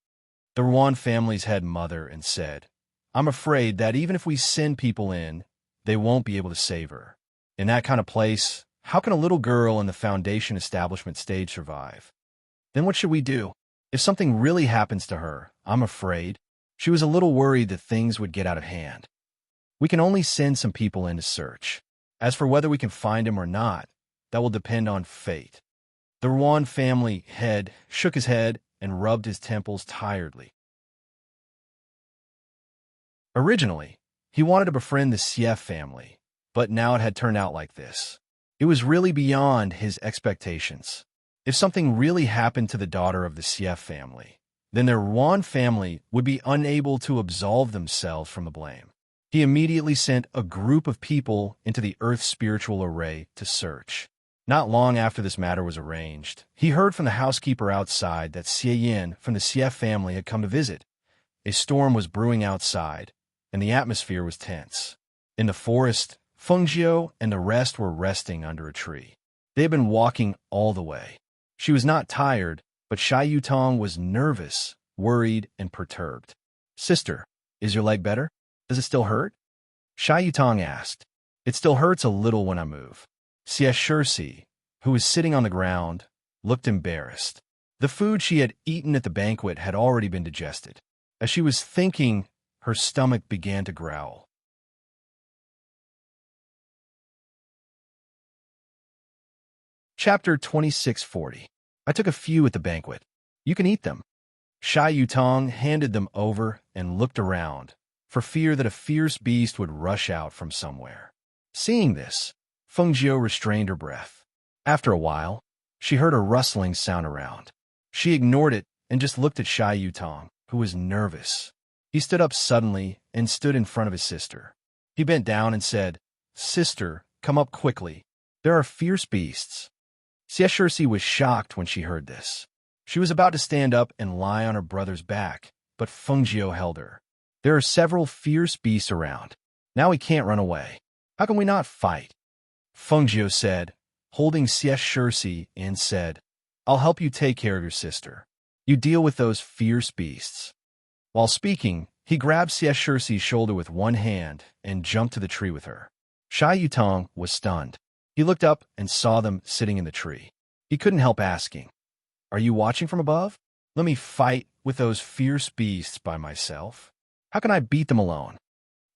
The Rouen family's head mother and said, "I'm afraid that even if we send people in, they won't be able to save her. In that kind of place, how can a little girl in the foundation establishment stage survive? Then what should we do? If something really happens to her, I'm afraid." She was a little worried that things would get out of hand. We can only send some people in to search. As for whether we can find him or not, that will depend on fate. The Ruan family head shook his head and rubbed his temples tiredly. Originally, he wanted to befriend the Sief family, but now it had turned out like this. It was really beyond his expectations. If something really happened to the daughter of the Sief family, then their Ruan family would be unable to absolve themselves from the blame. He immediately sent a group of people into the Earth's spiritual array to search. Not long after this matter was arranged, he heard from the housekeeper outside that Xie Yin from the Sief family had come to visit. A storm was brewing outside, and the atmosphere was tense. In the forest, Feng Jiu and the rest were resting under a tree. They had been walking all the way. She was not tired, but Shai Yutong was nervous, worried, and perturbed. "Sister, is your leg better? Does it still hurt?" Shai Yutong asked. "It still hurts a little when I move." Xie Shirsi, who was sitting on the ground, looked embarrassed. The food she had eaten at the banquet had already been digested. As she was thinking, her stomach began to growl. Chapter 2640. I took a few at the banquet. You can eat them. Shai Yutong handed them over and looked around, for fear that a fierce beast would rush out from somewhere. Seeing this, Feng Jiu restrained her breath. After a while, she heard a rustling sound around. She ignored it and just looked at Shai Yutong, who was nervous. He stood up suddenly and stood in front of his sister. He bent down and said, "Sister, come up quickly. There are fierce beasts." Xie Shirsi was shocked when she heard this. She was about to stand up and lie on her brother's back, but Feng Jiu held her. "There are several fierce beasts around. Now we can't run away. How can we not fight?" Feng Jiu said, holding Xie Shirsi, and said, "I'll help you take care of your sister. You deal with those fierce beasts." While speaking, he grabbed Xie Shirsi's shoulder with one hand and jumped to the tree with her. Shai Yutong was stunned. He looked up and saw them sitting in the tree. He couldn't help asking, "Are you watching from above? Let me fight with those fierce beasts by myself. How can I beat them alone?"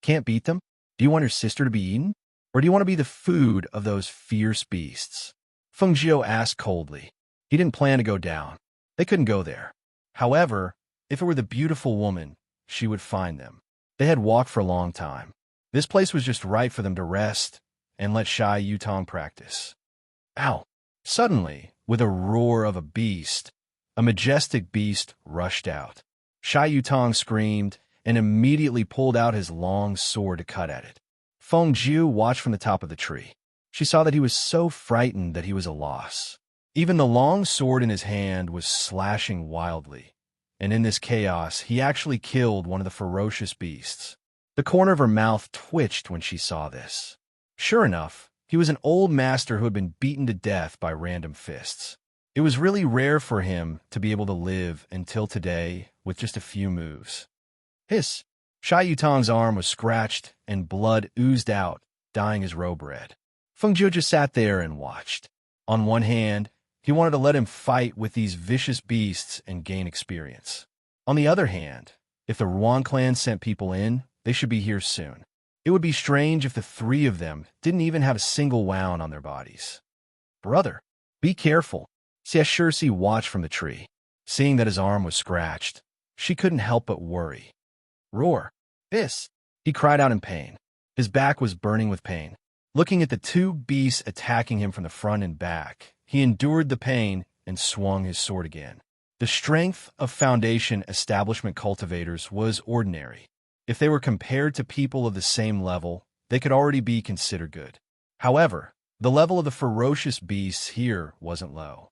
"Can't beat them? Do you want your sister to be eaten? Or do you want to be the food of those fierce beasts?" Feng Jiu asked coldly. He didn't plan to go down. They couldn't go there. However, if it were the beautiful woman, she would find them. They had walked for a long time. This place was just right for them to rest and let Shai Yutong practice. Ow! Suddenly, with a roar of a beast, a majestic beast rushed out. Shai Yutong screamed and immediately pulled out his long sword to cut at it. Feng Jiu watched from the top of the tree. She saw that he was so frightened that he was a loss. Even the long sword in his hand was slashing wildly, and in this chaos, he actually killed one of the ferocious beasts. The corner of her mouth twitched when she saw this. Sure enough, he was an old master who had been beaten to death by random fists. It was really rare for him to be able to live until today with just a few moves. Hiss! Shai Yutong's arm was scratched and blood oozed out, dyeing his robe red. Feng Jiu just sat there and watched. On one hand, he wanted to let him fight with these vicious beasts and gain experience. On the other hand, if the Ruan clan sent people in, they should be here soon. It would be strange if the three of them didn't even have a single wound on their bodies. "Brother, be careful." Xie Shirsi watched from the tree. Seeing that his arm was scratched, she couldn't help but worry. "Roar! Hiss!" He cried out in pain. His back was burning with pain. Looking at the two beasts attacking him from the front and back, he endured the pain and swung his sword again. The strength of Foundation establishment cultivators was ordinary. If they were compared to people of the same level, they could already be considered good. However, the level of the ferocious beasts here wasn't low.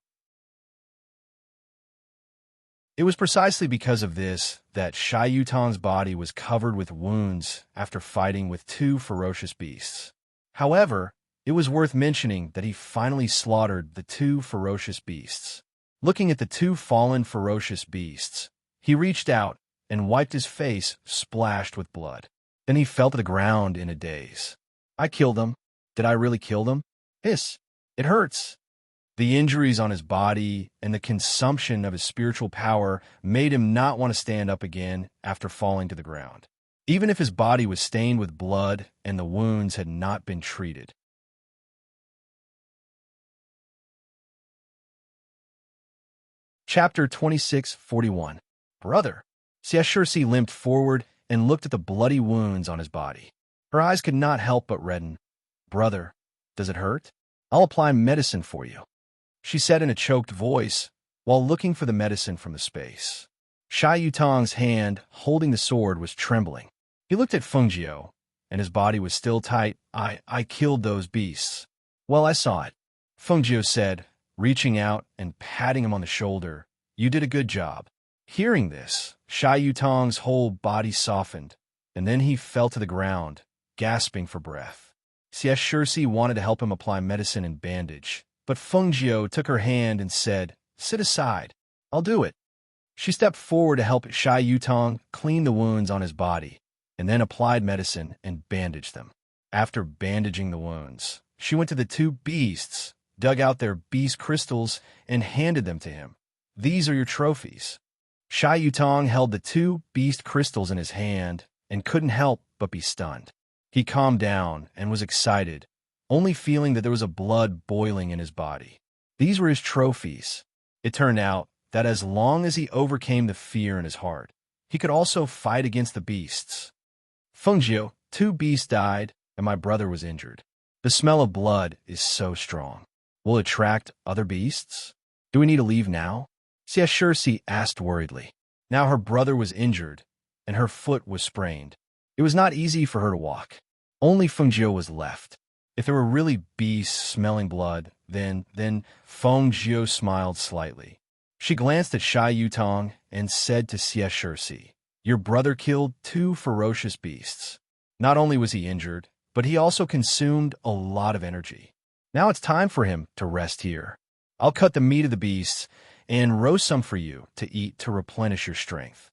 It was precisely because of this that Shai Yutong's body was covered with wounds after fighting with two ferocious beasts. However, it was worth mentioning that he finally slaughtered the two ferocious beasts. Looking at the two fallen ferocious beasts, he reached out and wiped his face splashed with blood. Then he fell to the ground in a daze. "I killed them. Did I really kill them? Hiss! It hurts." The injuries on his body and the consumption of his spiritual power made him not want to stand up again after falling to the ground, even if his body was stained with blood and the wounds had not been treated. Chapter 26:41. Brother. Siashursi limped forward and looked at the bloody wounds on his body. Her eyes could not help but redden. Brother, does it hurt? I'll apply medicine for you, she said in a choked voice, while looking for the medicine from the space. Shai Yutong's hand, holding the sword, was trembling. He looked at Fengjiu, and his body was still tight. I killed those beasts. Well, I saw it, Fengjiu said, reaching out and patting him on the shoulder. You did a good job. Hearing this, Shai Yutong's whole body softened, and then he fell to the ground, gasping for breath. Siashursi wanted to help him apply medicine and bandage, but Fengjiu took her hand and said, Sit aside. I'll do it. She stepped forward to help Shai Yutong clean the wounds on his body, and then applied medicine and bandaged them. After bandaging the wounds, she went to the two beasts, dug out their beast crystals, and handed them to him. These are your trophies. Shai Yutong held the two beast crystals in his hand and couldn't help but be stunned. He calmed down and was excited, only feeling that there was a blood boiling in his body. These were his trophies. It turned out that as long as he overcame the fear in his heart, he could also fight against the beasts. Fengjiu, 2 beasts died, and my brother was injured. The smell of blood is so strong. Will it attract other beasts? Do we need to leave now? Siashursi asked worriedly. Now her brother was injured, and her foot was sprained. It was not easy for her to walk. Only Fengjiu was left. If there were really beasts smelling blood, then Fengjiu smiled slightly. She glanced at Shai Yutong and said to Siashursi, Your brother killed 2 ferocious beasts. Not only was he injured, but he also consumed a lot of energy. Now it's time for him to rest here. I'll cut the meat of the beasts and roast some for you to eat to replenish your strength.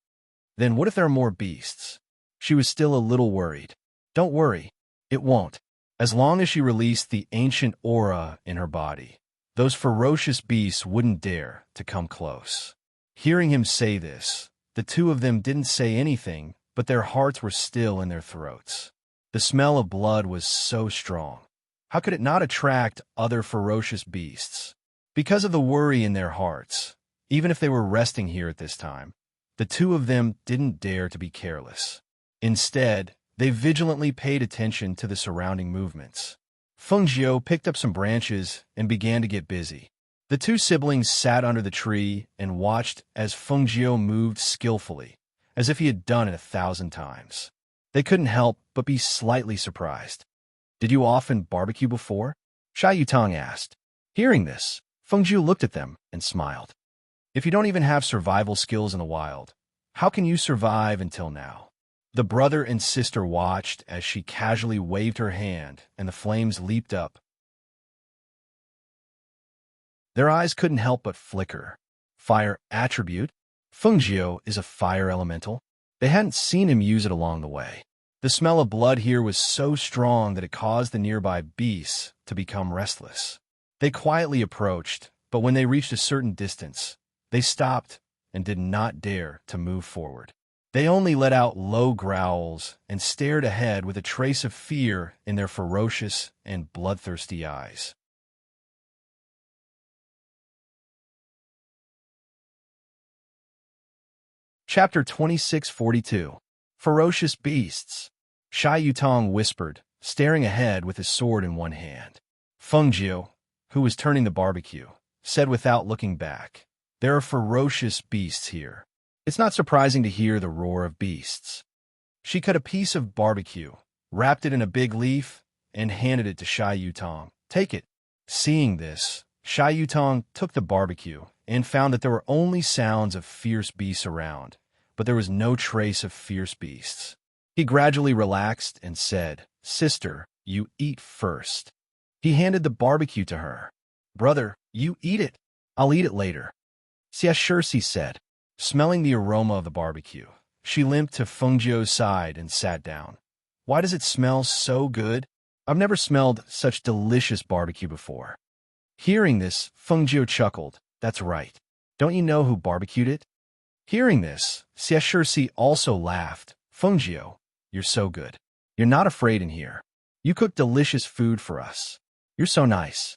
Then what if there are more beasts? She was still a little worried. Don't worry, it won't. As long as she released the ancient aura in her body, those ferocious beasts wouldn't dare to come close. Hearing him say this, the 2 of them didn't say anything, but their hearts were still in their throats. The smell of blood was so strong. How could it not attract other ferocious beasts? Because of the worry in their hearts, even if they were resting here at this time, the 2 of them didn't dare to be careless. Instead, they vigilantly paid attention to the surrounding movements. Fengjiu picked up some branches and began to get busy. The 2 siblings sat under the tree and watched as Fengjiu moved skillfully, as if he had done it 1,000 times. They couldn't help but be slightly surprised. Did you often barbecue before? Shai Yutong asked. Hearing this, Fengjiu looked at them and smiled. If you don't even have survival skills in the wild, how can you survive until now? The brother and sister watched as she casually waved her hand and the flames leaped up. Their eyes couldn't help but flicker. Fire attribute? Fengjiu is a fire elemental. They hadn't seen him use it along the way. The smell of blood here was so strong that it caused the nearby beasts to become restless. They quietly approached, but when they reached a certain distance, they stopped and did not dare to move forward. They only let out low growls and stared ahead with a trace of fear in their ferocious and bloodthirsty eyes. Chapter 26:42. Ferocious Beasts. Shai Yutong whispered, staring ahead with his sword in one hand. Fengjiu, who was turning the barbecue, said without looking back, There are ferocious beasts here. It's not surprising to hear the roar of beasts. She cut a piece of barbecue, wrapped it in a big leaf, and handed it to Shai Yutong. Take it. Seeing this, Shai Yutong took the barbecue and found that there were only sounds of fierce beasts around, but there was no trace of fierce beasts. He gradually relaxed and said, Sister, you eat first. He handed the barbecue to her. Brother, you eat it. I'll eat it later. Siashursi said. Smelling the aroma of the barbecue, she limped to Fengjiu's side and sat down. Why does it smell so good? I've never smelled such delicious barbecue before. Hearing this, Fengjiu chuckled. That's right. Don't you know who barbecued it? Hearing this, Xie also laughed. Fengjiu, you're so good. You're not afraid in here. You cook delicious food for us. You're so nice.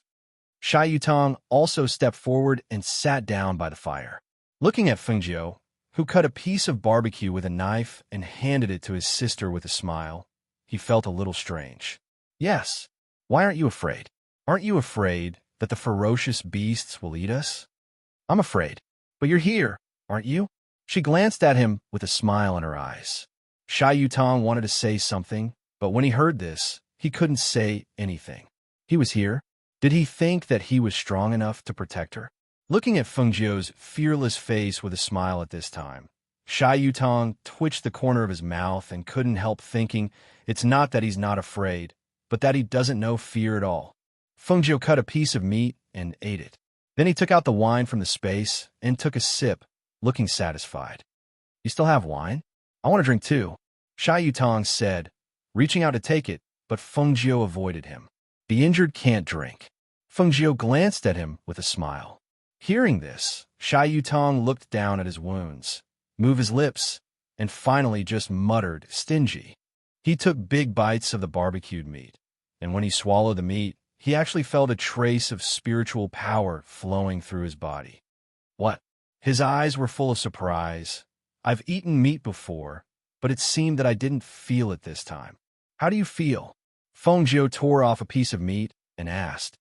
Xia Yutong also stepped forward and sat down by the fire. Looking at Fengjiu, who cut a piece of barbecue with a knife and handed it to his sister with a smile, he felt a little strange. Yes. Why aren't you afraid? Aren't you afraid that the ferocious beasts will eat us? I'm afraid. But you're here, aren't you? She glanced at him with a smile in her eyes. Xia Yutong wanted to say something, but when he heard this, he couldn't say anything. He was here. Did he think that he was strong enough to protect her? Looking at Fengjiu's fearless face with a smile at this time, Xia Yutong twitched the corner of his mouth and couldn't help thinking it's not that he's not afraid, but that he doesn't know fear at all. Fengjiu cut a piece of meat and ate it. Then he took out the wine from the space and took a sip, looking satisfied. You still have wine? I want to drink too, Xia Yutong said, reaching out to take it, but Fengjiu avoided him. The injured can't drink. Fengjiu glanced at him with a smile. Hearing this, Xia Yutong looked down at his wounds, moved his lips, and finally just muttered, stingy. He took big bites of the barbecued meat, and when he swallowed the meat, he actually felt a trace of spiritual power flowing through his body. What? His eyes were full of surprise. I've eaten meat before, but it seemed that I didn't feel it this time. How do you feel? Fengjiu tore off a piece of meat and asked.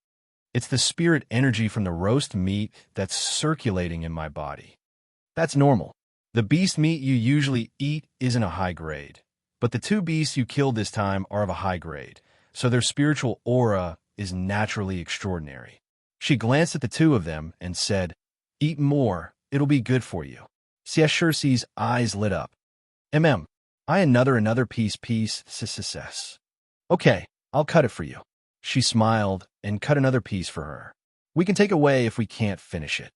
It's the spirit energy from the roast meat that's circulating in my body. That's normal. The beast meat you usually eat isn't a high grade, but the two beasts you killed this time are of a high grade, so their spiritual aura is naturally extraordinary. She glanced at the two of them and said, Eat more, it'll be good for you. Xie eyes lit up. I another piece, ss. Okay, I'll cut it for you. She smiled and cut another piece for her. We can take away if we can't finish it.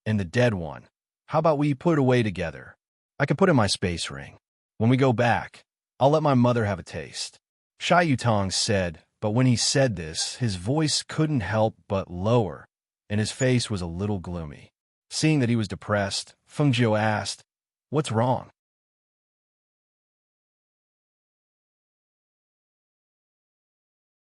And the dead one. How about we put it away together? I can put it in my space ring. When we go back, I'll let my mother have a taste. Xia Yutong said, but when he said this, his voice couldn't help but lower, and his face was a little gloomy. Seeing that he was depressed, Fengjiu asked, What's wrong?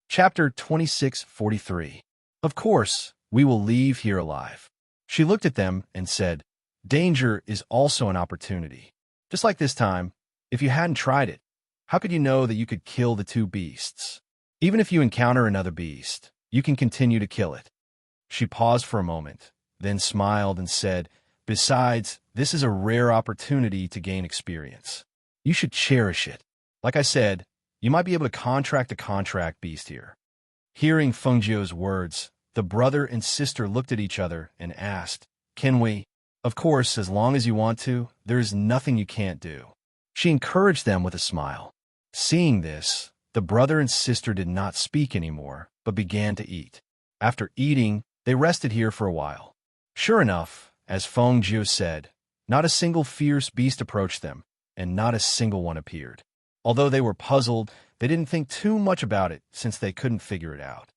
Chapter 26:43. Of course, we will leave here alive. She looked at them and said, Danger is also an opportunity. Just like this time, if you hadn't tried it, how could you know that you could kill the two beasts? Even if you encounter another beast, you can continue to kill it. She paused for a moment, then smiled and said, Besides, this is a rare opportunity to gain experience. You should cherish it. Like I said, you might be able to contract a contract beast here. Hearing Fengjiu's words, the brother and sister looked at each other and asked, Can we? Of course, as long as you want to, there is nothing you can't do. She encouraged them with a smile. Seeing this, the brother and sister did not speak anymore, but began to eat. After eating, they rested here for a while. Sure enough, as Fengjiu said, not a single fierce beast approached them, and not a single one appeared. Although they were puzzled, they didn't think too much about it since they couldn't figure it out.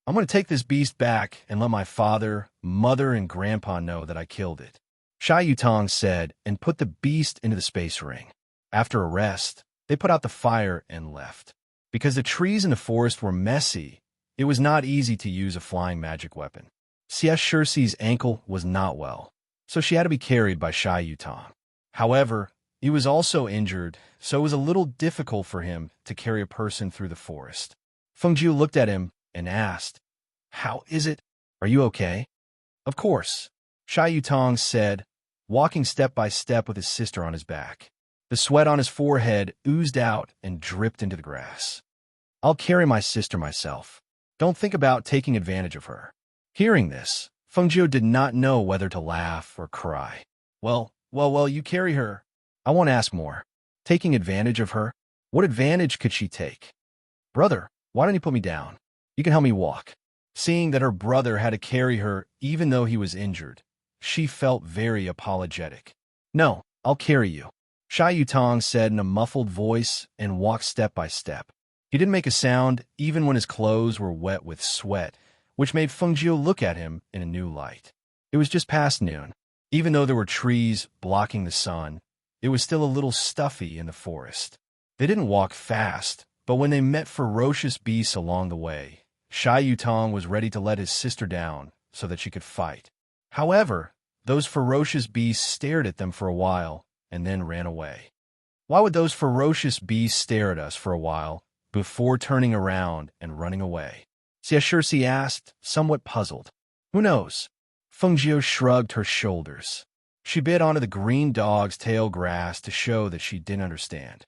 I'm going to take this beast back and let my father, mother, and grandpa know that I killed it, Xia Yutong said, and put the beast into the space ring. After a rest, they put out the fire and left. Because the trees in the forest were messy, it was not easy to use a flying magic weapon. Xie ankle was not well, so she had to be carried by Xia Yutong. However, he was also injured, so it was a little difficult for him to carry a person through the forest. Fengjiu looked at him and asked, How is it? Are you okay? Of course, Xia Yutong said, walking step by step with his sister on his back. The sweat on his forehead oozed out and dripped into the grass. I'll carry my sister myself. Don't think about taking advantage of her. Hearing this, Fengjiu did not know whether to laugh or cry. Well, you carry her. I won't ask more. Taking advantage of her? What advantage could she take? Brother, why don't you put me down? You can help me walk. Seeing that her brother had to carry her even though he was injured, she felt very apologetic. No, I'll carry you, Xia Yutong said in a muffled voice and walked step by step. He didn't make a sound even when his clothes were wet with sweat, which made Fengjiu look at him in a new light. It was just past noon. Even though there were trees blocking the sun, it was still a little stuffy in the forest. They didn't walk fast, but when they met ferocious beasts along the way, Shai Yutong was ready to let his sister down so that she could fight. However, those ferocious beasts stared at them for a while and then ran away. Why would those ferocious beasts stare at us for a while before turning around and running away? Xieshursi asked, somewhat puzzled. Who knows? Fengjiu shrugged her shoulders. She bit onto the green dog's tail grass to show that she didn't understand.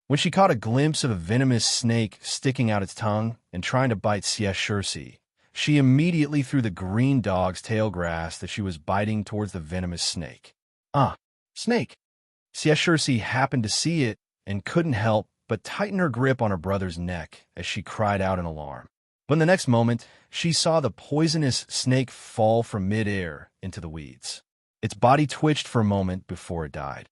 When she caught a glimpse of a venomous snake sticking out its tongue and trying to bite Xieshursi, she immediately threw the green dog's tail grass that she was biting towards the venomous snake. Snake! Xieshursi happened to see it and couldn't help but tighten her grip on her brother's neck as she cried out in alarm. But in the next moment, she saw the poisonous snake fall from mid-air into the weeds. Its body twitched for a moment before it died.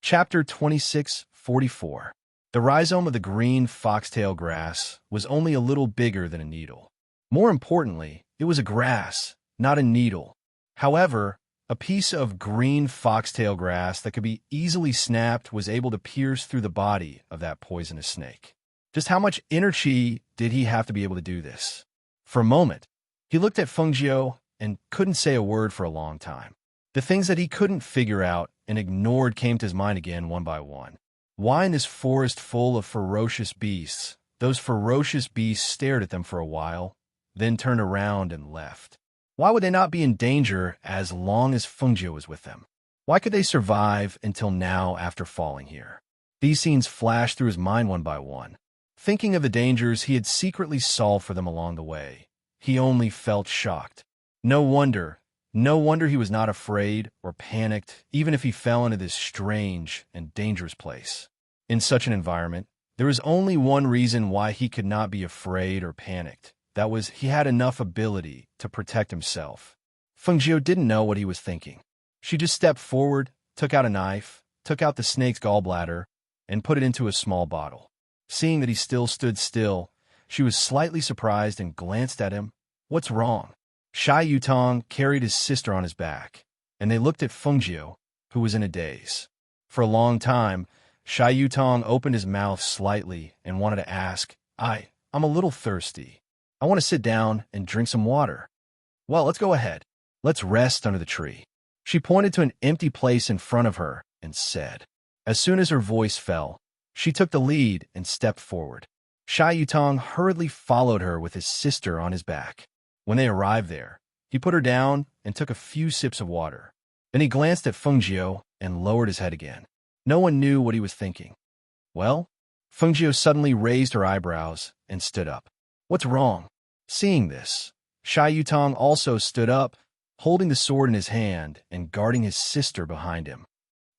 Chapter 26:44. The rhizome of the green foxtail grass was only a little bigger than a needle. More importantly, it was a grass, not a needle. However, a piece of green foxtail grass that could be easily snapped was able to pierce through the body of that poisonous snake. Just how much inner chi did he have to be able to do this? For a moment, he looked at Fengjiu and couldn't say a word for a long time. The things that he couldn't figure out and ignored came to his mind again one by one. Why in this forest full of ferocious beasts, those ferocious beasts stared at them for a while, then turned around and left? Why would they not be in danger as long as Fengjiu was with them? Why could they survive until now after falling here? These scenes flashed through his mind one by one. Thinking of the dangers he had secretly solved for them along the way, he only felt shocked. No wonder he was not afraid or panicked, even if he fell into this strange and dangerous place. In such an environment, there was only one reason why he could not be afraid or panicked. That was, he had enough ability to protect himself. Fengjiu didn't know what he was thinking. She just stepped forward, took out a knife, took out the snake's gallbladder, and put it into a small bottle. Seeing that he still stood still, she was slightly surprised and glanced at him. What's wrong? Shai Yutong carried his sister on his back, and they looked at Fengjiu, who was in a daze. For a long time, Shai Yutong opened his mouth slightly and wanted to ask, I'm a little thirsty. I want to sit down and drink some water. Well, let's go ahead. Let's rest under the tree. She pointed to an empty place in front of her and said. As soon as her voice fell, she took the lead and stepped forward. Shai Yutong hurriedly followed her with his sister on his back. When they arrived there, he put her down and took a few sips of water. Then he glanced at Fengjiu and lowered his head again. No one knew what he was thinking. Well, Fengjiu suddenly raised her eyebrows and stood up. What's wrong? Seeing this, Shai Yutong also stood up, holding the sword in his hand and guarding his sister behind him.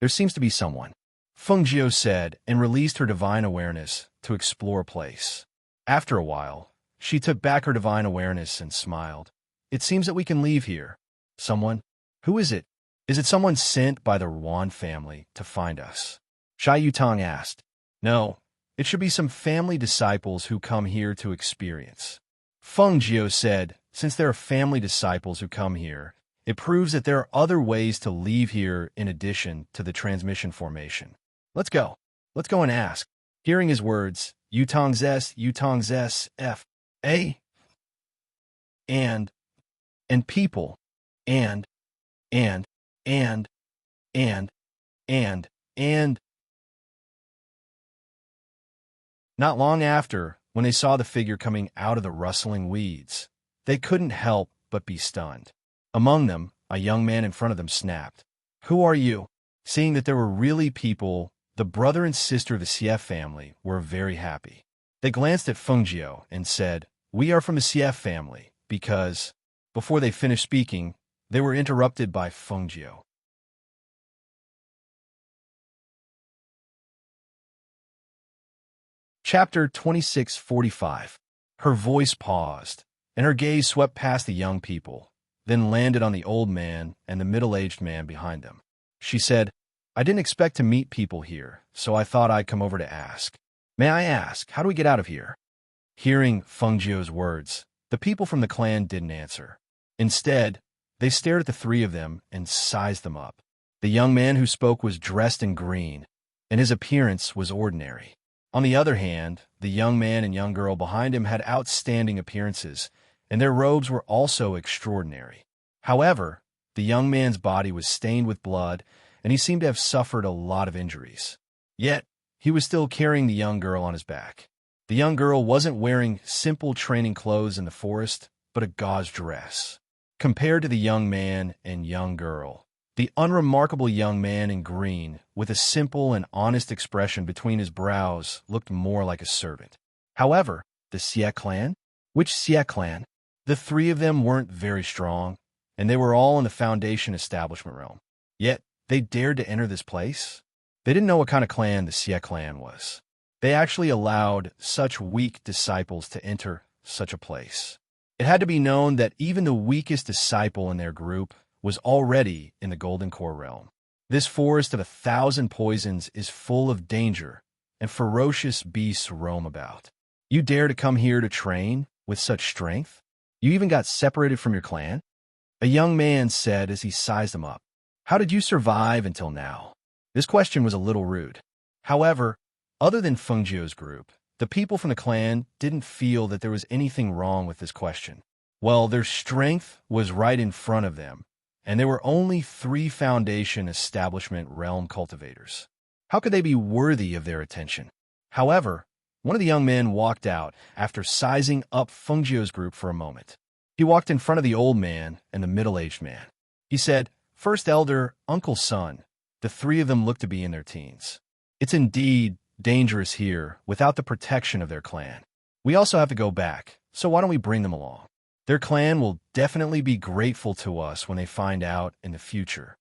There seems to be someone, Fengjiu said, and released her divine awareness to explore a place. After a while, she took back her divine awareness and smiled. It seems that we can leave here. Someone? Who is it? Is it someone sent by the Yuan family to find us? Shai Yutong asked. No. It should be some family disciples who come here to experience. Fengjiu said, since there are family disciples who come here, it proves that there are other ways to leave here in addition to the transmission formation. Let's go. Let's go and ask. Hearing his words, Yutong's F, A, and people, and. Not long after, when they saw the figure coming out of the rustling weeds, they couldn't help but be stunned. Among them, a young man in front of them snapped. Who are you? Seeing that there were really people, the brother and sister of the Xie family were very happy. They glanced at Fengjiu and said, We are from the Xie family, because, before they finished speaking, they were interrupted by Fengjiu. Chapter 26:45. Her voice paused, and her gaze swept past the young people, then landed on the old man and the middle-aged man behind them. She said, I didn't expect to meet people here, so I thought I'd come over to ask. May I ask, how do we get out of here? Hearing Fungio's words, the people from the clan didn't answer. Instead, they stared at the three of them and sized them up. The young man who spoke was dressed in green, and his appearance was ordinary. On the other hand, the young man and young girl behind him had outstanding appearances, and their robes were also extraordinary. However, the young man's body was stained with blood, and he seemed to have suffered a lot of injuries. Yet, he was still carrying the young girl on his back. The young girl wasn't wearing simple training clothes in the forest, but a gauze dress. Compared to the young man and young girl, the unremarkable young man in green, with a simple and honest expression between his brows, looked more like a servant. However, the Xie clan? Which Xie clan? The three of them weren't very strong, and they were all in the Foundation establishment realm. Yet, they dared to enter this place? They didn't know what kind of clan the Xie clan was. They actually allowed such weak disciples to enter such a place. It had to be known that even the weakest disciple in their group was already in the Golden Core realm. This forest of 1,000 poisons is full of danger, and ferocious beasts roam about. You dare to come here to train with such strength? You even got separated from your clan? A young man said as he sized them up. How did you survive until now? This question was a little rude. However, other than Fungio's group, the people from the clan didn't feel that there was anything wrong with this question. Well, their strength was right in front of them, and there were only 3 Foundation establishment realm cultivators. How could they be worthy of their attention? However, one of the young men walked out after sizing up Fungio's group for a moment. He walked in front of the old man and the middle-aged man. He said, First Elder, Uncle Son. The 3 of them looked to be in their teens. It's indeed dangerous here without the protection of their clan. We also have to go back, so why don't we bring them along? Their clan will definitely be grateful to us when they find out in the future.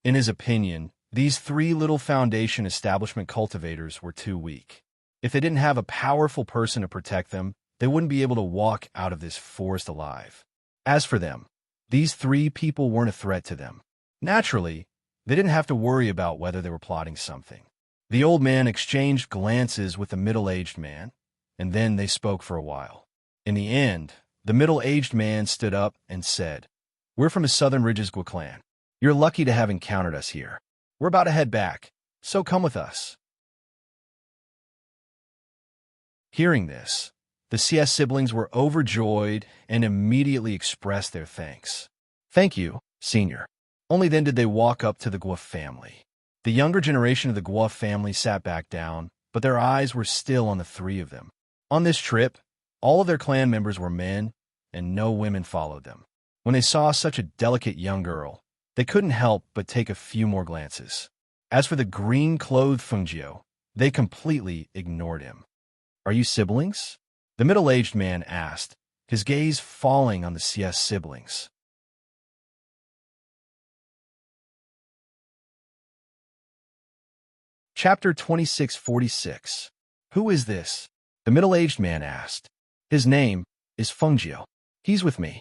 In his opinion, these 3 little Foundation establishment cultivators were too weak. If they didn't have a powerful person to protect them, they wouldn't be able to walk out of this forest alive. As for them, these 3 people weren't a threat to them. Naturally, they didn't have to worry about whether they were plotting something. The old man exchanged glances with the middle-aged man, and then they spoke for a while. In the end, the middle-aged man stood up and said, We're from the Southern Ridges Gua clan. You're lucky to have encountered us here. We're about to head back, so come with us. Hearing this, the CS siblings were overjoyed and immediately expressed their thanks. Thank you, Senior. Only then did they walk up to the Gua family. The younger generation of the Gua family sat back down, but their eyes were still on the 3 of them. On this trip, all of their clan members were men, and no women followed them. When they saw such a delicate young girl, they couldn't help but take a few more glances. As for the green-clothed Fungio, they completely ignored him. Are you siblings? The middle-aged man asked, his gaze falling on the CS siblings. Chapter 2646. Who is this? The middle-aged man asked. His name is Fungio. He's with me.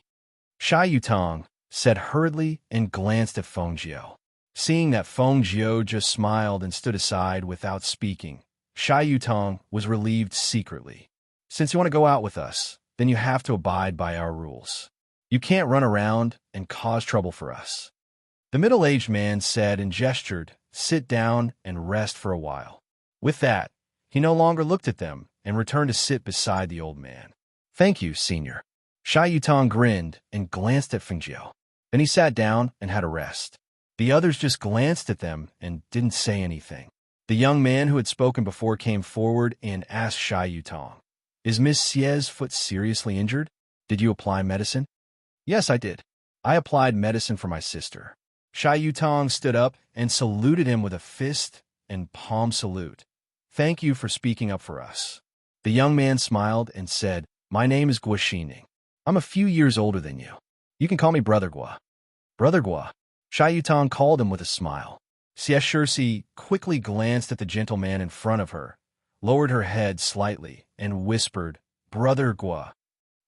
Shai Yutong said hurriedly and glanced at Fungio. Seeing that Fungio just smiled and stood aside without speaking, Shai Yutong was relieved secretly. Since you want to go out with us, then you have to abide by our rules. You can't run around and cause trouble for us. The middle-aged man said and gestured, sit down and rest for a while. With that, he no longer looked at them and returned to sit beside the old man. Thank you, Senior. Shai Yutong grinned and glanced at Fungio. Then he sat down and had a rest. The others just glanced at them and didn't say anything. The young man who had spoken before came forward and asked Shai Yutong, Is Miss Xie's foot seriously injured? Did you apply medicine? Yes, I did. I applied medicine for my sister. Shai Yutong stood up and saluted him with a fist and palm salute. Thank you for speaking up for us. The young man smiled and said, My name is Gua Xining. I'm a few years older than you. You can call me Brother Gua. Brother Gua. Shai Yutong called him with a smile. Xie Shirsi quickly glanced at the gentleman in front of her, lowered her head slightly, and whispered, Brother Gua.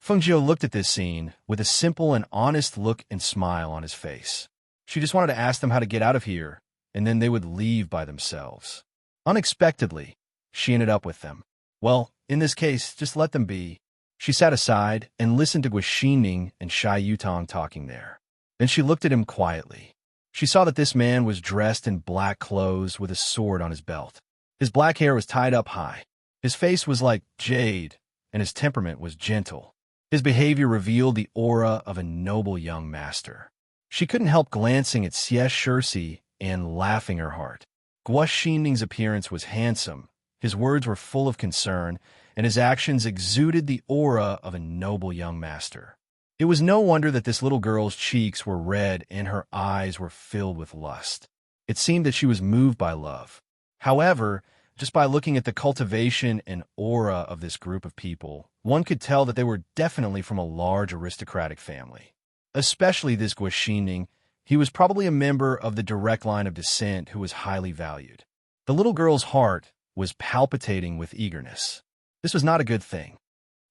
Fengjiu looked at this scene with a simple and honest look and smile on his face. She just wanted to ask them how to get out of here, and then they would leave by themselves. Unexpectedly, she ended up with them. Well, in this case, just let them be. She sat aside and listened to Guaxining and Shai Yutong talking there. Then she looked at him quietly. She saw that this man was dressed in black clothes with a sword on his belt. His black hair was tied up high. His face was like jade, and his temperament was gentle. His behavior revealed the aura of a noble young master. She couldn't help glancing at Xie Shirsi and laughing her heart. Guaxining's appearance was handsome, his words were full of concern, and his actions exuded the aura of a noble young master. It was no wonder that this little girl's cheeks were red and her eyes were filled with lust. It seemed that she was moved by love. However, just by looking at the cultivation and aura of this group of people, one could tell that they were definitely from a large aristocratic family. Especially this Guaxining, he was probably a member of the direct line of descent who was highly valued. The little girl's heart was palpitating with eagerness. This was not a good thing.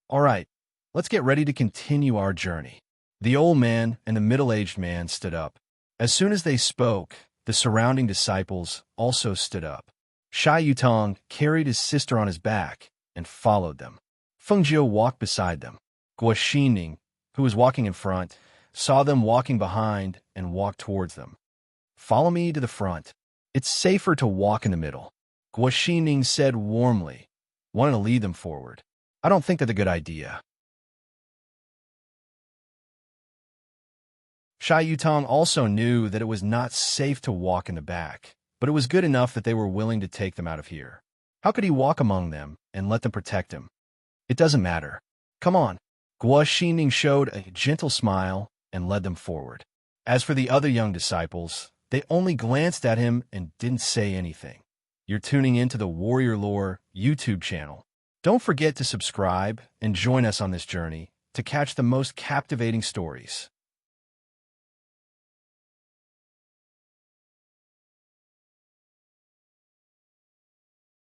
All right, let's get ready to continue our journey. The old man and the middle-aged man stood up. As soon as they spoke, the surrounding disciples also stood up. Shai Yutong carried his sister on his back and followed them. Fengjiu walked beside them. Guaxining, who was walking in front, saw them walking behind and walked towards them. Follow me to the front. It's safer to walk in the middle, Guaxining said warmly, wanting to lead them forward. I don't think that's a good idea. Shai Yutong also knew that it was not safe to walk in the back, but it was good enough that they were willing to take them out of here. How could he walk among them and let them protect him? It doesn't matter. Come on. Guaxining showed a gentle smile and led them forward. As for the other young disciples, they only glanced at him and didn't say anything. You're tuning into the Warrior Lore YouTube channel. Don't forget to subscribe and join us on this journey to catch the most captivating stories.